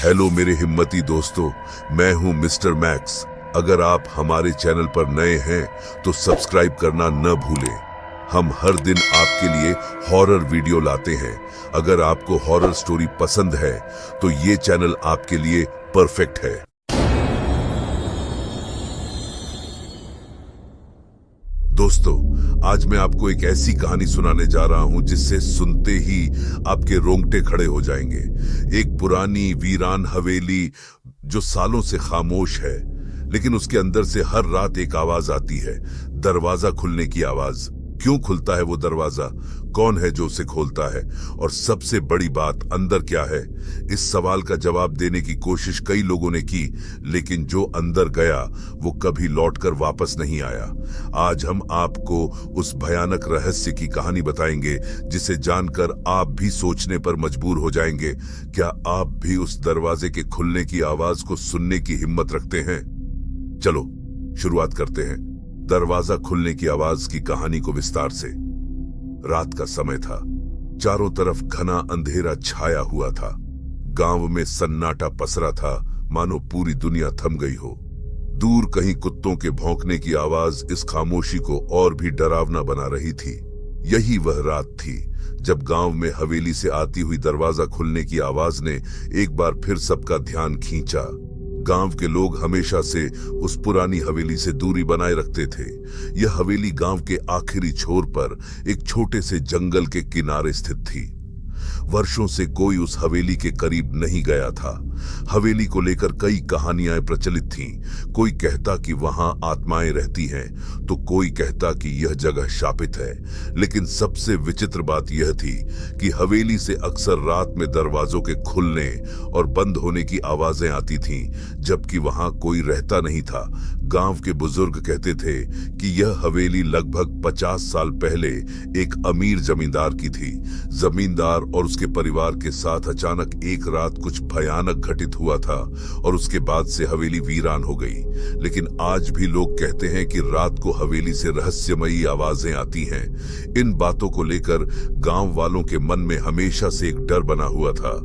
Hello मेरे हिम्मती दोस्तों, मैं हूं मिस्टर मैक्स। अगर आप हमारे चैनल पर नए हैं तो सब्सक्राइब करना न भूलें। हम हर दिन आपके लिए हॉरर वीडियो लाते हैं। अगर आपको हॉरर स्टोरी पसंद है तो ये चैनल आपके लिए परफेक्ट है। दोस्तों, आज मैं आपको एक ऐसी कहानी सुनाने जा रहा हूं जिससे सुनते ही आपके रोंगटे खड़े हो जाएंगे। एक पुरानी वीरान हवेली जो सालों से खामोश है, लेकिन उसके अंदर से हर रात एक आवाज आती है, दरवाजा खुलने की आवाज। क्यों खुलता है वो दरवाजा? कौन है जो उसे खोलता है? और सबसे बड़ी बात, अंदर क्या है? इस सवाल का जवाब देने की कोशिश कई लोगों ने की, लेकिन जो अंदर गया वो कभी लौटकर वापस नहीं आया। आज हम आपको उस भयानक रहस्य की कहानी बताएंगे जिसे जानकर आप भी सोचने पर मजबूर हो जाएंगे। क्या आप भी उस दरवाजे के खुलने की आवाज को सुनने की हिम्मत रखते हैं? चलो शुरुआत करते हैं दरवाजा खुलने की आवाज की कहानी को विस्तार से। रात का समय था, चारों तरफ घना अंधेरा छाया हुआ था। गांव में सन्नाटा पसरा था, मानो पूरी दुनिया थम गई हो। दूर कहीं कुत्तों के भौंकने की आवाज इस खामोशी को और भी डरावना बना रही थी। यही वह रात थी जब गांव में हवेली से आती हुई दरवाजा खुलने की आवाज ने एक बार फिर सबका ध्यान खींचा। गांव के लोग हमेशा से उस पुरानी हवेली से दूरी बनाए रखते थे। यह हवेली गांव के आखिरी छोर पर एक छोटे से जंगल के किनारे स्थित थी। वर्षों से कोई उस हवेली के करीब नहीं गया था। हवेली को लेकर कई कहानियां प्रचलित थीं। कोई कहता कि वहां आत्माएं रहती हैं, तो कोई कहता कि यह जगह शापित है। लेकिन सबसे विचित्र बात यह थी कि हवेली से अक्सर रात में दरवाजों के खुलने और बंद होने की आवाजें आती थीं, जबकि वहां कोई रहता नहीं था। गांव के बुजुर्ग कहते थे कि यह हवेली लगभग 50 साल पहले एक अमीर जमींदार की थी। जमींदार और उसके परिवार के साथ अचानक एक रात कुछ भयानक घटित हुआ था और उसके बाद से हवेली वीरान हो गई। लेकिन आज भी लोग कहते हैं कि रात को हवेली से रहस्यमयी आवाजें आती हैं। इन बातों को लेकर गांव वालों के मन में हमेशा से एक डर बना हुआ था।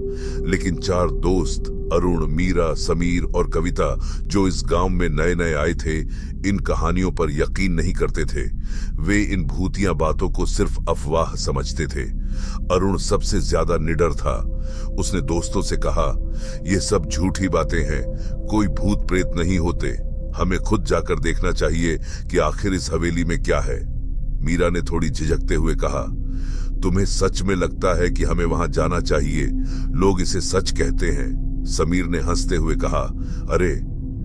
लेकिन चार दोस्त, अरुण, मीरा, समीर और कविता, जो इस गांव में नए नए आए थे, इन कहानियों पर यकीन नहीं करते थे। वे इन भूतिया बातों को सिर्फ अफवाह समझते थे। अरुण सबसे ज्यादा निडर था। उसने दोस्तों से कहा, ये सब झूठी बातें हैं, कोई भूत प्रेत नहीं होते। हमें खुद जाकर देखना चाहिए कि आखिर इस हवेली में क्या है। मीरा ने थोड़ी झिझकते हुए कहा, तुम्हें सच में लगता है कि हमें वहां जाना चाहिए? लोग इसे सच कहते हैं। समीर ने हंसते हुए कहा, अरे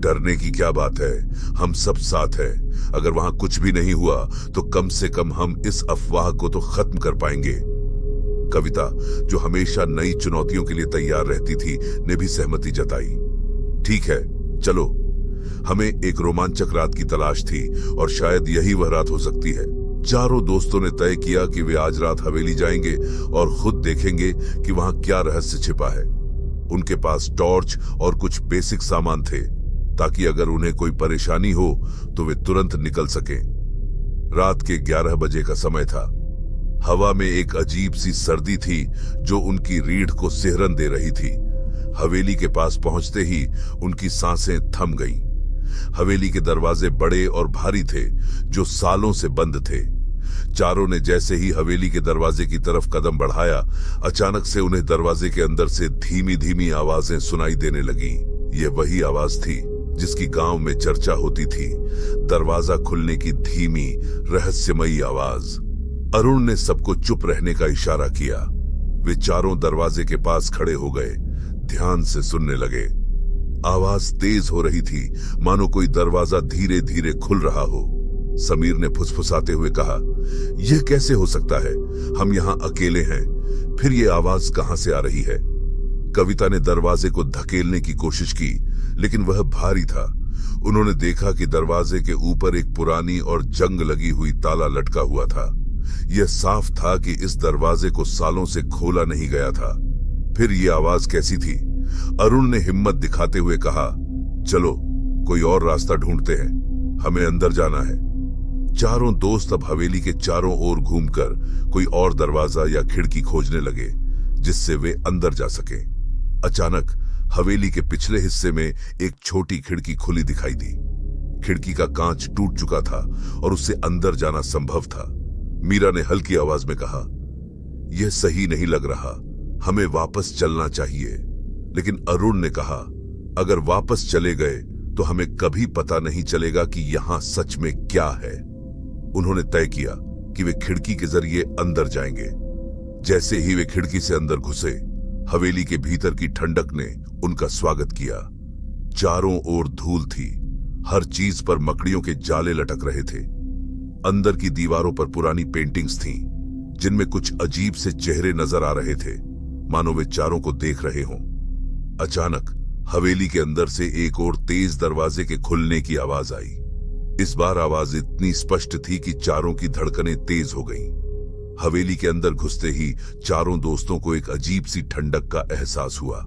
डरने की क्या बात है, हम सब साथ हैं। अगर वहां कुछ भी नहीं हुआ तो कम से कम हम इस अफवाह को तो खत्म कर पाएंगे। कविता, जो हमेशा नई चुनौतियों के लिए तैयार रहती थी, ने भी सहमति जताई। ठीक है, चलो। हमें एक रोमांचक रात की तलाश थी और शायद यही वह रात हो सकती है। चारों दोस्तों ने तय किया कि वे आज रात हवेली जाएंगे और खुद देखेंगे कि वहां क्या रहस्य छिपा है। उनके पास टॉर्च और कुछ बेसिक सामान थे, ताकि अगर उन्हें कोई परेशानी हो तो वे तुरंत निकल सकें। रात के 11 बजे का समय था। हवा में एक अजीब सी सर्दी थी जो उनकी रीढ़ को सिहरन दे रही थी। हवेली के पास पहुंचते ही उनकी सांसें थम गईं। हवेली के दरवाजे बड़े और भारी थे, जो सालों से बंद थे। चारों ने जैसे ही हवेली के दरवाजे की तरफ कदम बढ़ाया, अचानक से उन्हें दरवाजे के अंदर से धीमी धीमी आवाजें सुनाई देने लगीं। ये वही आवाज थी जिसकी गांव में चर्चा होती थी, दरवाजा खुलने की धीमी रहस्यमयी आवाज। अरुण ने सबको चुप रहने का इशारा किया। वे चारों दरवाजे के पास खड़े हो गए, ध्यान से सुनने लगे। आवाज तेज हो रही थी, मानो कोई दरवाजा धीरे धीरे खुल रहा हो। समीर ने फुसफुसाते हुए कहा, यह कैसे हो सकता है? हम यहाँ अकेले हैं, फिर ये आवाज कहां से आ रही है? कविता ने दरवाजे को धकेलने की कोशिश की, लेकिन वह भारी था। उन्होंने देखा कि दरवाजे के ऊपर एक पुरानी और जंग लगी हुई ताला लटका हुआ था। यह साफ था कि इस दरवाजे को सालों से खोला नहीं गया था। फिर ये आवाज कैसी थी? अरुण ने हिम्मत दिखाते हुए कहा, चलो कोई और रास्ता ढूंढते हैं, हमें अंदर जाना है। चारों दोस्त अब हवेली के चारों ओर घूमकर कोई और दरवाजा या खिड़की खोजने लगे जिससे वे अंदर जा सके। अचानक हवेली के पिछले हिस्से में एक छोटी खिड़की खुली दिखाई दी। खिड़की का कांच टूट चुका था और उससे अंदर जाना संभव था। मीरा ने हल्की आवाज में कहा, यह सही नहीं लग रहा, हमें वापस चलना चाहिए। लेकिन अरुण ने कहा, अगर वापस चले गए तो हमें कभी पता नहीं चलेगा कि यहां सच में क्या है। उन्होंने तय किया कि वे खिड़की के जरिए अंदर जाएंगे। जैसे ही वे खिड़की से अंदर घुसे, हवेली के भीतर की ठंडक ने उनका स्वागत किया। चारों ओर धूल थी, हर चीज पर मकड़ियों के जाले लटक रहे थे। अंदर की दीवारों पर पुरानी पेंटिंग्स थीं, जिनमें कुछ अजीब से चेहरे नजर आ रहे थे, मानो वे चारों को देख रहे हों। अचानक हवेली के अंदर से एक और तेज दरवाजे के खुलने की आवाज आई। इस बार आवाज इतनी स्पष्ट थी कि चारों की धड़कनें तेज हो गईं। हवेली के अंदर घुसते ही चारों दोस्तों को एक अजीब सी ठंडक का एहसास हुआ।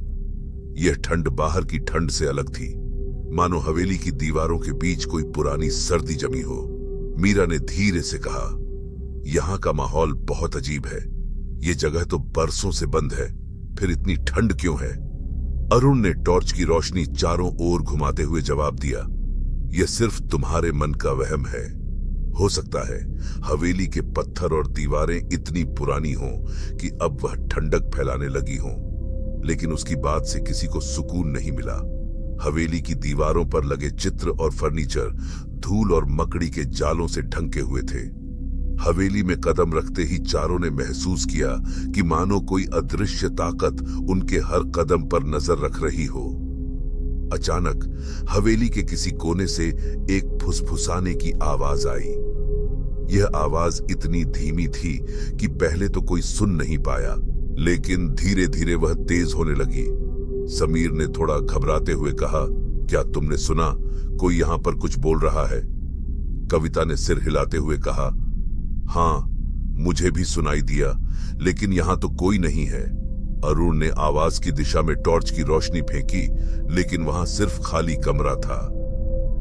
यह ठंड बाहर की ठंड से अलग थी, मानो हवेली की दीवारों के बीच कोई पुरानी सर्दी जमी हो। मीरा ने धीरे से कहा, यहां का माहौल बहुत अजीब है। यह जगह तो बरसों से बंद है, फिर इतनी ठंड क्यों है? अरुण ने टॉर्च की रोशनी चारों ओर घुमाते हुए जवाब दिया, यह सिर्फ तुम्हारे मन का वहम है। हो सकता है हवेली के पत्थर और दीवारें इतनी पुरानी हों कि अब वह ठंडक फैलाने लगी हों, लेकिन उसकी बात से किसी को सुकून नहीं मिला। हवेली की दीवारों पर लगे चित्र और फर्नीचर धूल और मकड़ी के जालों से ढंके हुए थे। हवेली में कदम रखते ही चारों ने महसूस किया कि मानो कोई अदृश्य ताकत उनके हर कदम पर नजर रख रही हो। अचानक हवेली के किसी कोने से एक फुसफुसाने की आवाज आई। यह आवाज इतनी धीमी थी कि पहले तो कोई सुन नहीं पाया, लेकिन धीरे धीरे वह तेज होने लगी। समीर ने थोड़ा घबराते हुए कहा, क्या तुमने सुना? कोई यहां पर कुछ बोल रहा है? कविता ने सिर हिलाते हुए कहा, हाँ, मुझे भी सुनाई दिया, लेकिन यहां तो कोई नहीं है। अरुण ने आवाज की दिशा में टॉर्च की रोशनी फेंकी, लेकिन वहां सिर्फ खाली कमरा था।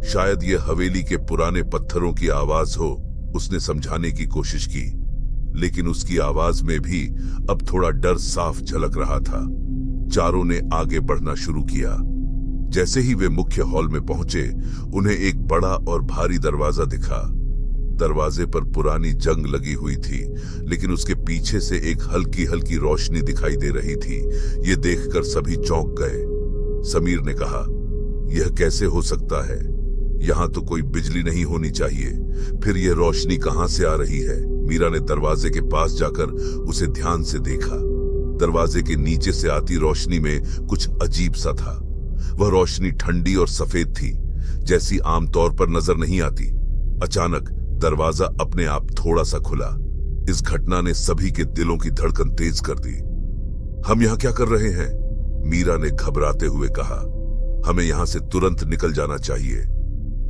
शायद यह हवेली के पुराने पत्थरों की आवाज हो। उसने समझाने की कोशिश की, लेकिन उसकी आवाज में भी अब थोड़ा डर साफ झलक रहा था। चारों ने आगे बढ़ना शुरू किया। जैसे ही वे मुख्य हॉल में पहुंचे, उन्हें एक बड़ा और भारी दरवाजा दिखा। दरवाजे पर पुरानी जंग लगी हुई थी, लेकिन उसके पीछे से एक हल्की हल्की रोशनी दिखाई दे रही थी। ये देखकर सभी चौंक गए। समीर ने कहा, यह कैसे हो सकता है? यहां तो कोई बिजली नहीं होनी चाहिए, फिर यह रोशनी कहां से आ रही है? मीरा ने दरवाजे के पास जाकर उसे ध्यान से देखा। दरवाजे के नीचे से आती रोशनी में कुछ अजीब सा था। वह रोशनी ठंडी और सफेद थी, जैसी आमतौर पर नजर नहीं आती। अचानक दरवाजा अपने आप थोड़ा सा खुला। इस घटना ने सभी के दिलों की धड़कन तेज कर दी। हम यहां क्या कर रहे हैं? मीरा ने घबराते हुए कहा, हमें यहां से तुरंत निकल जाना चाहिए।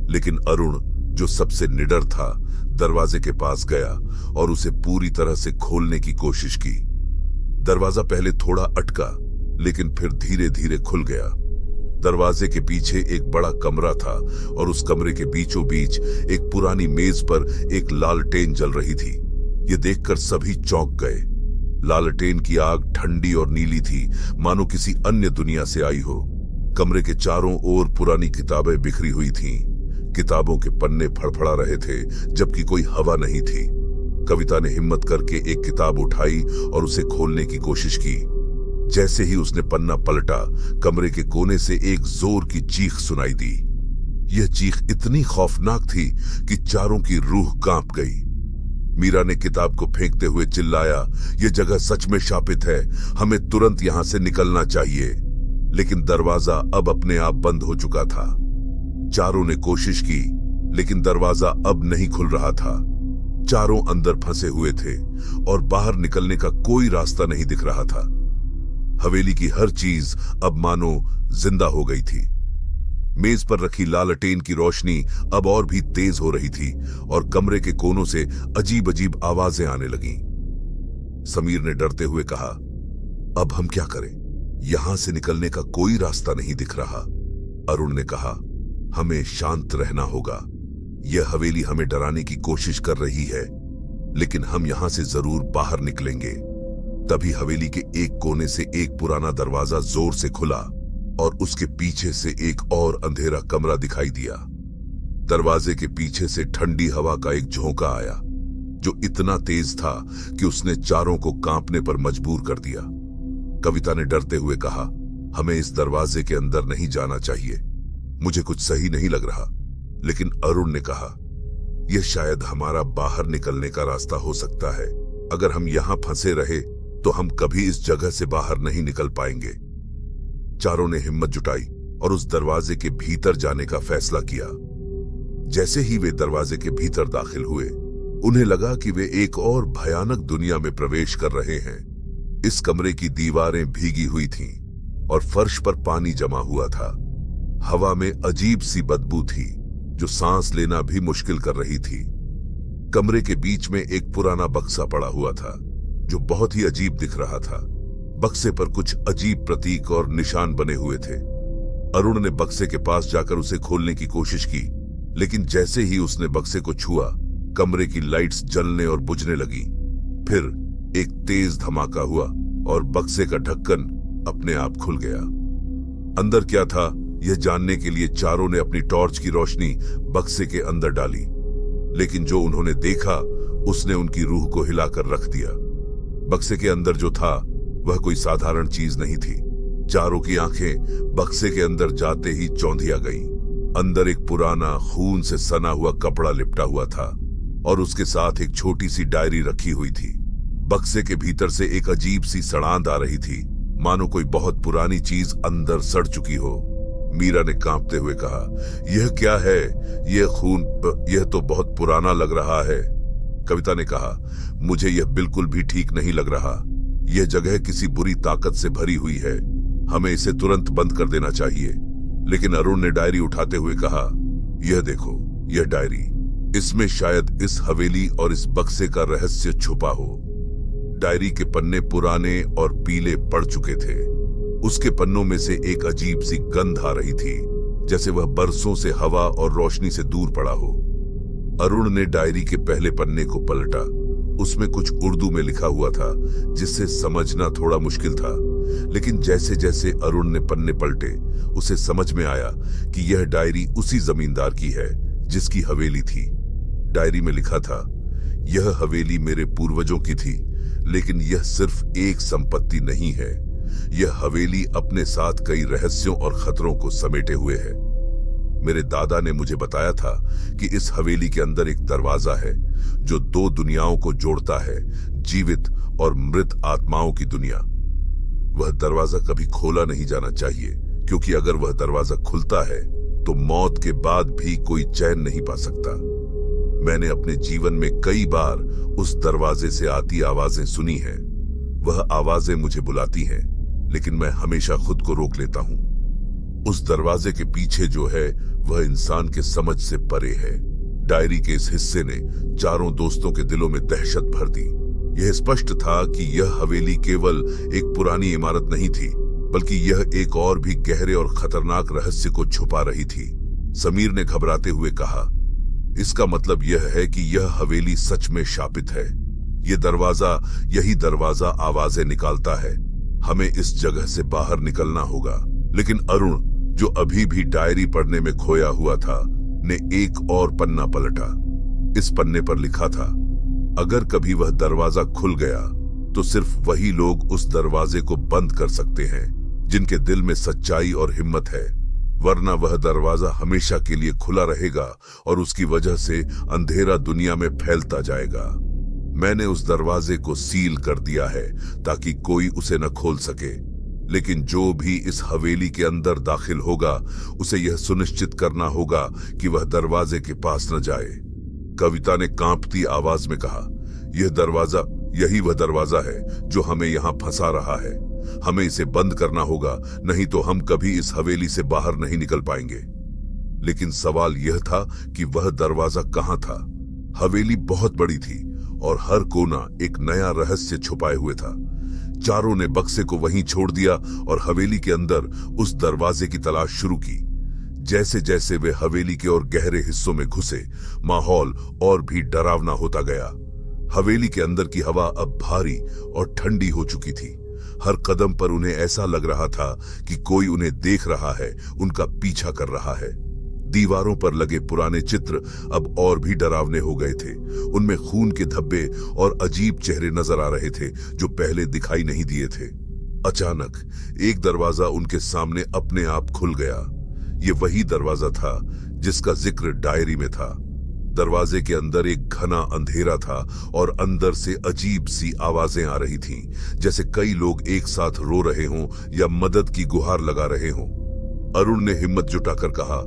लेकिन अरुण, जो सबसे निडर था, दरवाजे के पास गया और उसे पूरी तरह से खोलने की कोशिश की। दरवाजा पहले थोड़ा अटका, लेकिन फिर धीरे धीरे खुल गया। दरवाजे के पीछे एक बड़ा कमरा था और उस कमरे के बीचों बीच एक पुरानी मेज पर एक लालटेन जल रही थी। ये देखकर सभी चौंक गए। लालटेन की आग ठंडी और नीली थी, मानो किसी अन्य दुनिया से आई हो। कमरे के चारों ओर पुरानी किताबें बिखरी हुई थीं। किताबों के पन्ने फड़फड़ा रहे थे, जबकि कोई हवा नहीं थी। कविता ने हिम्मत करके एक किताब उठाई और उसे खोलने की कोशिश की। जैसे ही उसने पन्ना पलटा, कमरे के कोने से एक जोर की चीख सुनाई दी। यह चीख इतनी खौफनाक थी कि चारों की रूह कांप गई। मीरा ने किताब को फेंकते हुए चिल्लाया, यह जगह सच में शापित है, हमें तुरंत यहां से निकलना चाहिए। लेकिन दरवाजा अब अपने आप बंद हो चुका था। चारों ने कोशिश की, लेकिन दरवाजा अब नहीं खुल रहा था। चारों अंदर फंसे हुए थे और बाहर निकलने का कोई रास्ता नहीं दिख रहा था। हवेली की हर चीज अब मानो जिंदा हो गई थी। मेज पर रखी लालटेन की रोशनी अब और भी तेज हो रही थी और कमरे के कोनों से अजीब अजीब आवाजें आने लगीं। समीर ने डरते हुए कहा, अब हम क्या करें? यहां से निकलने का कोई रास्ता नहीं दिख रहा। अरुण ने कहा, हमें शांत रहना होगा। यह हवेली हमें डराने की कोशिश कर रही है, लेकिन हम यहां से जरूर बाहर निकलेंगे। तभी हवेली के एक कोने से एक पुराना दरवाजा जोर से खुला और उसके पीछे से एक और अंधेरा कमरा दिखाई दिया। दरवाजे के पीछे से ठंडी हवा का एक झोंका आया जो इतना तेज था कि उसने चारों को कांपने पर मजबूर कर दिया। कविता ने डरते हुए कहा, हमें इस दरवाजे के अंदर नहीं जाना चाहिए, मुझे कुछ सही नहीं लग रहा। लेकिन अरुण ने कहा, यह शायद हमारा बाहर निकलने का रास्ता हो सकता है। अगर हम यहां फंसे रहे तो हम कभी इस जगह से बाहर नहीं निकल पाएंगे। चारों ने हिम्मत जुटाई और उस दरवाजे के भीतर जाने का फैसला किया। जैसे ही वे दरवाजे के भीतर दाखिल हुए, उन्हें लगा कि वे एक और भयानक दुनिया में प्रवेश कर रहे हैं। इस कमरे की दीवारें भीगी हुई थीं और फर्श पर पानी जमा हुआ था। हवा में अजीब सी बदबू थी जो सांस लेना भी मुश्किल कर रही थी। कमरे के बीच में एक पुराना बक्सा पड़ा हुआ था जो बहुत ही अजीब दिख रहा था। बक्से पर कुछ अजीब प्रतीक और निशान बने हुए थे। अरुण ने बक्से के पास जाकर उसे खोलने की कोशिश की, लेकिन जैसे ही उसने बक्से को छुआ, कमरे की लाइट्स जलने और बुझने लगी। फिर एक तेज धमाका हुआ और बक्से का ढक्कन अपने आप खुल गया। अंदर क्या था यह जानने के लिए चारों ने अपनी टॉर्च की रोशनी बक्से के अंदर डाली, लेकिन जो उन्होंने देखा उसने उनकी रूह को हिलाकर रख दिया। बक्से के अंदर जो था वह कोई साधारण चीज नहीं थी। चारों की आंखें बक्से के अंदर जाते ही चौंधिया गईं। अंदर एक पुराना खून से सना हुआ कपड़ा लिपटा हुआ था और उसके साथ एक छोटी सी डायरी रखी हुई थी। बक्से के भीतर से एक अजीब सी सड़ांध आ रही थी, मानो कोई बहुत पुरानी चीज अंदर सड़ चुकी हो। मीरा ने कांपते हुए कहा, यह क्या है? यह तो बहुत पुराना लग रहा है। कविता ने कहा, मुझे यह बिल्कुल भी ठीक नहीं लग रहा। यह जगह किसी बुरी ताकत से भरी हुई है, हमें इसे तुरंत बंद कर देना चाहिए। लेकिन अरुण ने डायरी उठाते हुए कहा, यह देखो, यह डायरी, इसमें शायद इस हवेली और इस बक्से का रहस्य छुपा हो। डायरी के पन्ने पुराने और पीले पड़ चुके थे। उसके पन्नों में से एक अजीब सी गंध आ रही थी, जैसे वह बरसों से हवा और रोशनी से दूर पड़ा हो। अरुण ने डायरी के पहले पन्ने को पलटा। उसमें कुछ उर्दू में लिखा हुआ था जिसे समझना थोड़ा मुश्किल था, लेकिन जैसे जैसे अरुण ने पन्ने पलटे उसे समझ में आया कि यह डायरी उसी जमींदार की है जिसकी हवेली थी। डायरी में लिखा था, यह हवेली मेरे पूर्वजों की थी, लेकिन यह सिर्फ एक संपत्ति नहीं है। यह हवेली अपने साथ कई रहस्यों और खतरों को समेटे हुए है। मेरे दादा ने मुझे बताया था कि इस हवेली के अंदर एक दरवाजा है जो दो दुनियाओं को जोड़ता है, जीवित और मृत आत्माओं की दुनिया। वह दरवाजा कभी खोला नहीं जाना चाहिए, क्योंकि अगर वह दरवाजा खुलता है तो मौत के बाद भी कोई चैन नहीं पा सकता। मैंने अपने जीवन में कई बार उस दरवाजे से आती आवाजें सुनी हैं। वह आवाजें मुझे बुलाती हैं, लेकिन मैं हमेशा खुद को रोक लेता हूं। उस दरवाजे के पीछे जो है वह इंसान के समझ से परे है। डायरी के इस हिस्से ने चारों दोस्तों के दिलों में दहशत भर दी। यह स्पष्ट था कि यह हवेली केवल एक पुरानी इमारत नहीं थी, बल्कि यह एक और भी गहरे और खतरनाक रहस्य को छुपा रही थी। समीर ने घबराते हुए कहा, इसका मतलब यह है कि यह हवेली सच में शापित है। यही दरवाजा आवाजें निकालता है। हमें इस जगह से बाहर निकलना होगा। लेकिन अरुण, जो अभी भी डायरी पढ़ने में खोया हुआ था, ने एक और पन्ना पलटा। इस पन्ने पर लिखा था, अगर कभी वह दरवाजा खुल गया तो सिर्फ वही लोग उस दरवाजे को बंद कर सकते हैं जिनके दिल में सच्चाई और हिम्मत है, वरना वह दरवाजा हमेशा के लिए खुला रहेगा और उसकी वजह से अंधेरा दुनिया में फैलता जाएगा। मैंने उस दरवाजे को सील कर दिया है ताकि कोई उसे न खोल सके, लेकिन जो भी इस हवेली के अंदर दाखिल होगा उसे यह सुनिश्चित करना होगा कि वह दरवाजे के पास न जाए। कविता ने कांपती आवाज में कहा, यही वह दरवाजा है जो हमें यहाँ फंसा रहा है। हमें इसे बंद करना होगा, नहीं तो हम कभी इस हवेली से बाहर नहीं निकल पाएंगे। लेकिन सवाल यह था कि वह दरवाजा कहाँ था। हवेली बहुत बड़ी थी और हर कोना एक नया रहस्य छुपाए हुए था। चारों ने बक्से को वहीं छोड़ दिया और हवेली के अंदर उस दरवाजे की तलाश शुरू की। जैसे जैसे वे हवेली के और गहरे हिस्सों में घुसे, माहौल और भी डरावना होता गया। हवेली के अंदर की हवा अब भारी और ठंडी हो चुकी थी। हर कदम पर उन्हें ऐसा लग रहा था कि कोई उन्हें देख रहा है, उनका पीछा कर रहा है। दीवारों पर लगे पुराने चित्र अब और भी डरावने हो गए थे। उनमें खून के धब्बे और अजीब चेहरे नजर आ रहे थे जो पहले दिखाई नहीं दिए थे। अचानक एक दरवाजा उनके सामने अपने आप खुल गया। ये वही दरवाजा था जिसका जिक्र डायरी में था। दरवाजे के अंदर एक घना अंधेरा था और अंदर से अजीब सी आवाजें आ रही थीं, जैसे कई लोग एक साथ रो रहे हों या मदद की गुहार लगा रहे हों। अरुण ने हिम्मत जुटाकर कहा,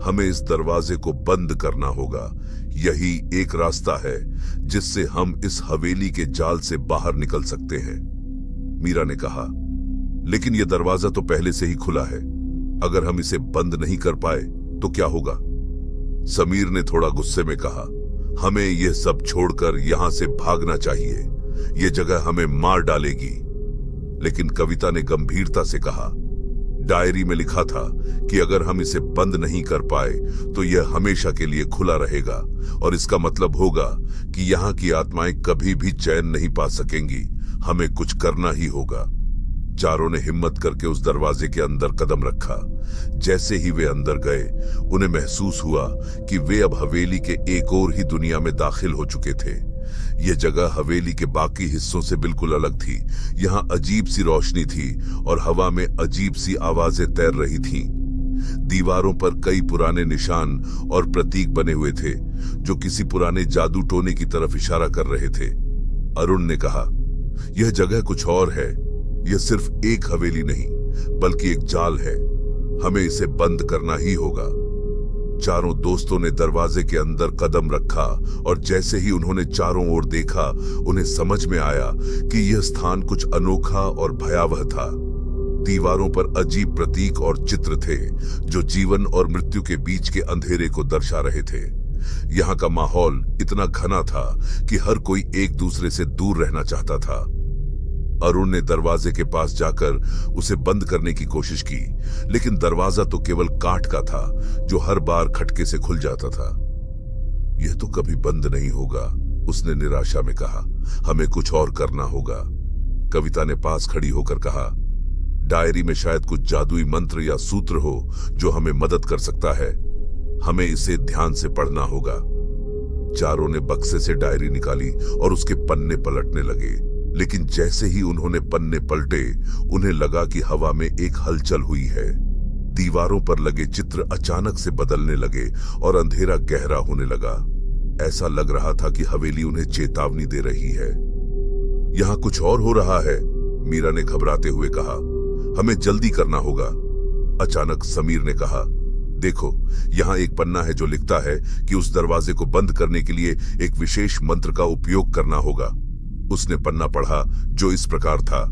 हमें इस दरवाजे को बंद करना होगा। यही एक रास्ता है जिससे हम इस हवेली के जाल से बाहर निकल सकते हैं। मीरा ने कहा, लेकिन यह दरवाजा तो पहले से ही खुला है। अगर हम इसे बंद नहीं कर पाए तो क्या होगा? समीर ने थोड़ा गुस्से में कहा, हमें यह सब छोड़कर यहां से भागना चाहिए। यह जगह हमें मार डालेगी। लेकिन कविता ने गंभीरता से कहा, डायरी में लिखा था कि अगर हम इसे बंद नहीं कर पाए तो यह हमेशा के लिए खुला रहेगा और इसका मतलब होगा कि यहाँ की आत्माएं कभी भी चैन नहीं पा सकेंगी। हमें कुछ करना ही होगा। चारों ने हिम्मत करके उस दरवाजे के अंदर कदम रखा। जैसे ही वे अंदर गए, उन्हें महसूस हुआ कि वे अब हवेली के एक और ही दुनिया में दाखिल हो चुके थे। यह जगह हवेली के बाकी हिस्सों से बिल्कुल अलग थी। यहाँ अजीब सी रोशनी थी और हवा में अजीब सी आवाजें तैर रही थीं। दीवारों पर कई पुराने निशान और प्रतीक बने हुए थे जो किसी पुराने जादू टोने की तरफ इशारा कर रहे थे। अरुण ने कहा, यह जगह कुछ और है। यह सिर्फ एक हवेली नहीं बल्कि एक जाल है। हमें इसे बंद करना ही होगा। चारों दोस्तों ने दरवाजे के अंदर कदम रखा और जैसे ही उन्होंने चारों ओर देखा, उन्हें समझ में आया कि यह स्थान कुछ अनोखा और भयावह था। दीवारों पर अजीब प्रतीक और चित्र थे जो जीवन और मृत्यु के बीच के अंधेरे को दर्शा रहे थे। यहाँ का माहौल इतना घना था कि हर कोई एक दूसरे से दूर रहना चाहता था। अरुण ने दरवाजे के पास जाकर उसे बंद करने की कोशिश की, लेकिन दरवाजा तो केवल काठ का था जो हर बार खटके से खुल जाता था। यह तो कभी बंद नहीं होगा, उसने निराशा में कहा। हमें कुछ और करना होगा। कविता ने पास खड़ी होकर कहा, डायरी में शायद कुछ जादुई मंत्र या सूत्र हो जो हमें मदद कर सकता है। हमें इसे ध्यान से पढ़ना होगा। चारों ने बक्से से डायरी निकाली और उसके पन्ने पलटने लगे, लेकिन जैसे ही उन्होंने पन्ने पलटे, उन्हें लगा कि हवा में एक हलचल हुई है। दीवारों पर लगे चित्र अचानक से बदलने लगे और अंधेरा गहरा होने लगा। ऐसा लग रहा था कि हवेली उन्हें चेतावनी दे रही है। यहाँ कुछ और हो रहा है, मीरा ने घबराते हुए कहा। हमें जल्दी करना होगा। अचानक समीर ने कहा, देखो, यहाँ एक पन्ना है जो लिखता है कि उस दरवाजे को बंद करने के लिए एक विशेष मंत्र का उपयोग करना होगा। उसने पन्ना पढ़ा जो इस प्रकार था,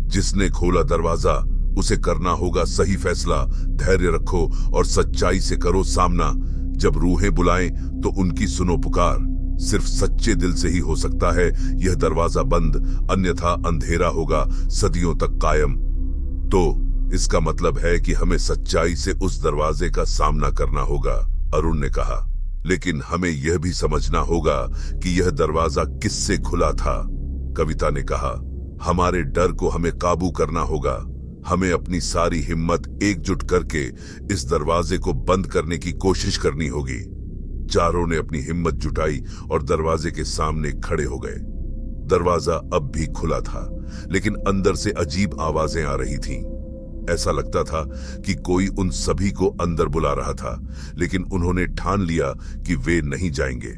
जिसने खोला दरवाजा उसे करना होगा सही फैसला। धैर्य रखो और सच्चाई से करो सामना। जब रूहें बुलाएं तो उनकी सुनो पुकार। सिर्फ सच्चे दिल से ही हो सकता है यह दरवाजा बंद, अन्यथा अंधेरा होगा सदियों तक कायम। तो इसका मतलब है कि हमें सच्चाई से उस दरवाजे का सामना करना होगा, अरुण ने कहा। लेकिन हमें यह भी समझना होगा कि यह दरवाजा किससे खुला था, कविता ने कहा। हमारे डर को हमें काबू करना होगा। हमें अपनी सारी हिम्मत एकजुट करके इस दरवाजे को बंद करने की कोशिश करनी होगी। चारों ने अपनी हिम्मत जुटाई और दरवाजे के सामने खड़े हो गए। दरवाजा अब भी खुला था, लेकिन अंदर से अजीब आवाजें आ रही थीं। ऐसा लगता था कि कोई उन सभी को अंदर बुला रहा था, लेकिन उन्होंने ठान लिया कि वे नहीं जाएंगे।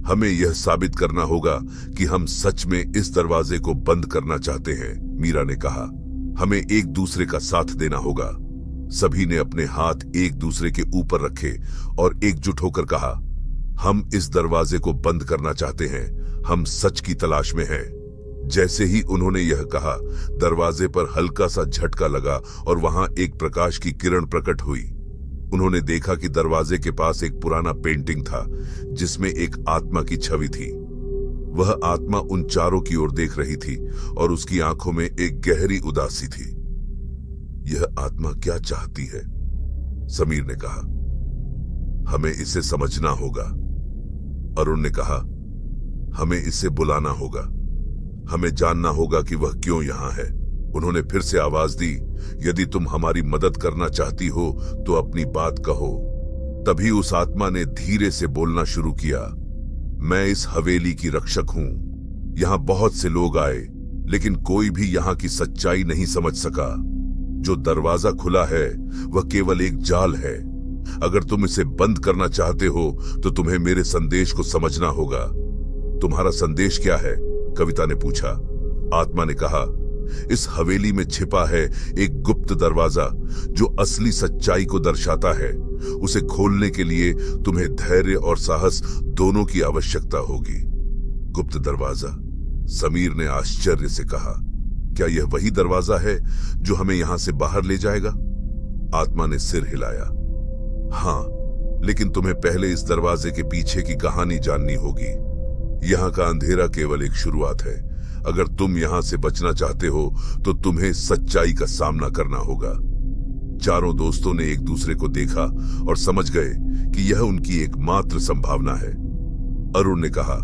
हमें यह साबित करना होगा कि हम सच में इस दरवाजे को बंद करना चाहते हैं, मीरा ने कहा। हमें एक दूसरे का साथ देना होगा। सभी ने अपने हाथ एक दूसरे के ऊपर रखे और एकजुट होकर कहा, हम इस दरवाजे को बंद करना चाहते हैं। हम सच की तलाश में हैं। जैसे ही उन्होंने यह कहा, दरवाजे पर हल्का सा झटका लगा और वहां एक प्रकाश की किरण प्रकट हुई। उन्होंने देखा कि दरवाजे के पास एक पुराना पेंटिंग था जिसमें एक आत्मा की छवि थी। वह आत्मा उन चारों की ओर देख रही थी और उसकी आंखों में एक गहरी उदासी थी। यह आत्मा क्या चाहती है? समीर ने कहा। हमें इसे समझना होगा, अरुण ने कहा। हमें इसे बुलाना होगा। हमें जानना होगा कि वह क्यों यहाँ है। उन्होंने फिर से आवाज दी, यदि तुम हमारी मदद करना चाहती हो तो अपनी बात कहो। तभी उस आत्मा ने धीरे से बोलना शुरू किया, मैं इस हवेली की रक्षक हूं। यहां बहुत से लोग आए, लेकिन कोई भी यहां की सच्चाई नहीं समझ सका। जो दरवाजा खुला है वह केवल एक जाल है। अगर तुम इसे बंद करना चाहते हो तो तुम्हें मेरे संदेश को समझना होगा। तुम्हारा संदेश क्या है? कविता ने पूछा। आत्मा ने कहा, इस हवेली में छिपा है एक गुप्त दरवाजा जो असली सच्चाई को दर्शाता है। उसे खोलने के लिए तुम्हें धैर्य और साहस दोनों की आवश्यकता होगी। गुप्त दरवाजा? समीर ने आश्चर्य से कहा, क्या यह वही दरवाजा है जो हमें यहां से बाहर ले जाएगा? आत्मा ने सिर हिलाया। हां, लेकिन तुम्हें पहले इस दरवाजे के पीछे की कहानी जाननी होगी। यहां का अंधेरा केवल एक शुरुआत है। अगर तुम यहां से बचना चाहते हो तो तुम्हें सच्चाई का सामना करना होगा। चारों दोस्तों ने एक दूसरे को देखा और समझ गए कि यह उनकी एकमात्र संभावना है। अरुण ने कहा,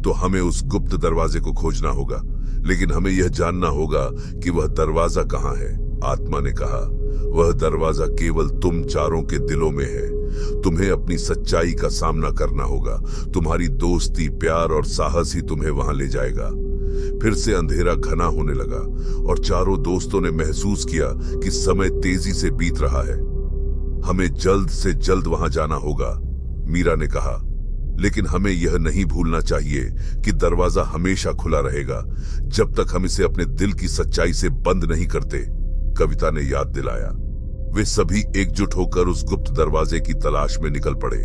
तो हमें उस गुप्त दरवाजे को खोजना होगा, लेकिन हमें यह जानना होगा कि वह दरवाजा कहां है। आत्मा ने कहा, वह दरवाजा केवल तुम चारों के दिलों में है। तुम्हें अपनी सच्चाई का सामना करना होगा। तुम्हारी दोस्ती, प्यार और साहस ही तुम्हें वहां ले जाएगा। फिर से अंधेरा घना होने लगा और चारों दोस्तों ने महसूस किया कि समय तेजी से बीत रहा है। हमें जल्द से जल्द वहां जाना होगा, मीरा ने कहा। लेकिन हमें यह नहीं भूलना चाहिए कि दरवाजा हमेशा खुला रहेगा जब तक हम इसे अपने दिल की सच्चाई से बंद नहीं करते, कविता ने याद दिलाया। वे सभी एकजुट होकर उस गुप्त दरवाजे की तलाश में निकल पड़े।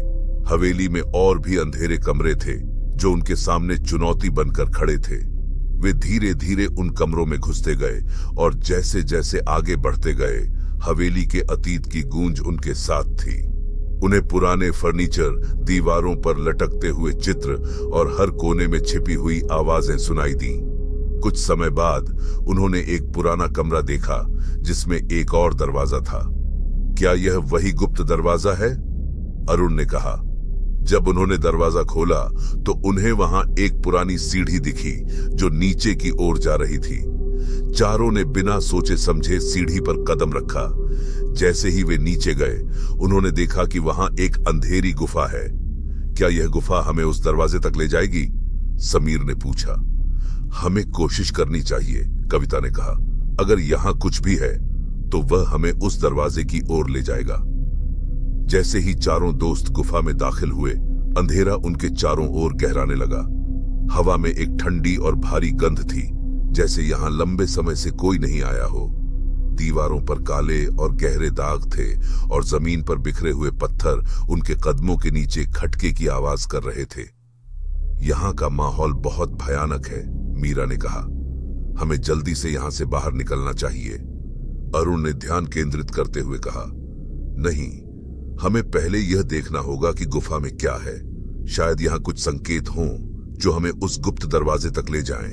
हवेली में और भी अंधेरे कमरे थे जो उनके सामने चुनौती बनकर खड़े थे। वे धीरे धीरे उन कमरों में घुसते गए और जैसे जैसे आगे बढ़ते गए, हवेली के अतीत की गूंज उनके साथ थी। उन्हें पुराने फर्नीचर, दीवारों पर लटकते हुए चित्र और हर कोने में छिपी हुई आवाजें सुनाई दी। कुछ समय बाद उन्होंने एक पुराना कमरा देखा जिसमें एक और दरवाजा था। क्या यह वही गुप्त दरवाजा है? अरुण ने कहा। जब उन्होंने दरवाजा खोला तो उन्हें वहां एक पुरानी सीढ़ी दिखी जो नीचे की ओर जा रही थी। चारों ने बिना सोचे समझे सीढ़ी पर कदम रखा। जैसे ही वे नीचे गए, उन्होंने देखा कि वहां एक अंधेरी गुफा है। क्या यह गुफा हमें उस दरवाजे तक ले जाएगी? समीर ने पूछा। हमें कोशिश करनी चाहिए, कविता ने कहा। अगर यहां कुछ भी है तो वह हमें उस दरवाजे की ओर ले जाएगा। जैसे ही चारों दोस्त गुफा में दाखिल हुए, अंधेरा उनके चारों ओर गहराने लगा। हवा में एक ठंडी और भारी गंध थी, जैसे यहां लंबे समय से कोई नहीं आया हो। दीवारों पर काले और गहरे दाग थे और जमीन पर बिखरे हुए पत्थर उनके कदमों के नीचे खटके की आवाज कर रहे थे। यहां का माहौल बहुत भयानक है, मीरा ने कहा। हमें जल्दी से यहां से बाहर निकलना चाहिए। अरुण ने ध्यान केंद्रित करते हुए कहा, नहीं, हमें पहले यह देखना होगा कि गुफा में क्या है। शायद यहां कुछ संकेत हों जो हमें उस गुप्त दरवाजे तक ले जाएं।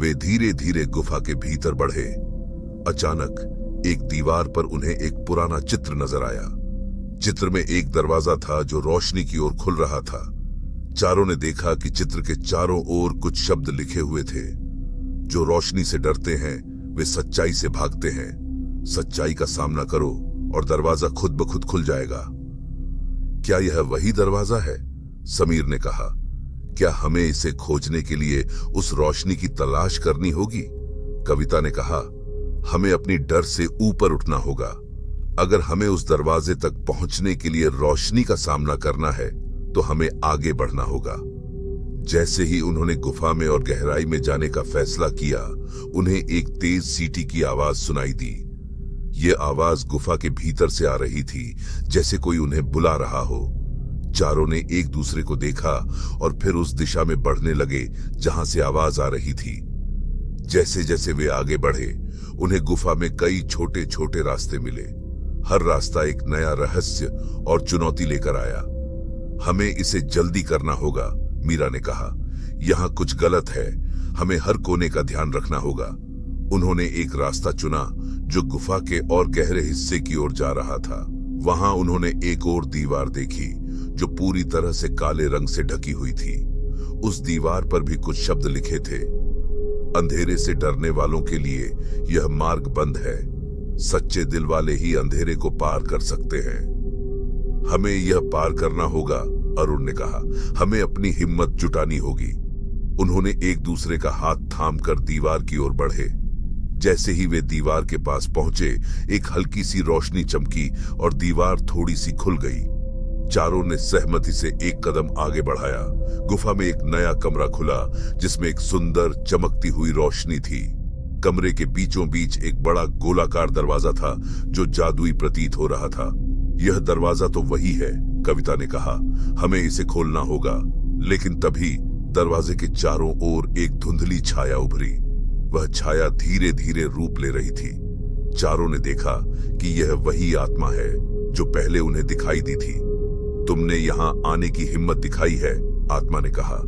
वे धीरे धीरे गुफा के भीतर बढ़े। अचानक एक दीवार पर उन्हें एक पुराना चित्र नजर आया। चित्र में एक दरवाजा था जो रोशनी की ओर खुल रहा था। चारों ने देखा कि चित्र के चारों ओर कुछ शब्द लिखे हुए थे। जो रोशनी से डरते हैं वे सच्चाई से भागते हैं। सच्चाई का सामना करो और दरवाजा खुद ब खुद खुल जाएगा। क्या यह वही दरवाजा है? समीर ने कहा। क्या हमें इसे खोजने के लिए उस रोशनी की तलाश करनी होगी? कविता ने कहा। हमें अपनी डर से ऊपर उठना होगा। अगर हमें उस दरवाजे तक पहुंचने के लिए रोशनी का सामना करना है तो हमें आगे बढ़ना होगा। जैसे ही उन्होंने गुफा में और गहराई में जाने का फैसला किया, उन्हें एक तेज सीटी की आवाज सुनाई दी। यह आवाज गुफा के भीतर से आ रही थी, जैसे कोई उन्हें बुला रहा हो। चारों ने एक दूसरे को देखा और फिर उस दिशा में बढ़ने लगे जहां से आवाज आ रही थी। जैसे जैसे वे आगे बढ़े, उन्हें गुफा में कई छोटे छोटे रास्ते मिले। हर रास्ता एक नया रहस्य और चुनौती लेकर आया। हमें इसे जल्दी करना होगा, मीरा ने कहा। यहाँ कुछ गलत है, हमें हर कोने का ध्यान रखना होगा। उन्होंने एक रास्ता चुना जो गुफा के और गहरे हिस्से की ओर जा रहा था। वहां उन्होंने एक और दीवार देखी जो पूरी तरह से काले रंग से ढकी हुई थी। उस दीवार पर भी कुछ शब्द लिखे थे। अंधेरे से डरने वालों के लिए यह मार्ग बंद है। सच्चे दिल वाले ही अंधेरे को पार कर सकते हैं। हमें यह पार करना होगा, अरुण ने कहा। हमें अपनी हिम्मत जुटानी होगी। उन्होंने एक दूसरे का हाथ थाम कर दीवार की ओर बढ़े। जैसे ही वे दीवार के पास पहुंचे, एक हल्की सी रोशनी चमकी और दीवार थोड़ी सी खुल गई। चारों ने सहमति से एक कदम आगे बढ़ाया। गुफा में एक नया कमरा खुला, जिसमें एक सुंदर चमकती हुई रोशनी थी। कमरे के बीचों बीच एक बड़ा गोलाकार दरवाजा था, जो जादुई प्रतीत हो रहा था। यह दरवाजा तो वही है, कविता ने कहा। हमें इसे खोलना होगा। लेकिन तभी दरवाजे के चारों ओर एक धुंधली छाया उभरी। वह छाया धीरे धीरे रूप ले रही थी। चारों ने देखा कि यह वही आत्मा है जो पहले उन्हें दिखाई दी थी। तुमने यहाँ आने की हिम्मत दिखाई है, आत्मा ने कहा,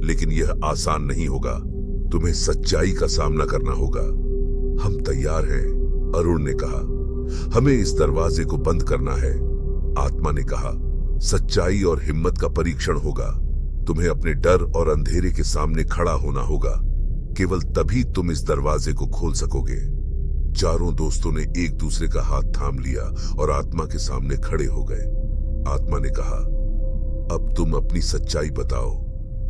लेकिन यह आसान नहीं होगा। तुम्हें सच्चाई का सामना करना होगा। हम तैयार हैं, अरुण ने कहा। हमें इस दरवाजे को बंद करना है, आत्मा ने कहा। सच्चाई और हिम्मत का परीक्षण होगा। तुम्हें अपने डर और अंधेरे के सामने खड़ा होना होगा। केवल तभी तुम इस दरवाजे को खोल सकोगे। चारों दोस्तों ने एक दूसरे का हाथ थाम लिया और आत्मा के सामने खड़े हो गए। आत्मा ने कहा, अब तुम अपनी सच्चाई बताओ।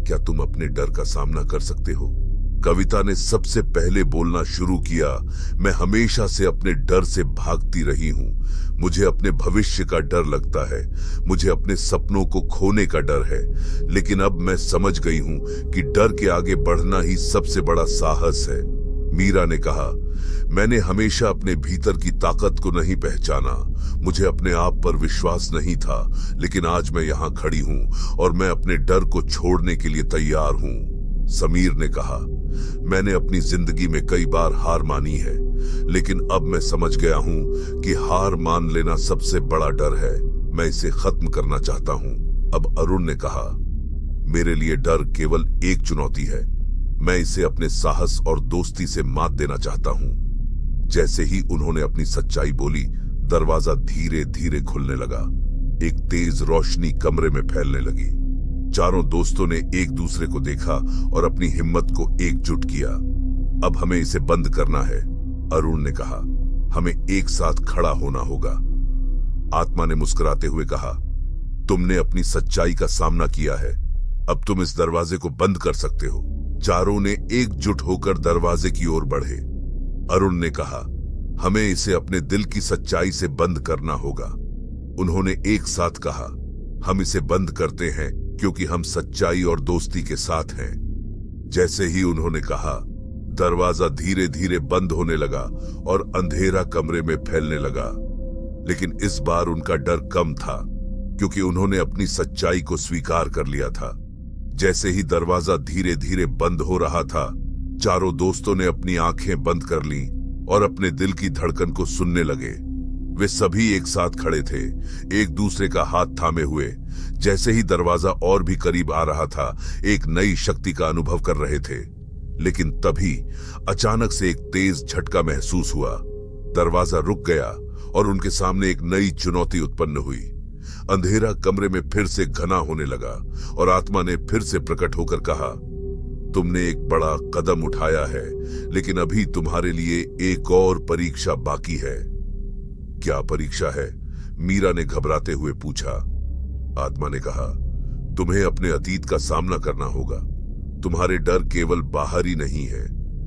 क्या तुम अपने डर का सामना कर सकते हो? कविता ने सबसे पहले बोलना शुरू किया। मैं हमेशा से अपने डर से भागती रही हूं। मुझे अपने भविष्य का डर लगता है। मुझे अपने सपनों को खोने का डर है। लेकिन अब मैं समझ गई हूं कि डर के आगे बढ़ना ही सबसे बड़ा साहस है। मीरा ने कहा, मैंने हमेशा अपने भीतर की ताकत को नहीं पहचाना। मुझे अपने आप पर विश्वास नहीं था। लेकिन आज मैं यहाँ खड़ी हूँ और मैं अपने डर को छोड़ने के लिए तैयार हूँ। समीर ने कहा, मैंने अपनी जिंदगी में कई बार हार मानी है, लेकिन अब मैं समझ गया हूं कि हार मान लेना सबसे बड़ा डर है। मैं इसे खत्म करना चाहता हूं। अब अरुण ने कहा, मेरे लिए डर केवल एक चुनौती है। मैं इसे अपने साहस और दोस्ती से मात देना चाहता हूं। जैसे ही उन्होंने अपनी सच्चाई बोली, दरवाजा धीरे धीरे खुलने लगा। एक तेज रोशनी कमरे में फैलने लगी। चारों दोस्तों ने एक दूसरे को देखा और अपनी हिम्मत को एकजुट किया। अब हमें इसे बंद करना है, अरुण ने कहा। हमें एक साथ खड़ा होना होगा। आत्मा ने मुस्कुराते हुए कहा, तुमने अपनी सच्चाई का सामना किया है। अब तुम इस दरवाजे को बंद कर सकते हो। चारों ने एकजुट होकर दरवाजे की ओर बढ़े। अरुण ने कहा, हमें इसे अपने दिल की सच्चाई से बंद करना होगा। उन्होंने एक साथ कहा, हम इसे बंद करते हैं क्योंकि हम सच्चाई और दोस्ती के साथ हैं। जैसे ही उन्होंने कहा, दरवाजा धीरे धीरे बंद होने लगा और अंधेरा कमरे में फैलने लगा। लेकिन इस बार उनका डर कम था, क्योंकि उन्होंने अपनी सच्चाई को स्वीकार कर लिया था। जैसे ही दरवाजा धीरे धीरे बंद हो रहा था, चारों दोस्तों ने अपनी आंखें बंद कर लीं और अपने दिल की धड़कन को सुनने लगे। वे सभी एक साथ खड़े थे, एक दूसरे का हाथ थामे हुए। जैसे ही दरवाजा और भी करीब आ रहा था, एक नई शक्ति का अनुभव कर रहे थे। लेकिन तभी अचानक से एक तेज झटका महसूस हुआ। दरवाजा रुक गया और उनके सामने एक नई चुनौती उत्पन्न हुई। अंधेरा कमरे में फिर से घना होने लगा और आत्मा ने फिर से प्रकट होकर कहा, तुमने एक बड़ा कदम उठाया है, लेकिन अभी तुम्हारे लिए एक और परीक्षा बाकी है। क्या परीक्षा है? मीरा ने घबराते हुए पूछा। आत्मा ने कहा, तुम्हें अपने अतीत का सामना करना होगा। तुम्हारे डर केवल बाहर ही नहीं है,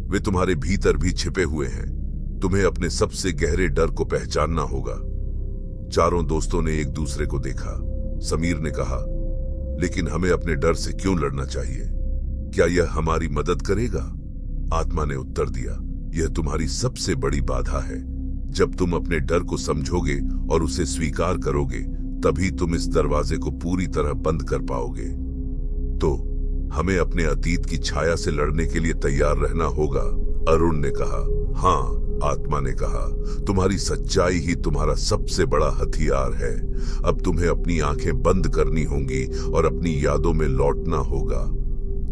वे तुम्हारे भीतर भी छिपे हुए हैं। तुम्हें अपने सबसे गहरे डर को पहचानना होगा। चारों दोस्तों ने एक दूसरे को देखा। समीर ने कहा, लेकिन हमें अपने डर से क्यों लड़ना चाहिए? क्या यह हमारी मदद करेगा? आत्मा ने उत्तर दिया, यह तुम्हारी सबसे बड़ी बाधा है। जब तुम अपने डर को समझोगे और उसे स्वीकार करोगे, तभी तुम इस दरवाजे को पूरी तरह बंद कर पाओगे। तो हमें अपने अतीत की छाया से लड़ने के लिए तैयार रहना होगा, अरुण ने कहा। हाँ, आत्मा ने कहा, तुम्हारी सच्चाई ही तुम्हारा सबसे बड़ा हथियार है। अब तुम्हें अपनी आंखें बंद करनी होंगी और अपनी यादों में लौटना होगा।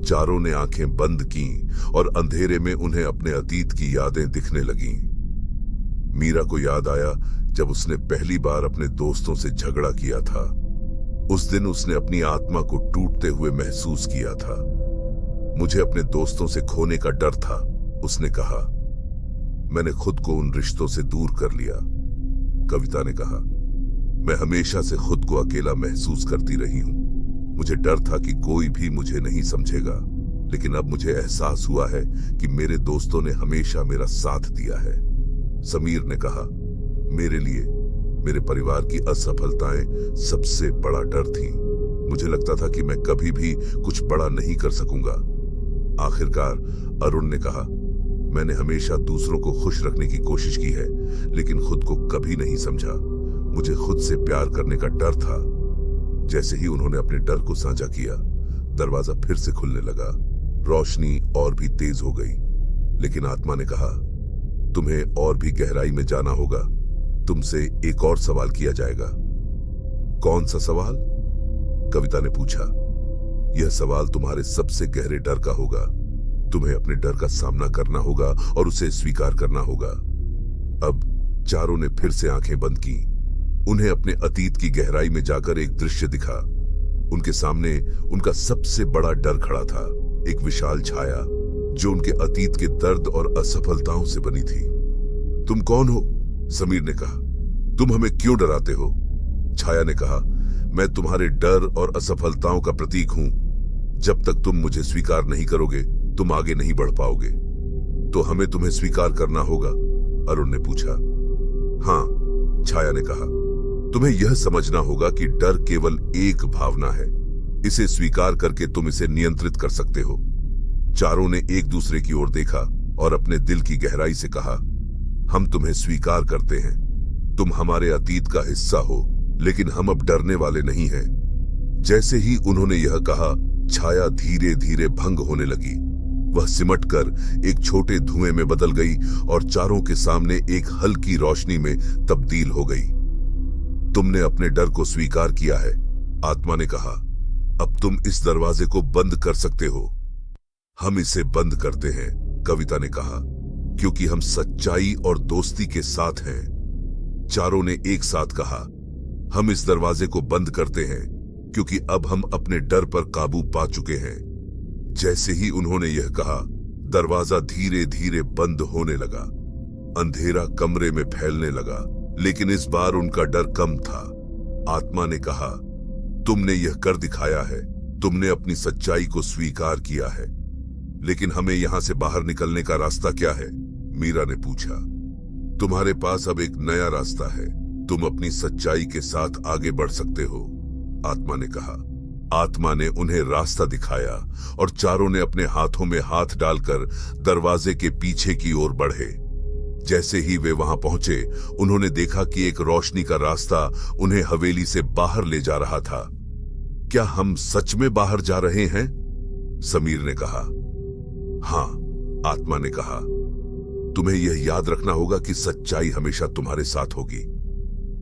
चारों ने आंखें बंद की और अंधेरे में उन्हें अपने अतीत की यादें दिखने लगीं। मीरा को याद आया जब उसने पहली बार अपने दोस्तों से झगड़ा किया था। उस दिन उसने अपनी आत्मा को टूटते हुए महसूस किया था। मुझे अपने दोस्तों से खोने का डर था, उसने कहा, मैंने खुद को उन रिश्तों से दूर कर लिया। कविता ने कहा, मैं हमेशा से खुद को अकेला महसूस करती रही हूं। मुझे डर था कि कोई भी मुझे नहीं समझेगा, लेकिन अब मुझे एहसास हुआ है कि मेरे दोस्तों ने हमेशा मेरा साथ दिया है। समीर ने कहा, मेरे लिए मेरे परिवार की असफलताएं सबसे बड़ा डर थी। मुझे लगता था कि मैं कभी भी कुछ बड़ा नहीं कर सकूंगा। आखिरकार अरुण ने कहा, मैंने हमेशा दूसरों को खुश रखने की कोशिश की है, लेकिन खुद को कभी नहीं समझा। मुझे खुद से प्यार करने का डर था। जैसे ही उन्होंने अपने डर को साझा किया, दरवाजा फिर से खुलने लगा। रोशनी और भी तेज हो गई, लेकिन आत्मा ने कहा, तुम्हें और भी गहराई में जाना होगा। तुमसे एक और सवाल किया जाएगा। कौन सा सवाल? कविता ने पूछा। यह सवाल तुम्हारे सबसे गहरे डर का होगा। तुम्हें अपने डर का सामना करना होगा और उसे स्वीकार करना होगा। अब चारों ने फिर से आंखें बंद की। उन्हें अपने अतीत की गहराई में जाकर एक दृश्य दिखा। उनके सामने उनका सबसे बड़ा डर खड़ा था, एक विशाल छाया जो उनके अतीत के दर्द और असफलताओं से बनी थी। तुम कौन हो? समीर ने कहा। तुम हमें क्यों डराते हो? छाया ने कहा, मैं तुम्हारे डर और असफलताओं का प्रतीक हूं। जब तक तुम मुझे स्वीकार नहीं करोगे, तुम आगे नहीं बढ़ पाओगे। तो हमें तुम्हें स्वीकार करना होगा? अरुण ने पूछा। हां, छाया ने कहा। तुम्हें यह समझना होगा कि डर केवल एक भावना है। इसे स्वीकार करके तुम इसे नियंत्रित कर सकते हो। चारों ने एक दूसरे की ओर देखा और अपने दिल की गहराई से कहा, हम तुम्हें स्वीकार करते हैं। तुम हमारे अतीत का हिस्सा हो, लेकिन हम अब डरने वाले नहीं हैं। जैसे ही उन्होंने यह कहा, छाया धीरे धीरे भंग होने लगी। वह सिमटकर एक छोटे धुएं में बदल गई और चारों के सामने एक हल्की रोशनी में तब्दील हो गई। तुमने अपने डर को स्वीकार किया है, आत्मा ने कहा। अब तुम इस दरवाजे को बंद कर सकते हो। हम इसे बंद करते हैं, कविता ने कहा, क्योंकि हम सच्चाई और दोस्ती के साथ हैं। चारों ने एक साथ कहा, हम इस दरवाजे को बंद करते हैं क्योंकि अब हम अपने डर पर काबू पा चुके हैं। जैसे ही उन्होंने यह कहा, दरवाजा धीरे धीरे बंद होने लगा। अंधेरा कमरे में फैलने लगा, लेकिन इस बार उनका डर कम था। आत्मा ने कहा, तुमने यह कर दिखाया है। तुमने अपनी सच्चाई को स्वीकार किया है, लेकिन हमें यहां से बाहर निकलने का रास्ता क्या है? मीरा ने पूछा। तुम्हारे पास अब एक नया रास्ता है। तुम अपनी सच्चाई के साथ आगे बढ़ सकते हो, आत्मा ने कहा। आत्मा ने उन्हें रास्ता दिखाया और चारों ने अपने हाथों में हाथ डालकर दरवाजे के पीछे की ओर बढ़े। जैसे ही वे वहां पहुंचे, उन्होंने देखा कि एक रोशनी का रास्ता उन्हें हवेली से बाहर ले जा रहा था। क्या हम सच में बाहर जा रहे हैं? समीर ने कहा। हां, आत्मा ने कहा। तुम्हें यह याद रखना होगा कि सच्चाई हमेशा तुम्हारे साथ होगी।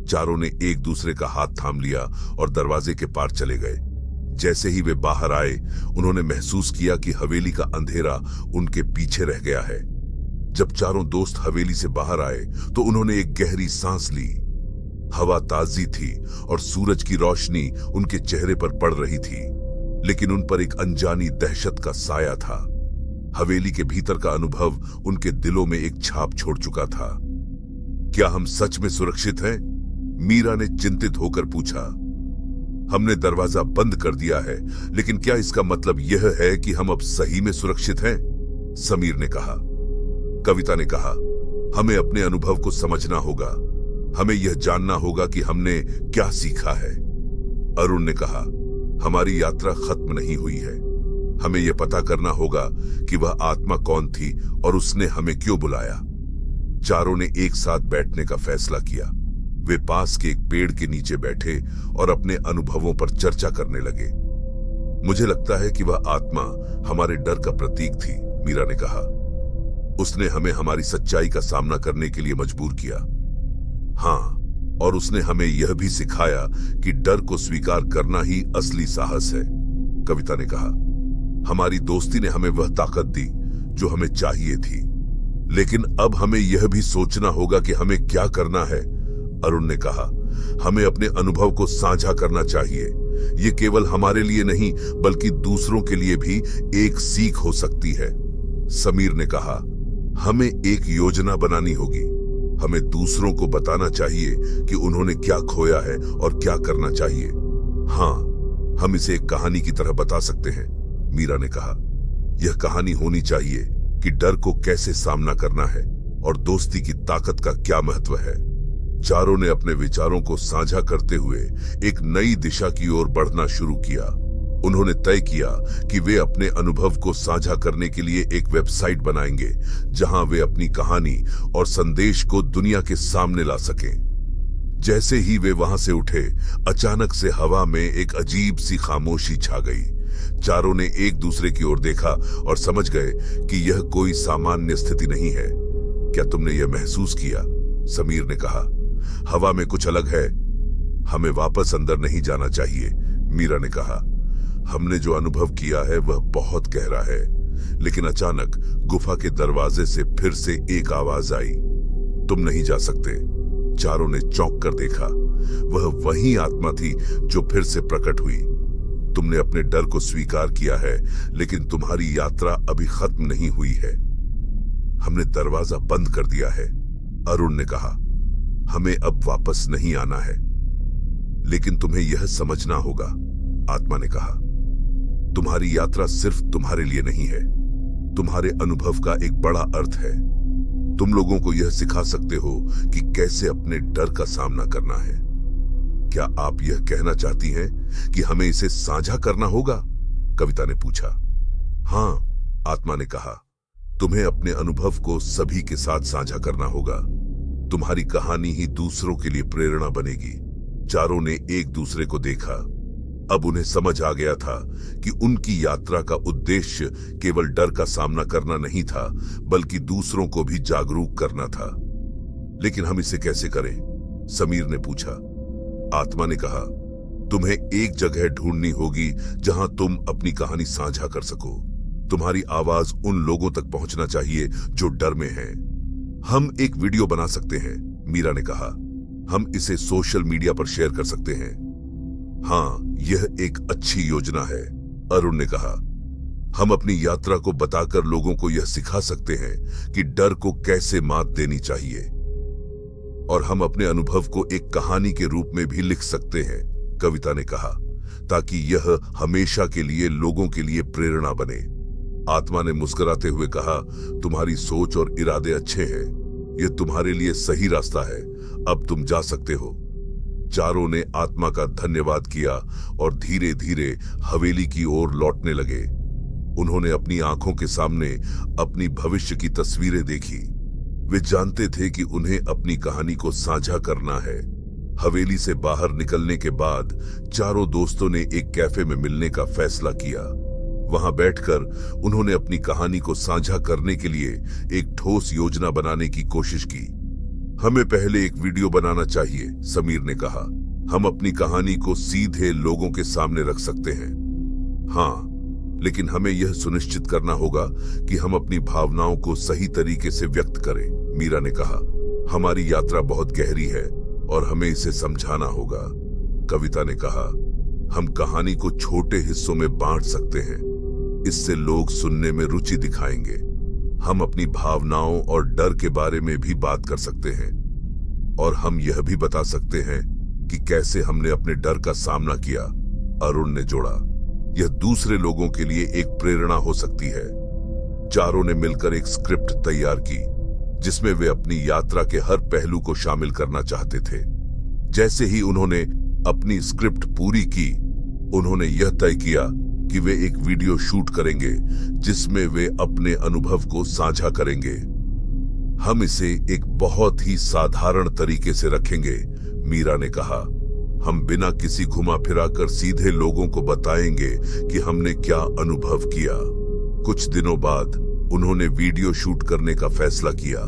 चारों ने एक दूसरे का हाथ थाम लिया और दरवाजे के पार चले गए। जैसे ही वे बाहर आए, उन्होंने महसूस किया कि हवेली का अंधेरा उनके पीछे रह गया है। जब चारों दोस्त हवेली से बाहर आए तो उन्होंने एक गहरी सांस ली। हवा ताजी थी और सूरज की रोशनी उनके चेहरे पर पड़ रही थी, लेकिन उन पर एक अनजानी दहशत का साया था। हवेली के भीतर का अनुभव उनके दिलों में एक छाप छोड़ चुका था। क्या हम सच में सुरक्षित हैं? मीरा ने चिंतित होकर पूछा। हमने दरवाजा बंद कर दिया है, लेकिन क्या इसका मतलब यह है कि हम अब सही में सुरक्षित हैं? समीर ने कहा। कविता ने कहा, हमें अपने अनुभव को समझना होगा। हमें यह जानना होगा कि हमने क्या सीखा है। अरुण ने कहा, हमारी यात्रा खत्म नहीं हुई है। हमें यह पता करना होगा कि वह आत्मा कौन थी और उसने हमें क्यों बुलाया। चारों ने एक साथ बैठने का फैसला किया। वे पास के एक पेड़ के नीचे बैठे और अपने अनुभवों पर चर्चा करने लगे। मुझे लगता है कि वह आत्मा हमारे डर का प्रतीक थी, मीरा ने कहा। उसने हमें हमारी सच्चाई का सामना करने के लिए मजबूर किया। हाँ, और उसने हमें यह भी सिखाया कि डर को स्वीकार करना ही असली साहस है, कविता ने कहा। हमारी दोस्ती ने हमें वह ताकत दी जो हमें चाहिए थी, लेकिन अब हमें यह भी सोचना होगा कि हमें क्या करना है, अरुण ने कहा। हमें अपने अनुभव को साझा करना चाहिए। ये केवल हमारे लिए नहीं, बल्कि दूसरों के लिए भी एक सीख हो सकती है, समीर ने कहा। हमें एक योजना बनानी होगी। हमें दूसरों को बताना चाहिए कि उन्होंने क्या खोया है और क्या करना चाहिए। हाँ, हम इसे एक कहानी की तरह बता सकते हैं, मीरा ने कहा। यह कहानी होनी चाहिए कि डर को कैसे सामना करना है और दोस्ती की ताकत का क्या महत्व है। चारों ने अपने विचारों को साझा करते हुए एक नई दिशा की ओर बढ़ना शुरू किया। उन्होंने तय किया कि वे अपने अनुभव को साझा करने के लिए एक वेबसाइट बनाएंगे जहां वे अपनी कहानी और संदेश को दुनिया के सामने ला सकें। जैसे ही वे वहां से उठे, अचानक से हवा में एक अजीब सी खामोशी छा गई। चारों ने एक दूसरे की ओर देखा और समझ गए कि यह कोई सामान्य स्थिति नहीं है। क्या तुमने यह महसूस किया? समीर ने कहा। हवा में कुछ अलग है। हमें वापस अंदर नहीं जाना चाहिए, मीरा ने कहा। हमने जो अनुभव किया है वह बहुत गहरा है। लेकिन अचानक गुफा के दरवाजे से फिर से एक आवाज आई, तुम नहीं जा सकते। चारों ने चौंक कर देखा। वह वही आत्मा थी जो फिर से प्रकट हुई। तुमने अपने डर को स्वीकार किया है, लेकिन तुम्हारी यात्रा अभी खत्म नहीं हुई है। हमने दरवाजा बंद कर दिया है, अरुण ने कहा। हमें अब वापस नहीं आना है। लेकिन तुम्हें यह समझना होगा, आत्मा ने कहा। तुम्हारी यात्रा सिर्फ तुम्हारे लिए नहीं है। तुम्हारे अनुभव का एक बड़ा अर्थ है। तुम लोगों को यह सिखा सकते हो कि कैसे अपने डर का सामना करना है। क्या आप यह कहना चाहती हैं कि हमें इसे साझा करना होगा? कविता ने पूछा। हां, आत्मा ने कहा। तुम्हें अपने अनुभव को सभी के साथ साझा करना होगा। तुम्हारी कहानी ही दूसरों के लिए प्रेरणा बनेगी। चारों ने एक दूसरे को देखा। अब उन्हें समझ आ गया था कि उनकी यात्रा का उद्देश्य केवल डर का सामना करना नहीं था, बल्कि दूसरों को भी जागरूक करना था। लेकिन हम इसे कैसे करें? समीर ने पूछा। आत्मा ने कहा, तुम्हें एक जगह ढूंढनी होगी जहां तुम अपनी कहानी साझा कर सको। तुम्हारी आवाज उन लोगों तक पहुंचना चाहिए जो डर में हैं। हम एक वीडियो बना सकते हैं, मीरा ने कहा। हम इसे सोशल मीडिया पर शेयर कर सकते हैं। हाँ, यह एक अच्छी योजना है, अरुण ने कहा। हम अपनी यात्रा को बताकर लोगों को यह सिखा सकते हैं कि डर को कैसे मात देनी चाहिए। और हम अपने अनुभव को एक कहानी के रूप में भी लिख सकते हैं, कविता ने कहा, ताकि यह हमेशा के लिए लोगों के लिए प्रेरणा बने। आत्मा ने मुस्कुराते हुए कहा, तुम्हारी सोच और इरादे अच्छे हैं। यह तुम्हारे लिए सही रास्ता है। अब तुम जा सकते हो। चारों ने आत्मा का धन्यवाद किया और धीरे धीरे हवेली की ओर लौटने लगे। उन्होंने अपनी आंखों के सामने अपनी भविष्य की तस्वीरें देखी। वे जानते थे कि उन्हें अपनी कहानी को साझा करना है। हवेली से बाहर निकलने के बाद चारों दोस्तों ने एक कैफे में मिलने का फैसला किया। वहां बैठकर उन्होंने अपनी कहानी को साझा करने के लिए एक ठोस योजना बनाने की कोशिश की। हमें पहले एक वीडियो बनाना चाहिए, समीर ने कहा। हम अपनी कहानी को सीधे लोगों के सामने रख सकते हैं। हाँ, लेकिन हमें यह सुनिश्चित करना होगा कि हम अपनी भावनाओं को सही तरीके से व्यक्त करें, मीरा ने कहा। हमारी यात्रा बहुत गहरी है और हमें इसे समझाना होगा, कविता ने कहा। हम कहानी को छोटे हिस्सों में बांट सकते हैं। इससे लोग सुनने में रुचि दिखाएंगे। हम अपनी भावनाओं और डर के बारे में भी बात कर सकते हैं। और हम यह भी बता सकते हैं कि कैसे हमने अपने डर का सामना किया, अरुण ने जोड़ा। यह दूसरे लोगों के लिए एक प्रेरणा हो सकती है। चारों ने मिलकर एक स्क्रिप्ट तैयार की जिसमें वे अपनी यात्रा के हर पहलू को शामिल करना चाहते थे। जैसे ही उन्होंने अपनी स्क्रिप्ट पूरी की, उन्होंने यह तय किया कि वे एक वीडियो शूट करेंगे जिसमें वे अपने अनुभव को साझा करेंगे। हम इसे एक बहुत ही साधारण तरीके से रखेंगे, मीरा ने कहा। हम बिना किसी घुमा फिरा कर सीधे लोगों को बताएंगे कि हमने क्या अनुभव किया। कुछ दिनों बाद उन्होंने वीडियो शूट करने का फैसला किया।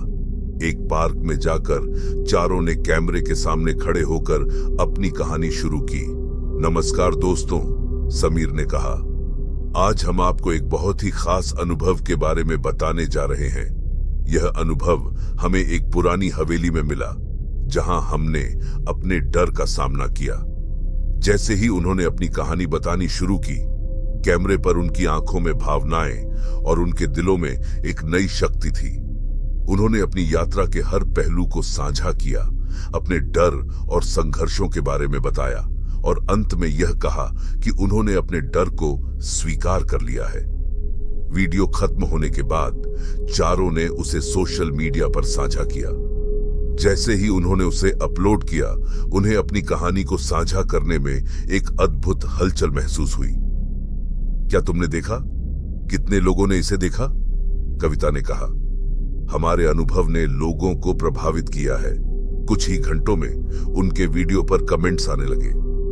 एक पार्क में जाकर चारों ने कैमरे के सामने खड़े होकर अपनी कहानी शुरू की। नमस्कार दोस्तों, समीर ने कहा। आज हम आपको एक बहुत ही खास अनुभव के बारे में बताने जा रहे हैं। यह अनुभव हमें एक पुरानी हवेली में मिला जहां हमने अपने डर का सामना किया। जैसे ही उन्होंने अपनी कहानी बतानी शुरू की, कैमरे पर उनकी आंखों में भावनाएं और उनके दिलों में एक नई शक्ति थी। उन्होंने अपनी यात्रा के हर पहलू को साझा किया, अपने डर और संघर्षों के बारे में बताया और अंत में यह कहा कि उन्होंने अपने डर को स्वीकार कर लिया है। वीडियो खत्म होने के बाद चारों ने उसे सोशल मीडिया पर साझा किया। जैसे ही उन्होंने उसे अपलोड किया, उन्हें अपनी कहानी को साझा करने में एक अद्भुत हलचल महसूस हुई। क्या तुमने देखा? कितने लोगों ने इसे देखा? कविता ने कहा, हमारे अनुभव ने लोगों को प्रभावित किया है। कुछ ही घंटों में उनके वीडियो पर कमेंट्स आने लगे।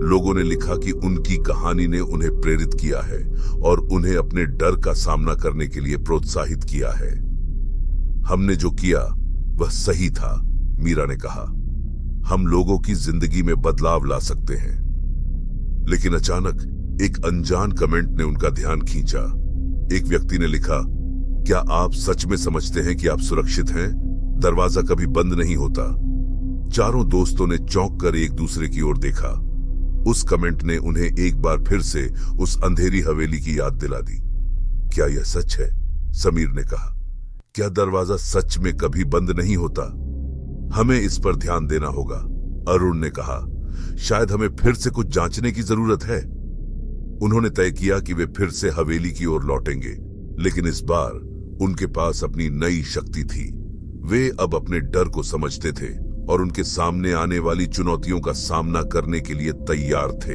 लोगों ने लिखा कि उनकी कहानी ने उन्हें प्रेरित किया है और उन्हें अपने डर का सामना करने के लिए प्रोत्साहित किया है। हमने जो किया वह सही था, मीरा ने कहा। हम लोगों की जिंदगी में बदलाव ला सकते हैं। लेकिन अचानक एक अनजान कमेंट ने उनका ध्यान खींचा। एक व्यक्ति ने लिखा, क्या आप सच में समझते हैं कि आप सुरक्षित हैं? दरवाजा कभी बंद नहीं होता। चारों दोस्तों ने चौंक कर एक दूसरे की ओर देखा। उस कमेंट ने उन्हें एक बार फिर से उस अंधेरी हवेली की याद दिला दी। क्या यह सच है? समीर ने कहा। क्या दरवाजा सच में कभी बंद नहीं होता? हमें इस पर ध्यान देना होगा, अरुण ने कहा। शायद हमें फिर से कुछ जांचने की जरूरत है। उन्होंने तय किया कि वे फिर से हवेली की ओर लौटेंगे, लेकिन इस बार उनके पास अपनी नई शक्ति थी। वे अब अपने डर को समझते थे और उनके सामने आने वाली चुनौतियों का सामना करने के लिए तैयार थे।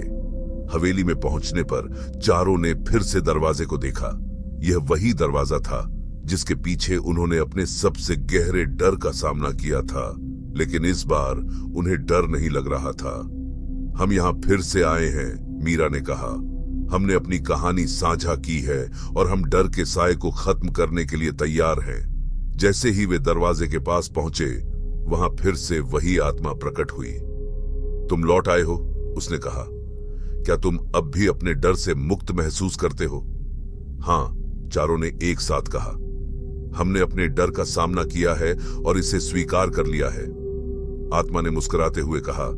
हवेली में पहुंचने पर चारों ने फिर से दरवाजे को देखा। यह वही दरवाजा था जिसके पीछे उन्होंने अपने सबसे गहरे डर का सामना किया था, लेकिन इस बार उन्हें डर नहीं लग रहा था। हम यहां फिर से आए हैं, मीरा ने कहा। हमने अपनी कहानी साझा की है और हम डर के साए को खत्म करने के लिए तैयार हैं। जैसे ही वे दरवाजे के पास पहुंचे, वहां फिर से वही आत्मा प्रकट हुई। तुम लौट आए हो, उसने कहा। क्या तुम अब भी अपने डर से मुक्त महसूस करते हो? हाँ, चारों ने एक साथ कहा। हमने अपने डर का सामना किया है और इसे स्वीकार कर लिया है, आत्मा ने मुस्कुराते हुए कहा।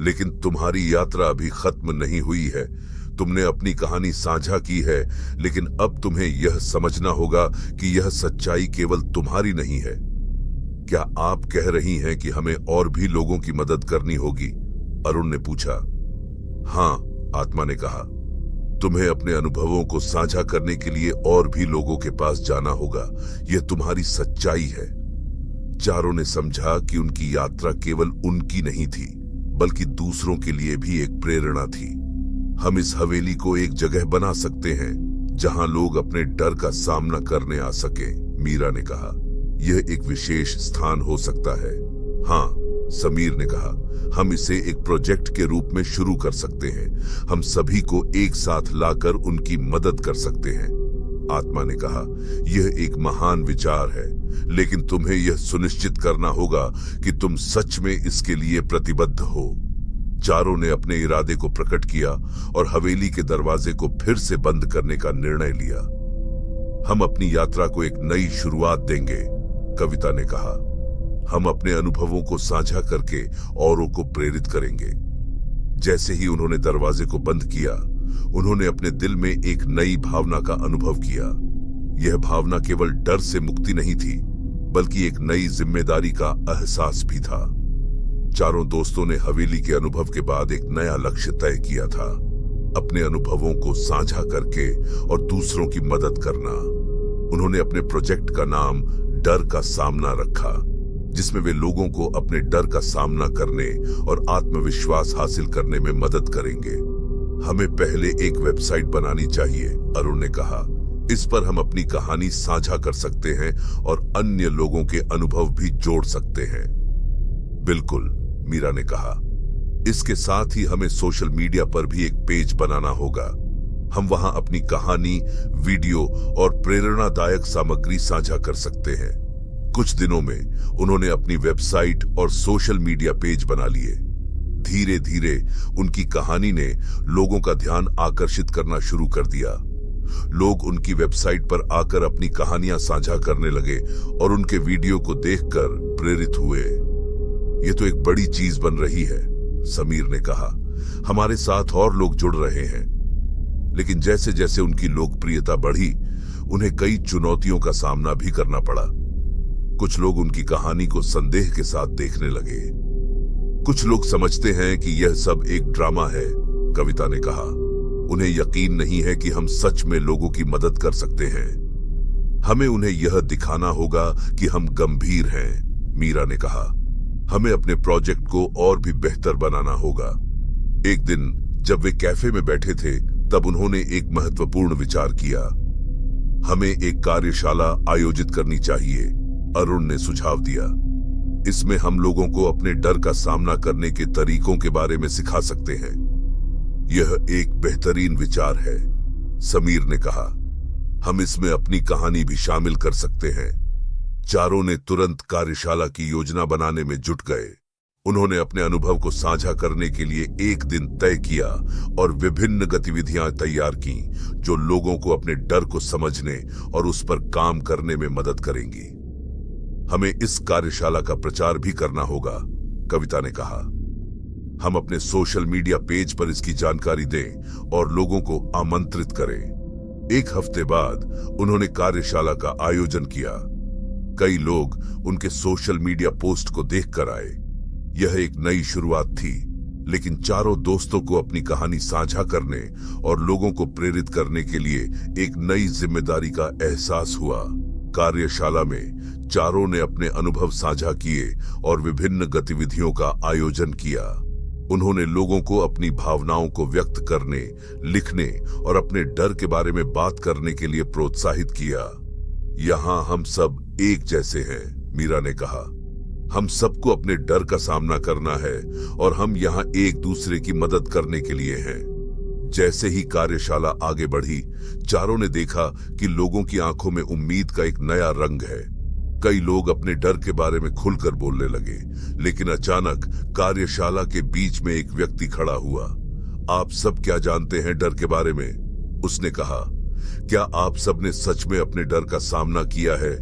लेकिन तुम्हारी यात्रा अभी खत्म नहीं हुई है। तुमने अपनी कहानी साझा की है, लेकिन अब तुम्हें यह समझना होगा कि यह सच्चाई केवल तुम्हारी नहीं है। क्या आप कह रही हैं कि हमें और भी लोगों की मदद करनी होगी? अरुण ने पूछा। हाँ, आत्मा ने कहा। तुम्हें अपने अनुभवों को साझा करने के लिए और भी लोगों के पास जाना होगा। यह तुम्हारी सच्चाई है। चारों ने समझा कि उनकी यात्रा केवल उनकी नहीं थी, बल्कि दूसरों के लिए भी एक प्रेरणा थी। हम इस हवेली को एक जगह बना सकते हैं जहां लोग अपने डर का सामना करने आ सके, मीरा ने कहा। यह एक विशेष स्थान हो सकता है। हाँ, समीर ने कहा। हम इसे एक प्रोजेक्ट के रूप में शुरू कर सकते हैं। हम सभी को एक साथ लाकर उनकी मदद कर सकते हैं, आत्मा ने कहा। यह एक महान विचार है, लेकिन तुम्हें यह सुनिश्चित करना होगा कि तुम सच में इसके लिए प्रतिबद्ध हो। चारों ने अपने इरादे को प्रकट किया और हवेली के दरवाजे को फिर से बंद करने का निर्णय लिया। हम अपनी यात्रा को एक नई शुरुआत देंगे, कविता ने कहा। हम अपने अनुभवों को साझा करके औरों को प्रेरित करेंगे। जैसे ही उन्होंने दरवाजे को बंद किया, उन्होंने अपने दिल में एक नई भावना का अनुभव किया। यह भावना केवल डर से मुक्ति नहीं थी, बल्कि एक नई जिम्मेदारी का एहसास भी था। चारों दोस्तों ने हवेली के अनुभव के बाद एक नया लक्ष्य तय किया था, अपने अनुभवों को साझा करके और दूसरों की मदद करना। उन्होंने अपने प्रोजेक्ट का नाम डर का सामना रखा, जिसमें वे लोगों को अपने डर का सामना करने और आत्मविश्वास हासिल करने में मदद करेंगे। हमें पहले एक वेबसाइट बनानी चाहिए, अरुण ने कहा। इस पर हम अपनी कहानी साझा कर सकते हैं और अन्य लोगों के अनुभव भी जोड़ सकते हैं। बिल्कुल, मीरा ने कहा। इसके साथ ही हमें सोशल मीडिया पर भी एक पेज बनाना होगा। हम वहां अपनी कहानी, वीडियो और प्रेरणादायक सामग्री साझा कर सकते हैं। कुछ दिनों में उन्होंने अपनी वेबसाइट और सोशल मीडिया पेज बना लिए। धीरे धीरे उनकी कहानी ने लोगों का ध्यान आकर्षित करना शुरू कर दिया। लोग उनकी वेबसाइट पर आकर अपनी कहानियां साझा करने लगे और उनके वीडियो को देखकर प्रेरित हुए। ये तो एक बड़ी चीज बन रही है, समीर ने कहा। हमारे साथ और लोग जुड़ रहे हैं। लेकिन जैसे जैसे उनकी लोकप्रियता बढ़ी, उन्हें कई चुनौतियों का सामना भी करना पड़ा। कुछ लोग उनकी कहानी को संदेह के साथ देखने लगे। कुछ लोग समझते हैं कि यह सब एक ड्रामा है, कविता ने कहा। उन्हें यकीन नहीं है कि हम सच में लोगों की मदद कर सकते हैं। हमें उन्हें यह दिखाना होगा कि हम गंभीर हैं, मीरा ने कहा। हमें अपने प्रोजेक्ट को और भी बेहतर बनाना होगा। एक दिन जब वे कैफे में बैठे थे, तब उन्होंने एक महत्वपूर्ण विचार किया। हमें एक कार्यशाला आयोजित करनी चाहिए, अरुण ने सुझाव दिया। इसमें हम लोगों को अपने डर का सामना करने के तरीकों के बारे में सिखा सकते हैं। यह एक बेहतरीन विचार है, समीर ने कहा। हम इसमें अपनी कहानी भी शामिल कर सकते हैं। चारों ने तुरंत कार्यशाला की योजना बनाने में जुट गए। उन्होंने अपने अनुभव को साझा करने के लिए एक दिन तय किया और विभिन्न गतिविधियां तैयार की जो लोगों को अपने डर को समझने और उस पर काम करने में मदद करेंगी। हमें इस कार्यशाला का प्रचार भी करना होगा, कविता ने कहा। हम अपने सोशल मीडिया पेज पर इसकी जानकारी दें और लोगों को आमंत्रित करें। एक हफ्ते बाद उन्होंने कार्यशाला का आयोजन किया। कई लोग उनके सोशल मीडिया पोस्ट को देखकर आए। यह एक नई शुरुआत थी, लेकिन चारों दोस्तों को अपनी कहानी साझा करने और लोगों को प्रेरित करने के लिए एक नई जिम्मेदारी का एहसास हुआ। कार्यशाला में चारों ने अपने अनुभव साझा किए और विभिन्न गतिविधियों का आयोजन किया। उन्होंने लोगों को अपनी भावनाओं को व्यक्त करने, लिखने और अपने डर के बारे में बात करने के लिए प्रोत्साहित किया। यहाँ हम सब एक जैसे हैं, मीरा ने कहा। हम सबको अपने डर का सामना करना है और हम यहाँ एक दूसरे की मदद करने के लिए हैं। जैसे ही कार्यशाला आगे बढ़ी, चारों ने देखा कि लोगों की आंखों में उम्मीद का एक नया रंग है। कई लोग अपने डर के बारे में खुलकर बोलने लगे, लेकिन अचानक कार्यशाला के बीच में एक व्यक्ति खड़ा हुआ। आप सब क्या जानते हैं डर के बारे में? उसने कहा। क्या आप सब ने सच में अपने डर का सामना किया है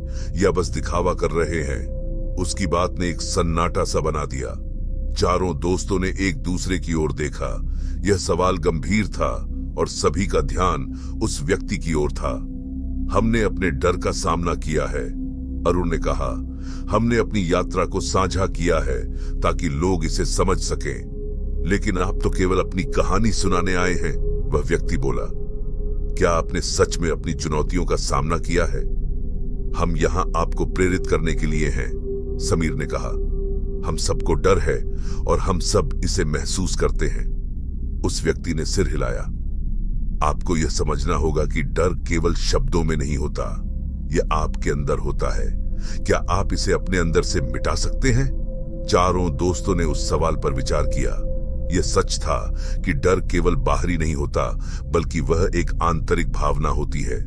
या बस दिखावा कर रहे हैं? उसकी बात ने एक सन्नाटा सा बना दिया। चारों दोस्तों ने एक दूसरे की ओर देखा। यह सवाल गंभीर था और सभी का ध्यान उस व्यक्ति की ओर था। हमने अपने डर का सामना किया है, अरुण ने कहा। हमने अपनी यात्रा को साझा किया है ताकि लोग इसे समझ सकें। लेकिन आप तो केवल अपनी कहानी सुनाने आए हैं, वह व्यक्ति बोला। क्या आपने सच में अपनी चुनौतियों का सामना किया है? हम यहाँ आपको प्रेरित करने के लिए हैं, समीर ने कहा। हम सबको डर है और हम सब इसे महसूस करते हैं। उस व्यक्ति ने सिर हिलाया। आपको यह समझना होगा कि डर केवल शब्दों में नहीं होता, यह आपके अंदर होता है। क्या आप इसे अपने अंदर से मिटा सकते हैं? चारों दोस्तों ने उस सवाल पर विचार किया। यह सच था कि डर केवल बाहरी नहीं होता, बल्कि वह एक आंतरिक भावना होती है।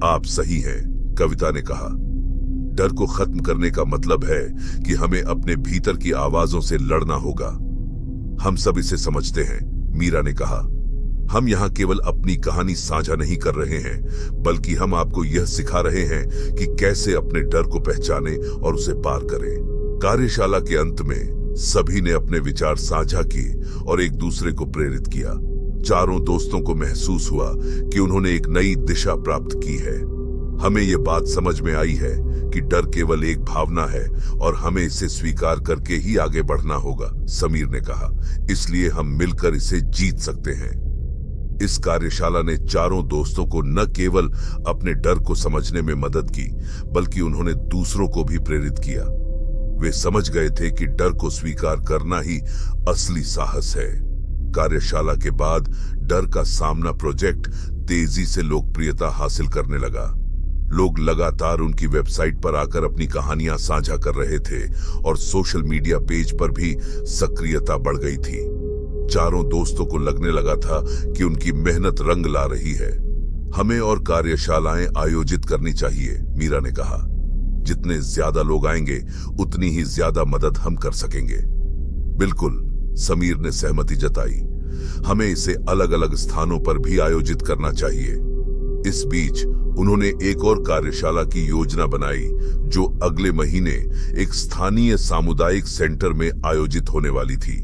आप सही हैं, कविता ने कहा। डर को खत्म करने का मतलब है कि हमें अपने भीतर की आवाजों से लड़ना होगा। हम सब इसे समझते हैं, मीरा ने कहा। हम यहाँ केवल अपनी कहानी साझा नहीं कर रहे हैं, बल्कि हम आपको यह सिखा रहे हैं कि कैसे अपने डर को पहचाने और उसे पार करें। कार्यशाला के अंत में सभी ने अपने विचार साझा किए और एक दूसरे को प्रेरित किया। चारों दोस्तों को महसूस हुआ कि उन्होंने एक नई दिशा प्राप्त की है। हमें यह बात समझ में आई है कि डर केवल एक भावना है और हमें इसे स्वीकार करके ही आगे बढ़ना होगा, समीर ने कहा। इसलिए हम मिलकर इसे जीत सकते हैं। इस कार्यशाला ने चारों दोस्तों को न केवल अपने डर को समझने में मदद की, बल्कि उन्होंने दूसरों को भी प्रेरित किया। वे समझ गए थे कि डर को स्वीकार करना ही असली साहस है। कार्यशाला के बाद डर का सामना प्रोजेक्ट तेजी से लोकप्रियता हासिल करने लगा। लोग लगातार उनकी वेबसाइट पर आकर अपनी कहानियां साझा कर रहे थे और सोशल मीडिया पेज पर भी सक्रियता बढ़ गई थी। चारों दोस्तों को लगने लगा था कि उनकी मेहनत रंग ला रही है। हमें और कार्यशालाएं आयोजित करनी चाहिए, मीरा ने कहा। जितने ज्यादा लोग आएंगे, उतनी ही ज्यादा मदद हम कर सकेंगे। बिल्कुल, समीर ने सहमति जताई। हमें इसे अलग अलग स्थानों पर भी आयोजित करना चाहिए। इस बीच उन्होंने एक और कार्यशाला की योजना बनाई जो अगले महीने एक स्थानीय सामुदायिक सेंटर में आयोजित होने वाली थी।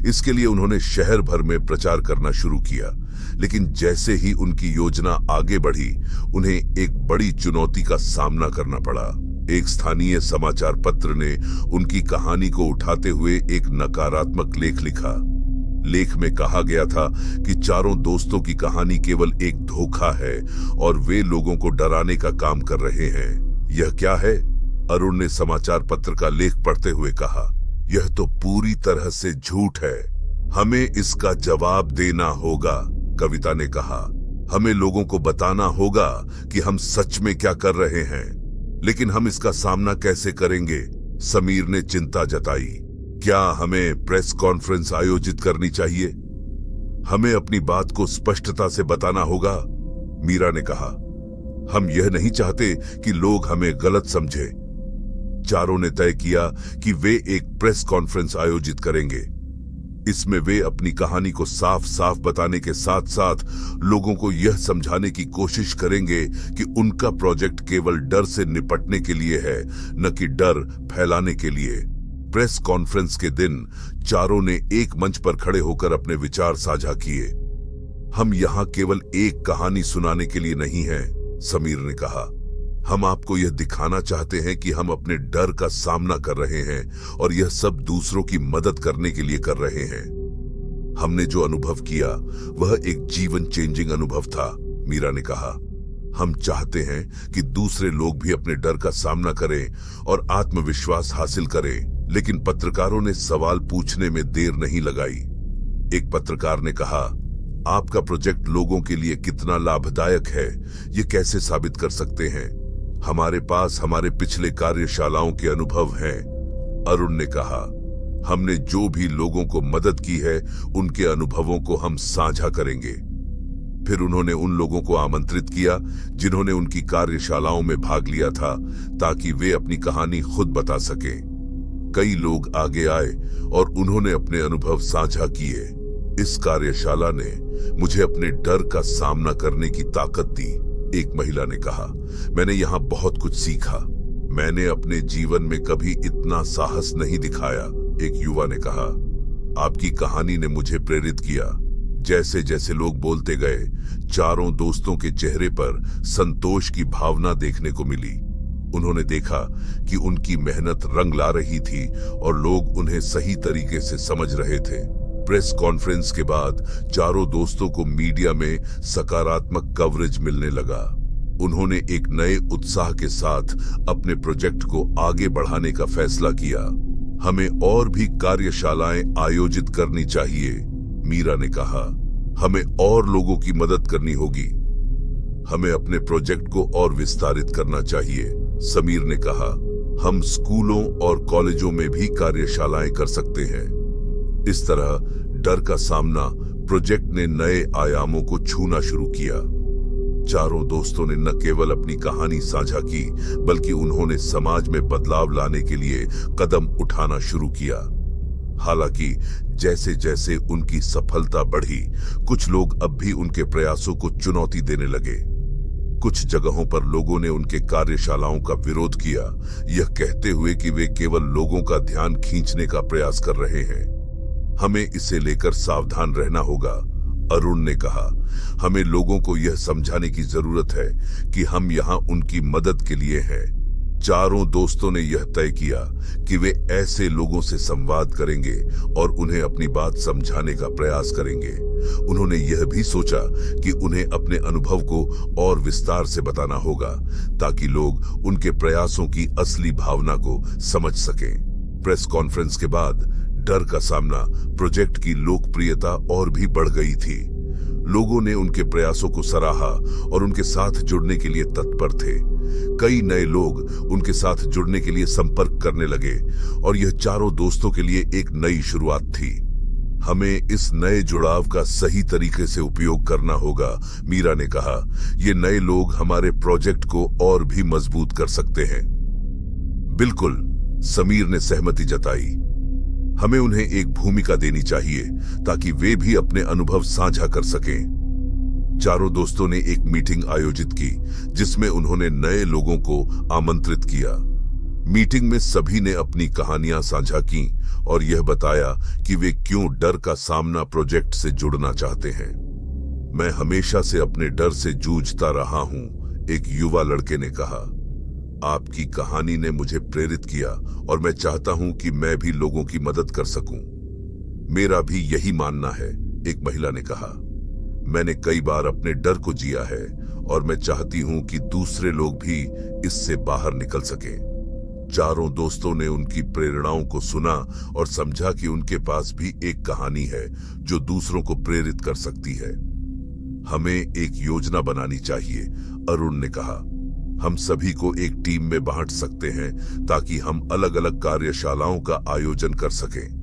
इसके लिए उन्होंने शहर भर में प्रचार करना शुरू किया, लेकिन जैसे ही उनकी योजना आगे बढ़ी, उन्हें एक बड़ी चुनौती का सामना करना पड़ा। एक स्थानीय समाचार पत्र ने उनकी कहानी को उठाते हुए एक नकारात्मक लेख लिखा। लेख में कहा गया था कि चारों दोस्तों की कहानी केवल एक धोखा है और वे लोगों को डराने का काम कर रहे हैं। यह क्या है? अरुण ने समाचार पत्र का लेख पढ़ते हुए कहा। यह तो पूरी तरह से झूठ है। हमें इसका जवाब देना होगा, कविता ने कहा। हमें लोगों को बताना होगा कि हम सच में क्या कर रहे हैं, लेकिन हम इसका सामना कैसे करेंगे? समीर ने चिंता जताई। क्या हमें प्रेस कॉन्फ्रेंस आयोजित करनी चाहिए? हमें अपनी बात को स्पष्टता से बताना होगा, मीरा ने कहा। हम यह नहीं चाहते कि लोग हमें गलत समझे। चारों ने तय किया कि वे एक प्रेस कॉन्फ्रेंस आयोजित करेंगे। इसमें वे अपनी कहानी को साफ साफ बताने के साथ साथ लोगों को यह समझाने की कोशिश करेंगे कि उनका प्रोजेक्ट केवल डर से निपटने के लिए है, न कि डर फैलाने के लिए। प्रेस कॉन्फ्रेंस के दिन चारों ने एक मंच पर खड़े होकर अपने विचार साझा किए। हम यहाँ केवल एक कहानी सुनाने के लिए नहीं हैं, समीर ने कहा। हम आपको यह दिखाना चाहते हैं कि हम अपने डर का सामना कर रहे हैं और यह सब दूसरों की मदद करने के लिए कर रहे हैं। हमने जो अनुभव किया वह एक जीवन चेंजिंग अनुभव था, मीरा ने कहा। हम चाहते हैं कि दूसरे लोग भी अपने डर का सामना करें और आत्मविश्वास हासिल करें। लेकिन पत्रकारों ने सवाल पूछने में देर नहीं लगाई। एक पत्रकार ने कहा, आपका प्रोजेक्ट लोगों के लिए कितना लाभदायक है, ये कैसे साबित कर सकते हैं? हमारे पास हमारे पिछले कार्यशालाओं के अनुभव हैं, अरुण ने कहा। हमने जो भी लोगों को मदद की है उनके अनुभवों को हम साझा करेंगे। फिर उन्होंने उन लोगों को आमंत्रित किया जिन्होंने उनकी कार्यशालाओं में भाग लिया था, ताकि वे अपनी कहानी खुद बता सकें। कई लोग आगे आए और उन्होंने अपने अनुभव साझा किए। इस कार्यशाला ने मुझे अपने डर का सामना करने की ताकत दी, एक महिला ने कहा। मैंने यहाँ बहुत कुछ सीखा। मैंने अपने जीवन में कभी इतना साहस नहीं दिखाया, एक युवा ने कहा। आपकी कहानी ने मुझे प्रेरित किया। जैसे जैसे लोग बोलते गए, चारों दोस्तों के चेहरे पर संतोष की भावना देखने को मिली। उन्होंने देखा कि उनकी मेहनत रंग ला रही थी और लोग उन्हें सही तरीके से समझ रहे थे। प्रेस कॉन्फ्रेंस के बाद चारों दोस्तों को मीडिया में सकारात्मक कवरेज मिलने लगा। उन्होंने एक नए उत्साह के साथ अपने प्रोजेक्ट को आगे बढ़ाने का फैसला किया। हमें और भी कार्यशालाएं आयोजित करनी चाहिए, मीरा ने कहा। हमें और लोगों की मदद करनी होगी। हमें अपने प्रोजेक्ट को और विस्तारित करना चाहिए, समीर ने कहा। हम स्कूलों और कॉलेजों में भी कार्यशालाएं कर सकते हैं। इस तरह डर का सामना प्रोजेक्ट ने नए आयामों को छूना शुरू किया। चारों दोस्तों ने न केवल अपनी कहानी साझा की, बल्कि उन्होंने समाज में बदलाव लाने के लिए कदम उठाना शुरू किया। हालांकि जैसे जैसे उनकी सफलता बढ़ी, कुछ लोग अब भी उनके प्रयासों को चुनौती देने लगे। कुछ जगहों पर लोगों ने उनके कार्यशालाओं का विरोध किया, यह कहते हुए कि वे केवल लोगों का ध्यान खींचने का प्रयास कर रहे हैं। हमें इसे लेकर सावधान रहना होगा, अरुण ने कहा। हमें लोगों को यह समझाने की जरूरत है कि हम यहाँ उनकी मदद के लिए हैं। चारों दोस्तों ने यह तय किया कि वे ऐसे लोगों से संवाद करेंगे और उन्हें अपनी बात समझाने का प्रयास करेंगे। उन्होंने यह भी सोचा कि उन्हें अपने अनुभव को और विस्तार से बताना होगा, ताकि लोग उनके प्रयासों की असली भावना को समझ सकें। प्रेस कॉन्फ्रेंस के बाद डर का सामना प्रोजेक्ट की लोकप्रियता और भी बढ़ गई थी। लोगों ने उनके प्रयासों को सराहा और उनके साथ जुड़ने के लिए तत्पर थे। कई नए लोग उनके साथ जुड़ने के लिए संपर्क करने लगे और यह चारों दोस्तों के लिए एक नई शुरुआत थी। हमें इस नए जुड़ाव का सही तरीके से उपयोग करना होगा, मीरा ने कहा। ये नए लोग हमारे प्रोजेक्ट को और भी मजबूत कर सकते हैं। बिल्कुल, समीर ने सहमति जताई। हमें उन्हें एक भूमिका देनी चाहिए ताकि वे भी अपने अनुभव साझा कर सकें। चारों दोस्तों ने एक मीटिंग आयोजित की जिसमें उन्होंने नए लोगों को आमंत्रित किया। मीटिंग में सभी ने अपनी कहानियां साझा की और यह बताया कि वे क्यों डर का सामना प्रोजेक्ट से जुड़ना चाहते हैं। मैं हमेशा से अपने डर से जूझता रहा हूं, एक युवा लड़के ने कहा। आपकी कहानी ने मुझे प्रेरित किया और मैं चाहता हूं कि मैं भी लोगों की मदद कर सकूं। मेरा भी यही मानना है, एक महिला ने कहा। मैंने कई बार अपने डर को जिया है और मैं चाहती हूं कि दूसरे लोग भी इससे बाहर निकल सकें। चारों दोस्तों ने उनकी प्रेरणाओं को सुना और समझा कि उनके पास भी एक कहानी है जो दूसरों को प्रेरित कर सकती है। हमें एक योजना बनानी चाहिए, अरुण ने कहा। हम सभी को एक टीम में बांट सकते हैं ताकि हम अलग अलग कार्यशालाओं का आयोजन कर सकें।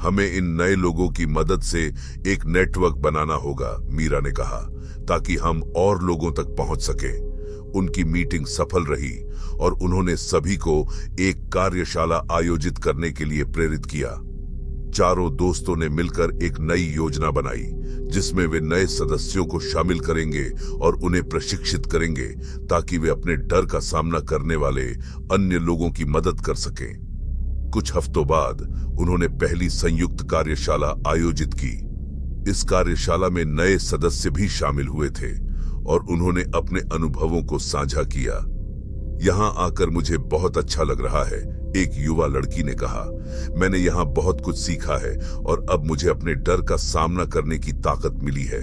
हमें इन नए लोगों की मदद से एक नेटवर्क बनाना होगा, मीरा ने कहा, ताकि हम और लोगों तक पहुंच सकें। उनकी मीटिंग सफल रही और उन्होंने सभी को एक कार्यशाला आयोजित करने के लिए प्रेरित किया। चारों दोस्तों ने मिलकर एक नई योजना बनाई जिसमें वे नए सदस्यों को शामिल करेंगे और उन्हें प्रशिक्षित करेंगे ताकि वे अपने डर का सामना करने वाले अन्य लोगों की मदद कर सकें। कुछ हफ्तों बाद उन्होंने पहली संयुक्त कार्यशाला आयोजित की। इस कार्यशाला में नए सदस्य भी शामिल हुए थे और उन्होंने अपने अनुभवों को साझा किया। यहाँ आकर मुझे बहुत अच्छा लग रहा है, एक युवा लड़की ने कहा। मैंने यहाँ बहुत कुछ सीखा है और अब मुझे अपने डर का सामना करने की ताकत मिली है।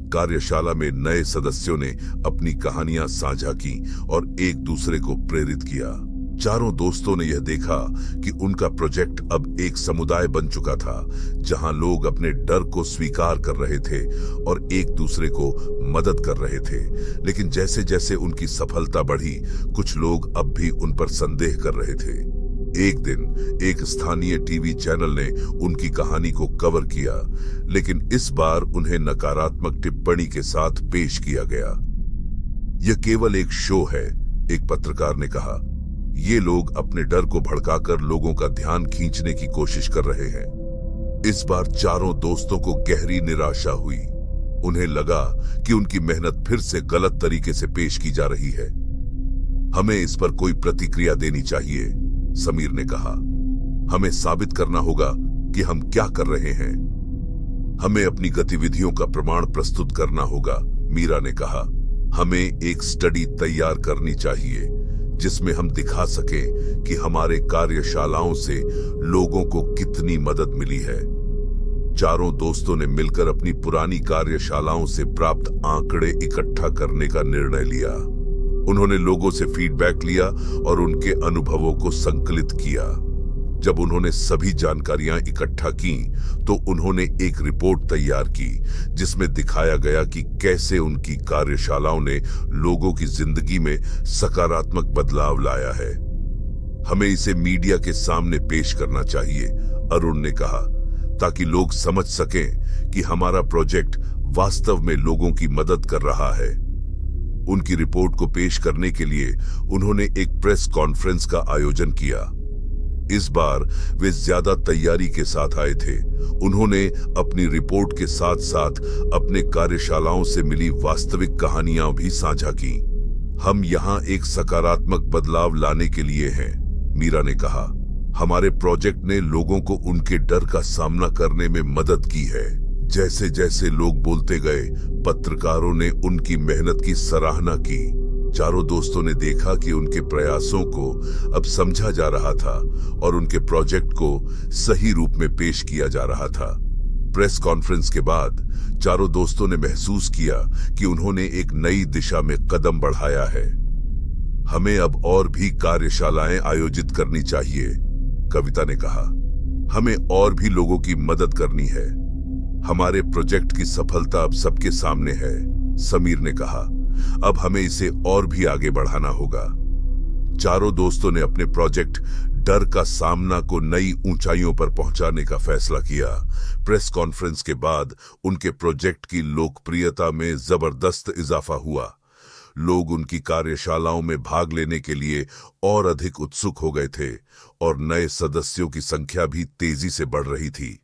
कार्यशाला में नए सदस्यों ने अपनी कहानियां साझा की और एक दूसरे को प्रेरित किया। चारों दोस्तों ने यह देखा कि उनका प्रोजेक्ट अब एक समुदाय बन चुका था जहां लोग अपने डर को स्वीकार कर रहे थे और एक दूसरे को मदद कर रहे थे। लेकिन जैसे जैसे उनकी सफलता बढ़ी, कुछ लोग अब भी उन पर संदेह कर रहे थे। एक दिन एक स्थानीय टीवी चैनल ने उनकी कहानी को कवर किया, लेकिन इस बार उन्हें नकारात्मक टिप्पणी के साथ पेश किया गया। यह केवल एक शो है, एक पत्रकार ने कहा। ये लोग अपने डर को भड़काकर लोगों का ध्यान खींचने की कोशिश कर रहे हैं। इस बार चारों दोस्तों को गहरी निराशा हुई। उन्हें लगा कि उनकी मेहनत फिर से गलत तरीके से पेश की जा रही है। हमें इस पर कोई प्रतिक्रिया देनी चाहिए, समीर ने कहा। हमें साबित करना होगा कि हम क्या कर रहे हैं। हमें अपनी गतिविधियों का प्रमाण प्रस्तुत करना होगा, मीरा ने कहा। हमें एक स्टडी तैयार करनी चाहिए जिसमें हम दिखा सकें कि हमारे कार्यशालाओं से लोगों को कितनी मदद मिली है। चारों दोस्तों ने मिलकर अपनी पुरानी कार्यशालाओं से प्राप्त आंकड़े इकट्ठा करने का निर्णय लिया। उन्होंने लोगों से फीडबैक लिया और उनके अनुभवों को संकलित किया। जब उन्होंने सभी जानकारियां इकट्ठा की तो उन्होंने एक रिपोर्ट तैयार की जिसमें दिखाया गया कि कैसे उनकी कार्यशालाओं ने लोगों की जिंदगी में सकारात्मक बदलाव लाया है। हमें इसे मीडिया के सामने पेश करना चाहिए, अरुण ने कहा, ताकि लोग समझ सकें कि हमारा प्रोजेक्ट वास्तव में लोगों की मदद कर रहा है। उनकी रिपोर्ट को पेश करने के लिए उन्होंने एक प्रेस कॉन्फ्रेंस का आयोजन किया। इस बार वे ज्यादा तैयारी के साथ आए थे। उन्होंने अपनी रिपोर्ट के साथ साथ अपने कार्यशालाओं से मिली वास्तविक कहानियां भी साझा की। हम यहाँ एक सकारात्मक बदलाव लाने के लिए हैं, मीरा ने कहा। हमारे प्रोजेक्ट ने लोगों को उनके डर का सामना करने में मदद की है। जैसे जैसे लोग बोलते गए, पत्रकारों ने उनकी मेहनत की सराहना की। चारों दोस्तों ने देखा कि उनके प्रयासों को अब समझा जा रहा था और उनके प्रोजेक्ट को सही रूप में पेश किया जा रहा था। प्रेस कॉन्फ्रेंस के बाद चारों दोस्तों ने महसूस किया कि उन्होंने एक नई दिशा में कदम बढ़ाया है। हमें अब और भी कार्यशालाएं आयोजित करनी चाहिए, कविता ने कहा। हमें और भी लोगों की मदद करनी है। हमारे प्रोजेक्ट की सफलता अब सबके सामने है, समीर ने कहा। अब हमें इसे और भी आगे बढ़ाना होगा। चारों दोस्तों ने अपने प्रोजेक्ट डर का सामना को नई ऊंचाइयों पर पहुंचाने का फैसला किया। प्रेस कॉन्फ्रेंस के बाद उनके प्रोजेक्ट की लोकप्रियता में जबरदस्त इजाफा हुआ। लोग उनकी कार्यशालाओं में भाग लेने के लिए और अधिक उत्सुक हो गए थे और नए सदस्यों की संख्या भी तेजी से बढ़ रही थी।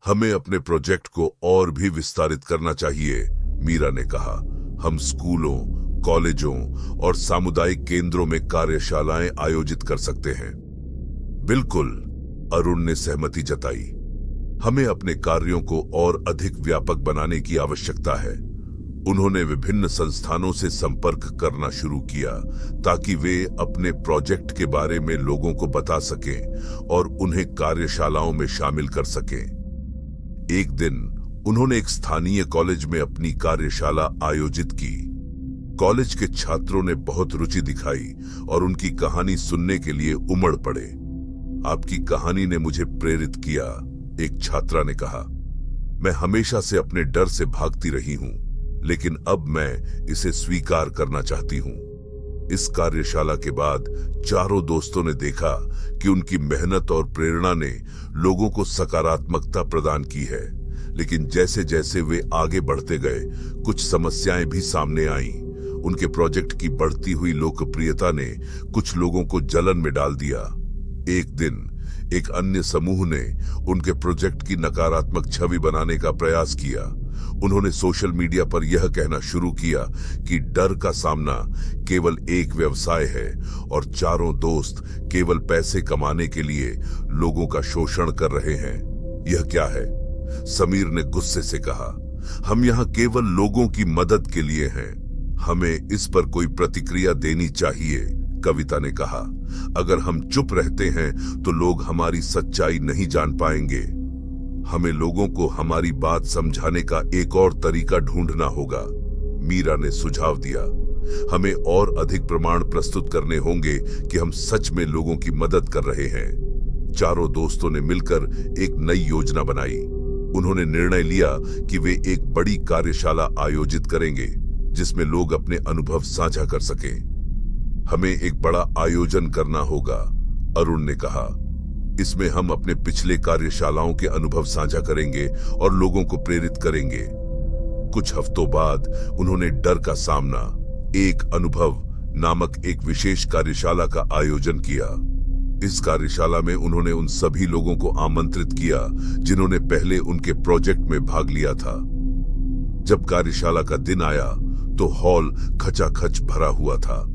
हमें अपने प्रोजेक्ट को और भी विस्तारित करना चाहिए, मीरा ने कहा। हम स्कूलों, कॉलेजों और सामुदायिक केंद्रों में कार्यशालाएं आयोजित कर सकते हैं। बिल्कुल, अरुण ने सहमति जताई। हमें अपने कार्यों को और अधिक व्यापक बनाने की आवश्यकता है। उन्होंने विभिन्न संस्थानों से संपर्क करना शुरू किया ताकि वे अपने प्रोजेक्ट के बारे में लोगों को बता सकें और उन्हें कार्यशालाओं में शामिल कर सकें। एक दिन उन्होंने एक स्थानीय कॉलेज में अपनी कार्यशाला आयोजित की। कॉलेज के छात्रों ने बहुत रुचि दिखाई और उनकी कहानी सुनने के लिए उमड़ पड़े। आपकी कहानी ने मुझे प्रेरित किया, एक छात्रा ने कहा। मैं हमेशा से अपने डर से भागती रही हूं, लेकिन अब मैं इसे स्वीकार करना चाहती हूं। इस कार्यशाला के बाद चारों दोस्तों ने देखा कि उनकी मेहनत और प्रेरणा ने लोगों को सकारात्मकता प्रदान की है, लेकिन जैसे जैसे वे आगे बढ़ते गए, कुछ समस्याएं भी सामने आईं। उनके प्रोजेक्ट की बढ़ती हुई लोकप्रियता ने कुछ लोगों को जलन में डाल दिया। एक दिन एक अन्य समूह ने उनके प्रोजेक्ट की नकारात्मक छवि बनाने का प्रयास किया। उन्होंने सोशल मीडिया पर यह कहना शुरू किया कि डर का सामना केवल एक व्यवसाय है और चारों दोस्त केवल पैसे कमाने के लिए लोगों का शोषण कर रहे हैं। यह क्या है? समीर ने गुस्से से कहा। हम यहाँ केवल लोगों की मदद के लिए हैं। हमें इस पर कोई प्रतिक्रिया देनी चाहिए, कविता ने कहा। अगर हम चुप रहते हैं तो लोग हमारी सच्चाई नहीं जान पाएंगे। हमें लोगों को हमारी बात समझाने का एक और तरीका ढूंढना होगा, मीरा ने सुझाव दिया। हमें और अधिक प्रमाण प्रस्तुत करने होंगे कि हम सच में लोगों की मदद कर रहे हैं। चारों दोस्तों ने मिलकर एक नई योजना बनाई। उन्होंने निर्णय लिया कि वे एक बड़ी कार्यशाला आयोजित करेंगे जिसमें लोग अपने अनुभव साझा कर सकें। हमें एक बड़ा आयोजन करना होगा, अरुण ने कहा। इसमें हम अपने पिछले कार्यशालाओं के अनुभव साझा करेंगे और लोगों को प्रेरित करेंगे। कुछ हफ्तों बाद उन्होंने डर का सामना, एक अनुभव नामक एक विशेष कार्यशाला का आयोजन किया। इस कार्यशाला में उन्होंने उन सभी लोगों को आमंत्रित किया जिन्होंने पहले उनके प्रोजेक्ट में भाग लिया था। जब कार्यशाला का दिन आया तो हॉल खचाखच भरा हुआ था।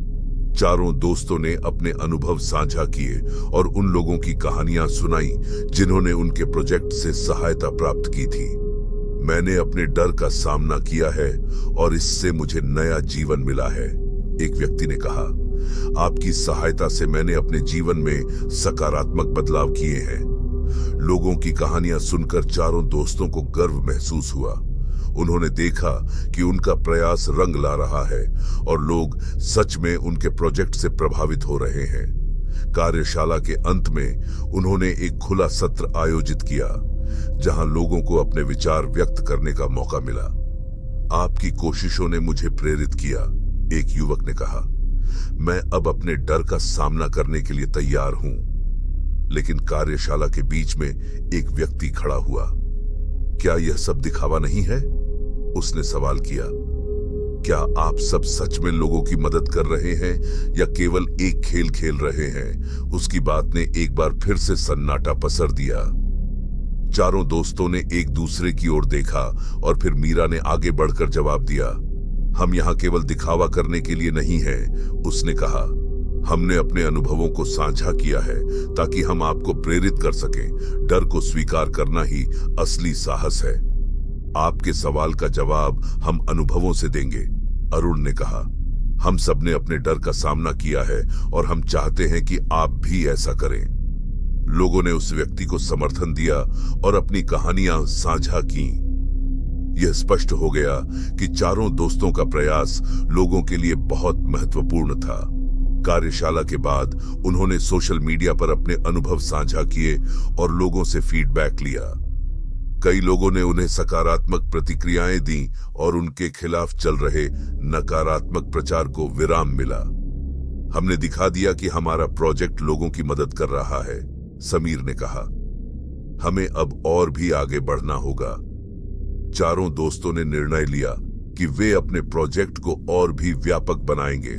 चारों दोस्तों ने अपने अनुभव साझा किए और उन लोगों की कहानियां सुनाई जिन्होंने उनके प्रोजेक्ट से सहायता प्राप्त की थी। मैंने अपने डर का सामना किया है और इससे मुझे नया जीवन मिला है, एक व्यक्ति ने कहा। आपकी सहायता से मैंने अपने जीवन में सकारात्मक बदलाव किए हैं। लोगों की कहानियां सुनकर चारों दोस्तों को गर्व महसूस हुआ। उन्होंने देखा कि उनका प्रयास रंग ला रहा है और लोग सच में उनके प्रोजेक्ट से प्रभावित हो रहे हैं। कार्यशाला के अंत में उन्होंने एक खुला सत्र आयोजित किया जहां लोगों को अपने विचार व्यक्त करने का मौका मिला। आपकी कोशिशों ने मुझे प्रेरित किया, एक युवक ने कहा। मैं अब अपने डर का सामना करने के लिए तैयार हूं। लेकिन कार्यशाला के बीच में एक व्यक्ति खड़ा हुआ। क्या यह सब दिखावा नहीं है? उसने सवाल किया। क्या आप सब सच में लोगों की मदद कर रहे हैं या केवल एक खेल खेल रहे हैं? उसकी बात ने एक बार फिर से सन्नाटा पसर दिया। चारों दोस्तों ने एक दूसरे की ओर देखा और फिर मीरा ने आगे बढ़कर जवाब दिया। हम यहाँ केवल दिखावा करने के लिए नहीं हैं, उसने कहा। हमने अपने अनुभवों को साझा किया है ताकि हम आपको प्रेरित कर सकें। डर को स्वीकार करना ही असली साहस है। आपके सवाल का जवाब हम अनुभवों से देंगे, अरुण ने कहा। हम सबने अपने डर का सामना किया है और हम चाहते हैं कि आप भी ऐसा करें। लोगों ने उस व्यक्ति को समर्थन दिया और अपनी कहानियां साझा की। यह स्पष्ट हो गया कि चारों दोस्तों का प्रयास लोगों के लिए बहुत महत्वपूर्ण था। कार्यशाला के बाद उन्होंने सोशल मीडिया पर अपने अनुभव साझा किए और लोगों से फीडबैक लिया। कई लोगों ने उन्हें सकारात्मक प्रतिक्रियाएं दी और उनके खिलाफ चल रहे नकारात्मक प्रचार को विराम मिला। हमने दिखा दिया कि हमारा प्रोजेक्ट लोगों की मदद कर रहा है, समीर ने कहा। हमें अब और भी आगे बढ़ना होगा। चारों दोस्तों ने निर्णय लिया कि वे अपने प्रोजेक्ट को और भी व्यापक बनाएंगे।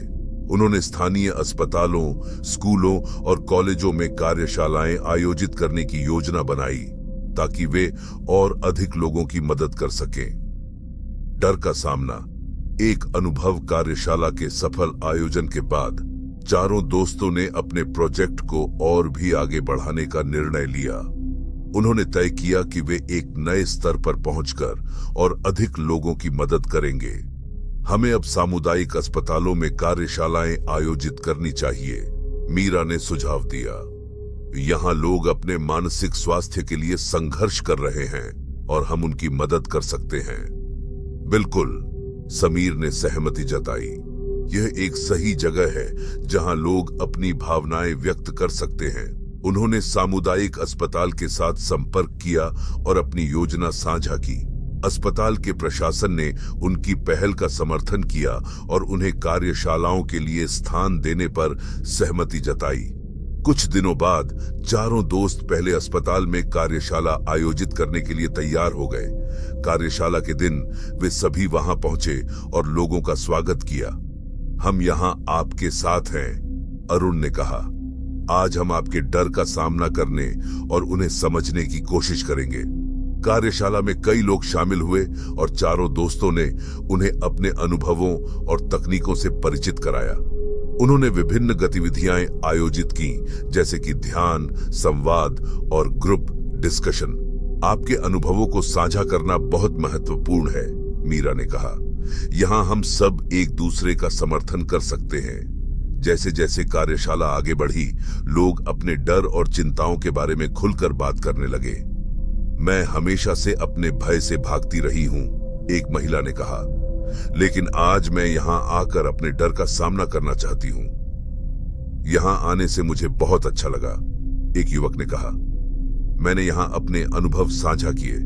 उन्होंने स्थानीय अस्पतालों, स्कूलों और कॉलेजों में कार्यशालाएं आयोजित करने की योजना बनाई ताकि वे और अधिक लोगों की मदद कर सकें। डर का सामना, एक अनुभव कार्यशाला के सफल आयोजन के बाद चारों दोस्तों ने अपने प्रोजेक्ट को और भी आगे बढ़ाने का निर्णय लिया। उन्होंने तय किया कि वे एक नए स्तर पर पहुंचकर और अधिक लोगों की मदद करेंगे। हमें अब सामुदायिक अस्पतालों में कार्यशालाएं आयोजित करनी चाहिए, मीरा ने सुझाव दिया। यहाँ लोग अपने मानसिक स्वास्थ्य के लिए संघर्ष कर रहे हैं और हम उनकी मदद कर सकते हैं। बिल्कुल, समीर ने सहमति जताई। यह एक सही जगह है जहां लोग अपनी भावनाएं व्यक्त कर सकते हैं। उन्होंने सामुदायिक अस्पताल के साथ संपर्क किया और अपनी योजना साझा की। अस्पताल के प्रशासन ने उनकी पहल का समर्थन किया और उन्हें कार्यशालाओं के लिए स्थान देने पर सहमति जताई। कुछ दिनों बाद चारों दोस्त पहले अस्पताल में कार्यशाला आयोजित करने के लिए तैयार हो गए। कार्यशाला के दिन वे सभी वहां पहुंचे और लोगों का स्वागत किया। हम यहाँ आपके साथ हैं, अरुण ने कहा। आज हम आपके डर का सामना करने और उन्हें समझने की कोशिश करेंगे। कार्यशाला में कई लोग शामिल हुए और चारों दोस्तों ने उन्हें अपने अनुभवों और तकनीकों से परिचित कराया। उन्होंने विभिन्न गतिविधियां आयोजित की, जैसे कि ध्यान, संवाद और ग्रुप डिस्कशन। आपके अनुभवों को साझा करना बहुत महत्वपूर्ण है, मीरा ने कहा। यहाँ हम सब एक दूसरे का समर्थन कर सकते हैं। जैसे जैसे कार्यशाला आगे बढ़ी, लोग अपने डर और चिंताओं के बारे में खुलकर बात करने लगे। मैं हमेशा से अपने भय से भागती रही हूं, एक महिला ने कहा, लेकिन आज मैं यहां आकर अपने डर का सामना करना चाहती हूं। यहां आने से मुझे बहुत अच्छा लगा, एक युवक ने कहा। मैंने यहां अपने अनुभव साझा किए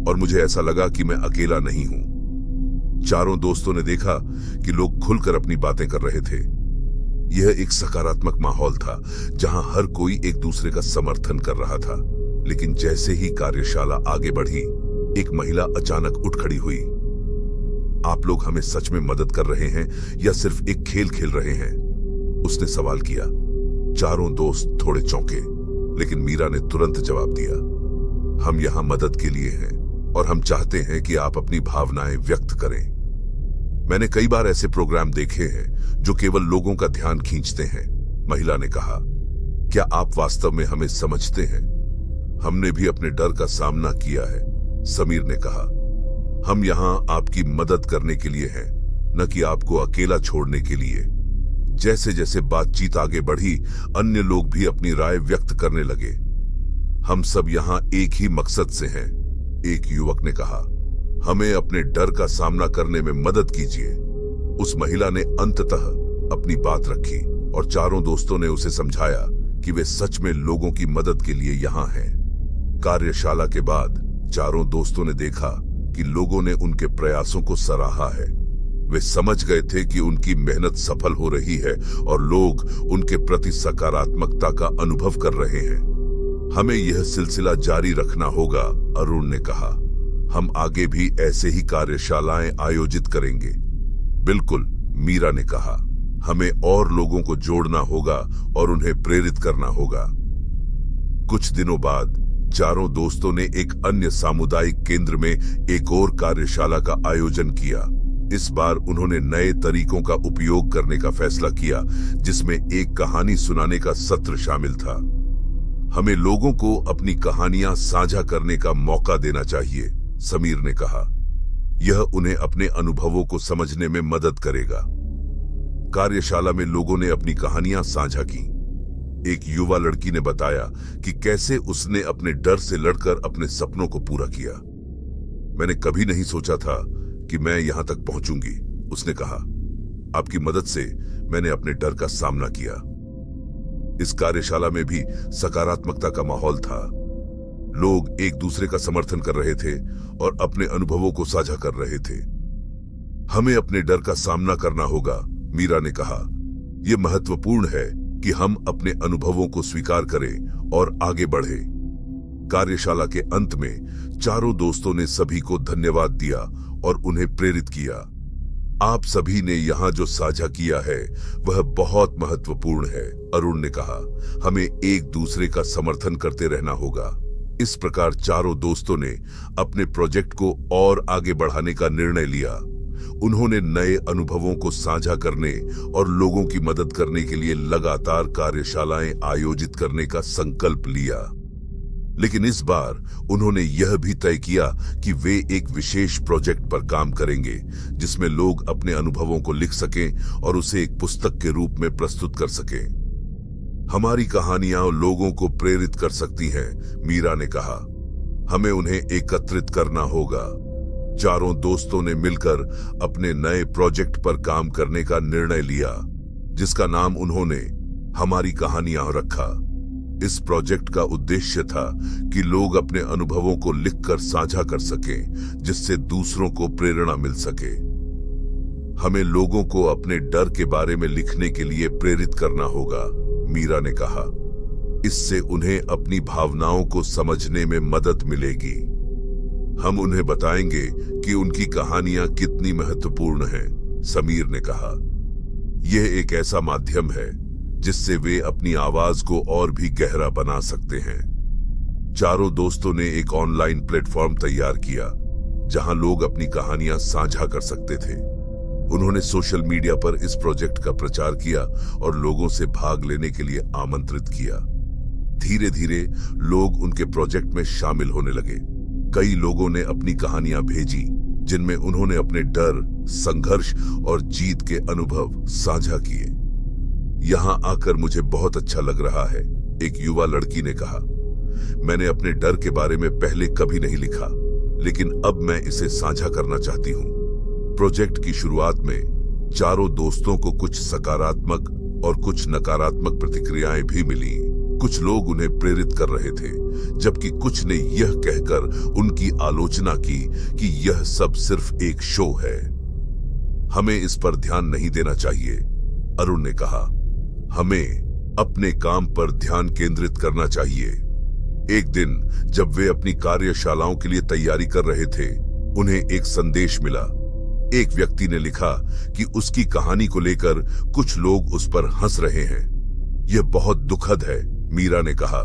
और मुझे ऐसा लगा कि मैं अकेला नहीं हूं। चारों दोस्तों ने देखा कि लोग खुलकर अपनी बातें कर रहे थे। यह एक सकारात्मक माहौल था जहां हर कोई एक दूसरे का समर्थन कर रहा था। लेकिन जैसे ही कार्यशाला आगे बढ़ी, एक महिला अचानक उठ खड़ी हुई। आप लोग हमें सच में मदद कर रहे हैं या सिर्फ एक खेल खेल रहे हैं? उसने सवाल किया। चारों दोस्त थोड़े चौंके, लेकिन मीरा ने तुरंत जवाब दिया, हम यहां मदद के लिए हैं और हम चाहते हैं कि आप अपनी भावनाएं व्यक्त करें। मैंने कई बार ऐसे प्रोग्राम देखे हैं जो केवल लोगों का ध्यान खींचते हैं, महिला ने कहा। क्या आप वास्तव में हमें समझते हैं? हमने भी अपने डर का सामना किया है, समीर ने कहा। हम यहाँ आपकी मदद करने के लिए हैं, न कि आपको अकेला छोड़ने के लिए। जैसे जैसे बातचीत आगे बढ़ी, अन्य लोग भी अपनी राय व्यक्त करने लगे। हम सब यहाँ एक ही मकसद से हैं, एक युवक ने कहा। हमें अपने डर का सामना करने में मदद कीजिए। उस महिला ने अंततः अपनी बात रखी और चारों दोस्तों ने उसे समझाया कि वे सच में लोगों की मदद के लिए यहाँ हैं। कार्यशाला के बाद चारों दोस्तों ने देखा कि लोगों ने उनके प्रयासों को सराहा है। वे समझ गए थे कि उनकी मेहनत सफल हो रही है और लोग उनके प्रति सकारात्मकता का अनुभव कर रहे हैं। हमें यह सिलसिला जारी रखना होगा, अरुण ने कहा। हम आगे भी ऐसे ही कार्यशालाएं आयोजित करेंगे। बिल्कुल, मीरा ने कहा। हमें और लोगों को जोड़ना होगा और उन्हें प्रेरित करना होगा। कुछ दिनों बाद चारों दोस्तों ने एक अन्य सामुदायिक केंद्र में एक और कार्यशाला का आयोजन किया। इस बार उन्होंने नए तरीकों का उपयोग करने का फैसला किया, जिसमें एक कहानी सुनाने का सत्र शामिल था। हमें लोगों को अपनी कहानियां साझा करने का मौका देना चाहिए, समीर ने कहा। यह उन्हें अपने अनुभवों को समझने में मदद करेगा। कार्यशाला में लोगों ने अपनी कहानियां साझा की। एक युवा लड़की ने बताया कि कैसे उसने अपने डर से लड़कर अपने सपनों को पूरा किया। मैंने कभी नहीं सोचा था कि मैं यहां तक पहुंचूंगी, उसने कहा। आपकी मदद से मैंने अपने डर का सामना किया। इस कार्यशाला में भी सकारात्मकता का माहौल था। लोग एक दूसरे का समर्थन कर रहे थे और अपने अनुभवों को साझा कर रहे थे। हमें अपने डर का सामना करना होगा, मीरा ने कहा। यह महत्वपूर्ण है कि हम अपने अनुभवों को स्वीकार करें और आगे बढ़ें। कार्यशाला के अंत में चारों दोस्तों ने सभी को धन्यवाद दिया और उन्हें प्रेरित किया। आप सभी ने यहाँ जो साझा किया है वह बहुत महत्वपूर्ण है, अरुण ने कहा। हमें एक दूसरे का समर्थन करते रहना होगा। इस प्रकार चारों दोस्तों ने अपने प्रोजेक्ट को और आगे बढ़ाने का निर्णय लिया। उन्होंने नए अनुभवों को साझा करने और लोगों की मदद करने के लिए लगातार कार्यशालाएं आयोजित करने का संकल्प लिया। लेकिन इस बार उन्होंने यह भी तय किया कि वे एक विशेष प्रोजेक्ट पर काम करेंगे जिसमें लोग अपने अनुभवों को लिख सकें और उसे एक पुस्तक के रूप में प्रस्तुत कर सकें। हमारी कहानियां लोगों को प्रेरित कर सकती हैं, मीरा ने कहा। हमें उन्हें एकत्रित करना होगा। चारों दोस्तों ने मिलकर अपने नए प्रोजेक्ट पर काम करने का निर्णय लिया, जिसका नाम उन्होंने हमारी कहानियां रखा। इस प्रोजेक्ट का उद्देश्य था कि लोग अपने अनुभवों को लिखकर साझा कर सकें, जिससे दूसरों को प्रेरणा मिल सके। हमें लोगों को अपने डर के बारे में लिखने के लिए प्रेरित करना होगा, मीरा ने कहा। इससे उन्हें अपनी भावनाओं को समझने में मदद मिलेगी। हम उन्हें बताएंगे कि उनकी कहानियां कितनी महत्वपूर्ण हैं, समीर ने कहा। यह एक ऐसा माध्यम है जिससे वे अपनी आवाज को और भी गहरा बना सकते हैं। चारों दोस्तों ने एक ऑनलाइन प्लेटफॉर्म तैयार किया जहां लोग अपनी कहानियां साझा कर सकते थे। उन्होंने सोशल मीडिया पर इस प्रोजेक्ट का प्रचार किया और लोगों से भाग लेने के लिए आमंत्रित किया। धीरे धीरे लोग उनके प्रोजेक्ट में शामिल होने लगे। कई लोगों ने अपनी कहानियां भेजी जिनमें उन्होंने अपने डर, संघर्ष और जीत के अनुभव साझा किए। यहां आकर मुझे बहुत अच्छा लग रहा है, एक युवा लड़की ने कहा। मैंने अपने डर के बारे में पहले कभी नहीं लिखा, लेकिन अब मैं इसे साझा करना चाहती हूं। प्रोजेक्ट की शुरुआत में चारों दोस्तों को कुछ सकारात्मक और कुछ नकारात्मक प्रतिक्रियाएं भी मिली। कुछ लोग उन्हें प्रेरित कर रहे थे, जबकि कुछ ने यह कहकर उनकी आलोचना की कि यह सब सिर्फ एक शो है। हमें इस पर ध्यान नहीं देना चाहिए, अरुण ने कहा। हमें अपने काम पर ध्यान केंद्रित करना चाहिए। एक दिन जब वे अपनी कार्यशालाओं के लिए तैयारी कर रहे थे, उन्हें एक संदेश मिला। एक व्यक्ति ने लिखा कि उसकी कहानी को लेकर कुछ लोग उस पर हंस रहे हैं। यह बहुत दुखद है, मीरा ने कहा।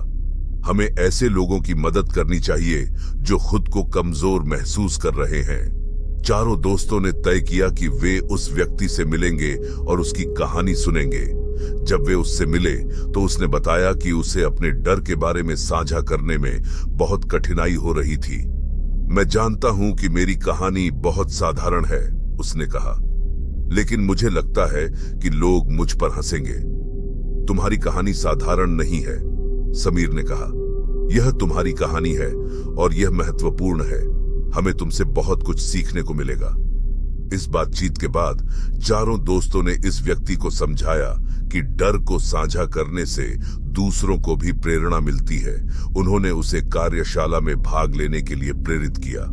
हमें ऐसे लोगों की मदद करनी चाहिए जो खुद को कमजोर महसूस कर रहे हैं। चारों दोस्तों ने तय किया कि वे उस व्यक्ति से मिलेंगे और उसकी कहानी सुनेंगे। जब वे उससे मिले तो उसने बताया कि उसे अपने डर के बारे में साझा करने में बहुत कठिनाई हो रही थी। मैं जानता हूं कि मेरी कहानी बहुत साधारण है, उसने कहा, लेकिन मुझे लगता है कि लोग मुझ पर हंसेंगे। तुम्हारी कहानी साधारण नहीं है, समीर ने कहा। यह तुम्हारी कहानी है और यह महत्वपूर्ण है। हमें तुमसे बहुत कुछ सीखने को मिलेगा। इस बातचीत के बाद चारों दोस्तों ने इस व्यक्ति को समझाया कि डर को साझा करने से दूसरों को भी प्रेरणा मिलती है। उन्होंने उसे कार्यशाला में भाग लेने के लिए प्रेरित किया।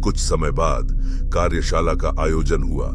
कुछ समय बाद कार्यशाला का आयोजन हुआ।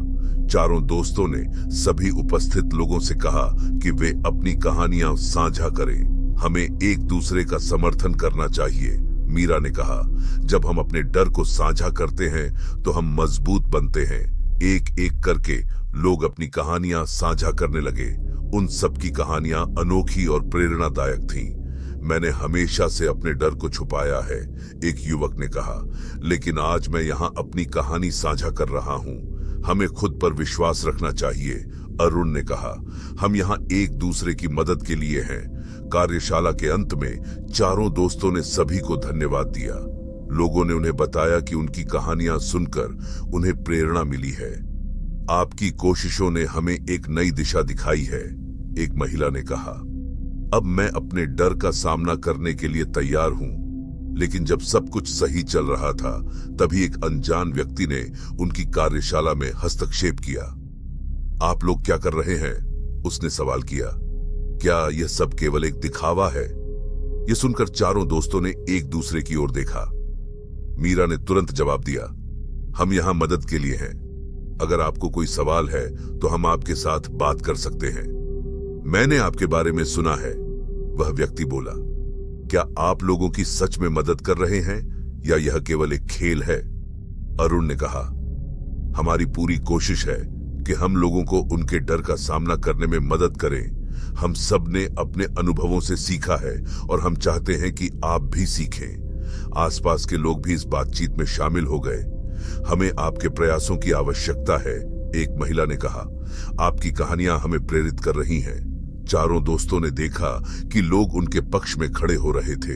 चारों दोस्तों ने सभी उपस्थित लोगों से कहा कि वे अपनी कहानियां साझा करें। हमें एक दूसरे का समर्थन करना चाहिए, मीरा ने कहा। जब हम अपने डर को साझा करते हैं तो हम मजबूत बनते हैं। एक एक करके लोग अपनी कहानियां साझा करने लगे। उन सब की कहानियां अनोखी और प्रेरणादायक थीं। मैंने हमेशा से अपने डर को छुपाया है, एक युवक ने कहा, लेकिन आज मैं यहाँ अपनी कहानी साझा कर रहा हूँ। हमें खुद पर विश्वास रखना चाहिए, अरुण ने कहा। हम यहाँ एक दूसरे की मदद के लिए हैं। कार्यशाला के अंत में चारों दोस्तों ने सभी को धन्यवाद दिया। लोगों ने उन्हें बताया कि उनकी कहानियां सुनकर उन्हें प्रेरणा मिली है। आपकी कोशिशों ने हमें एक नई दिशा दिखाई है, एक महिला ने कहा। अब मैं अपने डर का सामना करने के लिए तैयार हूं। लेकिन जब सब कुछ सही चल रहा था, तभी एक अनजान व्यक्ति ने उनकी कार्यशाला में हस्तक्षेप किया। आप लोग क्या कर रहे हैं? उसने सवाल किया। क्या यह सब केवल एक दिखावा है? यह सुनकर चारों दोस्तों ने एक दूसरे की ओर देखा। मीरा ने तुरंत जवाब दिया, हम यहां मदद के लिए हैं। अगर आपको कोई सवाल है तो हम आपके साथ बात कर सकते हैं। मैंने आपके बारे में सुना है, वह व्यक्ति बोला। क्या आप लोगों की सच में मदद कर रहे हैं या यह केवल एक खेल है? अरुण ने कहा, हमारी पूरी कोशिश है कि हम लोगों को उनके डर का सामना करने में मदद करें। हम सब ने अपने अनुभवों से सीखा है और हम चाहते हैं कि आप भी सीखें। आसपास के लोग भी इस बातचीत में शामिल हो गए। हमें आपके प्रयासों की आवश्यकता है, एक महिला ने कहा। आपकी कहानियां हमें प्रेरित कर रही हैं। चारों दोस्तों ने देखा कि लोग उनके पक्ष में खड़े हो रहे थे।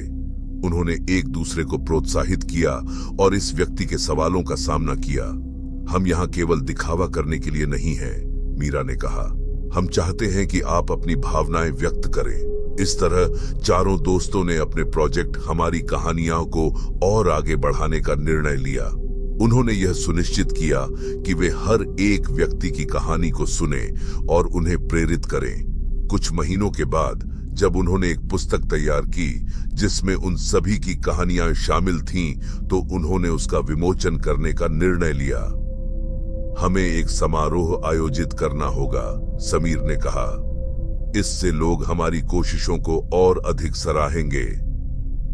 उन्होंने एक दूसरे को प्रोत्साहित किया और इस व्यक्ति के सवालों का सामना किया। हम यहाँ केवल दिखावा करने के लिए नहीं हैं, मीरा ने कहा। हम चाहते हैं कि आप अपनी भावनाएं व्यक्त करें। इस तरह चारों दोस्तों ने अपने प्रोजेक्ट हमारी कहानियों को और आगे बढ़ाने का निर्णय लिया। उन्होंने यह सुनिश्चित किया कि वे हर एक व्यक्ति की कहानी को सुने और उन्हें प्रेरित करें। कुछ महीनों के बाद जब उन्होंने एक पुस्तक तैयार की जिसमें उन सभी की कहानियां शामिल थीं, तो उन्होंने उसका विमोचन करने का निर्णय लिया। हमें एक समारोह आयोजित करना होगा, समीर ने कहा। इससे लोग हमारी कोशिशों को और अधिक सराहेंगे।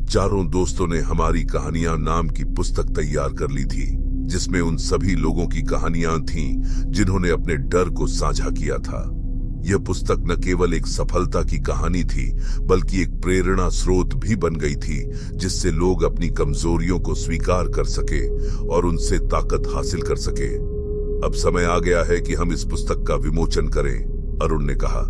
चारों दोस्तों ने हमारी कहानियां नाम की पुस्तक तैयार कर ली थी, जिसमें उन सभी लोगों की कहानियां थीं जिन्होंने अपने डर को साझा किया था। यह पुस्तक न केवल एक सफलता की कहानी थी, बल्कि एक प्रेरणा स्रोत भी बन गई थी, जिससे लोग अपनी कमजोरियों को स्वीकार कर सके और उनसे ताकत हासिल कर सके। अब समय आ गया है कि हम इस पुस्तक का विमोचन करें, अरुण ने कहा।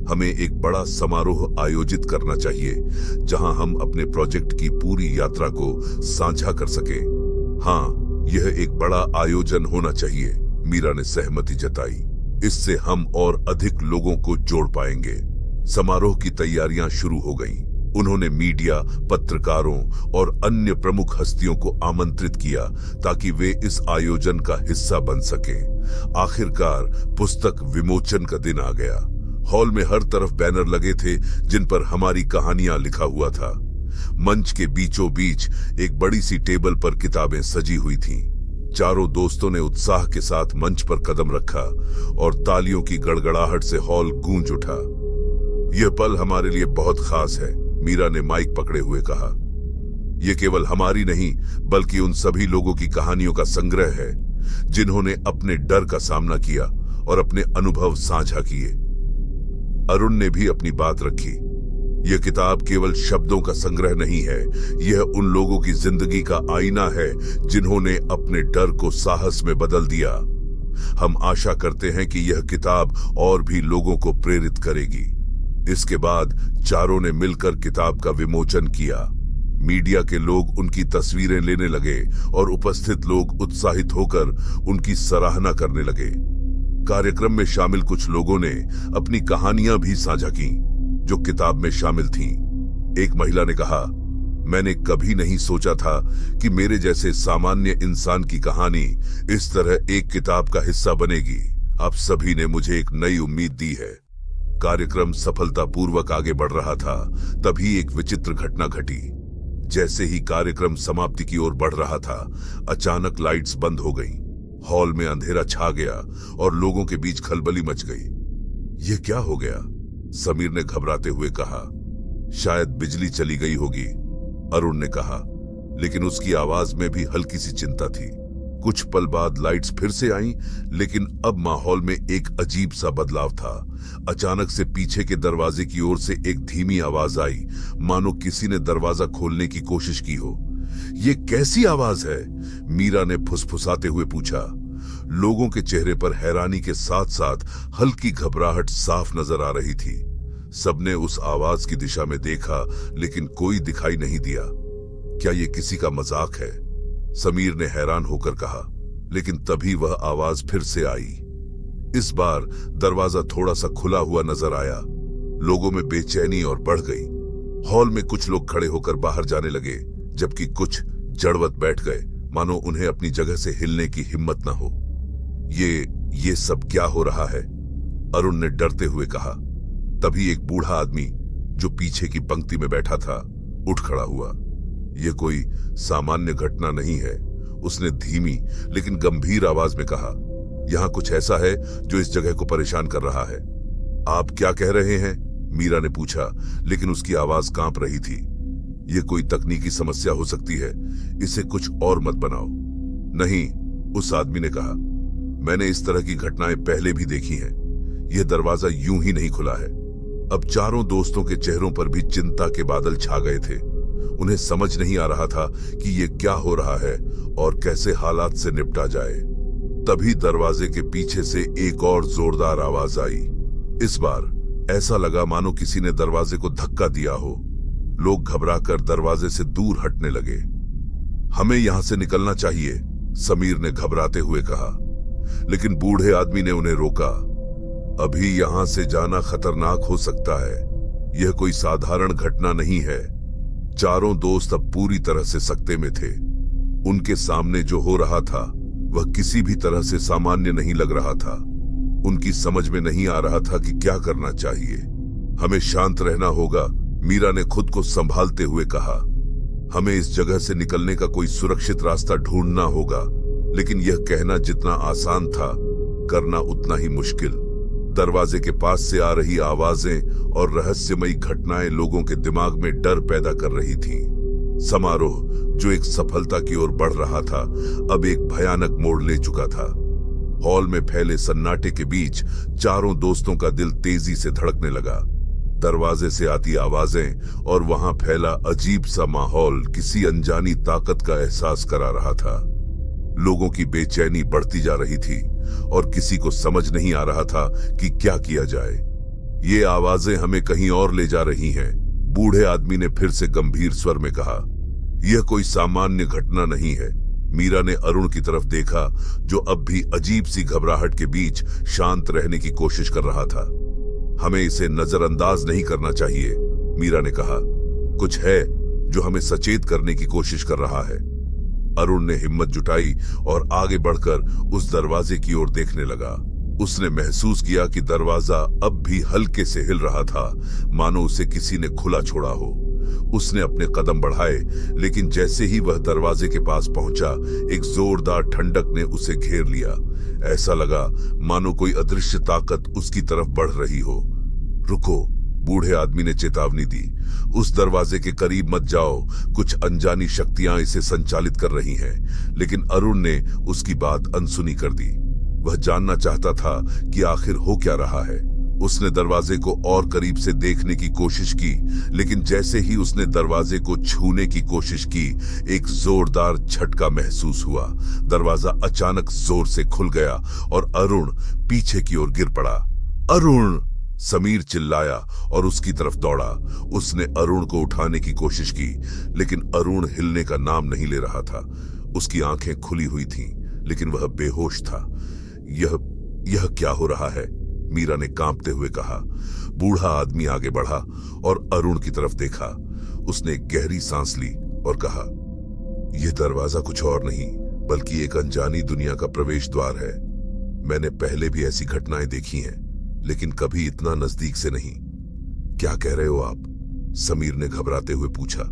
हमें एक बड़ा समारोह आयोजित करना चाहिए, जहां हम अपने प्रोजेक्ट की पूरी यात्रा को साझा कर सकें। हाँ, यह एक बड़ा आयोजन होना चाहिए, मीरा ने सहमति जताई। इससे हम और अधिक लोगों को जोड़ पाएंगे। समारोह की तैयारियां शुरू हो गईं। उन्होंने मीडिया, पत्रकारों और अन्य प्रमुख हस्तियों को आमंत्रित किया ताकि वे इस आयोजन का हिस्सा बन सकें। आखिरकार पुस्तक विमोचन का दिन आ गया। हॉल में हर तरफ बैनर लगे थे जिन पर हमारी कहानियां लिखा हुआ था। मंच के बीचों बीच एक बड़ी सी टेबल पर किताबें सजी हुई थीं। चारों दोस्तों ने उत्साह के साथ मंच पर कदम रखा और तालियों की गड़गड़ाहट से हॉल गूंज उठा। यह पल हमारे लिए बहुत खास है, मीरा ने माइक पकड़े हुए कहा। यह केवल हमारी नहीं, बल्कि उन सभी लोगों की कहानियों का संग्रह है जिन्होंने अपने डर का सामना किया और अपने अनुभव साझा किए। अरुण ने भी अपनी बात रखी। यह किताब केवल शब्दों का संग्रह नहीं है, यह उन लोगों की जिंदगी का आईना है जिन्होंने अपने डर को साहस में बदल दिया। हम आशा करते हैं कि यह किताब और भी लोगों को प्रेरित करेगी। इसके बाद चारों ने मिलकर किताब का विमोचन किया। मीडिया के लोग उनकी तस्वीरें लेने लगे और उपस्थित लोग उत्साहित होकर उनकी सराहना करने लगे। कार्यक्रम में शामिल कुछ लोगों ने अपनी कहानियां भी साझा की जो किताब में शामिल थीं। एक महिला ने कहा, मैंने कभी नहीं सोचा था कि मेरे जैसे सामान्य इंसान की कहानी इस तरह एक किताब का हिस्सा बनेगी। आप सभी ने मुझे एक नई उम्मीद दी है। कार्यक्रम सफलतापूर्वक आगे बढ़ रहा था, तभी एक विचित्र घटना घटी। जैसे ही कार्यक्रम समाप्ति की ओर बढ़ रहा था, अचानक लाइट्स बंद हो गईं। हॉल में अंधेरा छा गया और लोगों के बीच खलबली मच गई। यह क्या हो गया? समीर ने घबराते हुए कहा। शायद बिजली चली गई होगी, अरुण ने कहा, लेकिन उसकी आवाज में भी हल्की सी चिंता थी। कुछ पल बाद लाइट्स फिर से आईं, लेकिन अब माहौल में एक अजीब सा बदलाव था। अचानक से पीछे के दरवाजे की ओर से एक धीमी आवाज आई, मानो किसी ने दरवाजा खोलने की कोशिश की हो। ये कैसी आवाज है? मीरा ने फुसफुसाते हुए पूछा। लोगों के चेहरे पर हैरानी के साथ साथ हल्की घबराहट साफ नजर आ रही थी। सबने उस आवाज की दिशा में देखा, लेकिन कोई दिखाई नहीं दिया। क्या ये किसी का मजाक है? समीर ने हैरान होकर कहा, लेकिन तभी वह आवाज फिर से आई। इस बार दरवाजा थोड़ा सा खुला हुआ नजर आया। लोगों में बेचैनी और बढ़ गई। हॉल में कुछ लोग खड़े होकर बाहर जाने लगे, जबकि कुछ जड़वत बैठ गए, मानो उन्हें अपनी जगह से हिलने की हिम्मत न हो। ये सब क्या हो रहा है? अरुण ने डरते हुए कहा। तभी एक बूढ़ा आदमी जो पीछे की पंक्ति में बैठा था उठ खड़ा हुआ। यह कोई सामान्य घटना नहीं है, उसने धीमी लेकिन गंभीर आवाज में कहा। यहां कुछ ऐसा है जो इस जगह को परेशान कर रहा है। आप क्या कह रहे हैं? मीरा ने पूछा, लेकिन उसकी आवाज कांप रही थी। यह कोई तकनीकी समस्या हो सकती है, इसे कुछ और मत बनाओ। नहीं, उस आदमी ने कहा, मैंने इस तरह की घटनाएं पहले भी देखी हैं। यह दरवाजा यूं ही नहीं खुला है। अब चारों दोस्तों के चेहरों पर भी चिंता के बादल छा गए थे। उन्हें समझ नहीं आ रहा था कि यह क्या हो रहा है और कैसे हालात से निपटा जाए। तभी दरवाजे के पीछे से एक और जोरदार आवाज आई। इस बार ऐसा लगा मानो किसी ने दरवाजे को धक्का दिया हो। लोग घबराकर दरवाजे से दूर हटने लगे। हमें यहां से निकलना चाहिए, समीर ने घबराते हुए कहा, लेकिन बूढ़े आदमी ने उन्हें रोका। अभी यहां से जाना खतरनाक हो सकता है, यह कोई साधारण घटना नहीं है। चारों दोस्त अब पूरी तरह से सकते में थे। उनके सामने जो हो रहा था वह किसी भी तरह से सामान्य नहीं लग रहा था। उनकी समझ में नहीं आ रहा था कि क्या करना चाहिए। हमें शांत रहना होगा, मीरा ने खुद को संभालते हुए कहा। हमें इस जगह से निकलने का कोई सुरक्षित रास्ता ढूंढना होगा, लेकिन यह कहना जितना आसान था, करना उतना ही मुश्किल। दरवाजे के पास से आ रही आवाजें और रहस्यमयी घटनाएं लोगों के दिमाग में डर पैदा कर रही थीं। समारोह जो एक सफलता की ओर बढ़ रहा था, अब एक भयानक मोड़ ले चुका था। हॉल में फैले सन्नाटे के बीच चारों दोस्तों का दिल तेजी से धड़कने लगा। दरवाजे से आती आवाजें और वहां फैला अजीब सा माहौल किसी अनजानी ताकत का एहसास करा रहा था। लोगों की बेचैनी बढ़ती जा रही थी और किसी को समझ नहीं आ रहा था कि क्या किया जाए। ये आवाजें हमें कहीं और ले जा रही हैं, बूढ़े आदमी ने फिर से गंभीर स्वर में कहा। यह कोई सामान्य घटना नहीं है। मीरा ने अरुण की तरफ देखा, जो अब भी अजीब सी घबराहट के बीच शांत रहने की कोशिश कर रहा था। हमें इसे नजरअंदाज नहीं करना चाहिए, मीरा ने कहा। कुछ है जो हमें सचेत करने की कोशिश कर रहा है। अरुण ने हिम्मत जुटाई और आगे बढ़कर उस दरवाजे की ओर देखने लगा। उसने महसूस किया कि दरवाजा अब भी हल्के से हिल रहा था, मानो उसे किसी ने खुला छोड़ा हो। उसने अपने कदम बढ़ाए, लेकिन जैसे ही वह दरवाजे के पास पहुंचा, एक जोरदार ठंडक ने उसे घेर लिया। ऐसा लगा मानो कोई अदृश्य ताकत उसकी तरफ बढ़ रही हो। रुको, बूढ़े आदमी ने चेतावनी दी। उस दरवाजे के करीब मत जाओ, कुछ अनजानी शक्तियां इसे संचालित कर रही हैं। लेकिन अरुण ने उसकी बात अनसुनी कर दी। वह जानना चाहता था कि आखिर हो क्या रहा है। उसने दरवाजे को और करीब से देखने की कोशिश की, लेकिन जैसे ही उसने दरवाजे को छूने की कोशिश की, एक जोरदार झटका महसूस हुआ। दरवाजा अचानक जोर से खुल गया और अरुण पीछे की ओर गिर पड़ा। अरुण! समीर चिल्लाया और उसकी तरफ दौड़ा। उसने अरुण को उठाने की कोशिश की, लेकिन अरुण हिलने का नाम नहीं ले रहा था। उसकी आंखें खुली हुई थीं, लेकिन वह बेहोश था। यह क्या हो रहा है? मीरा ने कांपते हुए कहा। बूढ़ा आदमी आगे बढ़ा और अरुण की तरफ देखा। उसने एक गहरी सांस ली और कहा, यह दरवाजा कुछ और नहीं बल्कि एक अनजानी दुनिया का प्रवेश द्वार है। मैंने पहले भी ऐसी घटनाएं देखी हैं, लेकिन कभी इतना नजदीक से नहीं। क्या कह रहे हो आप? समीर ने घबराते हुए पूछा।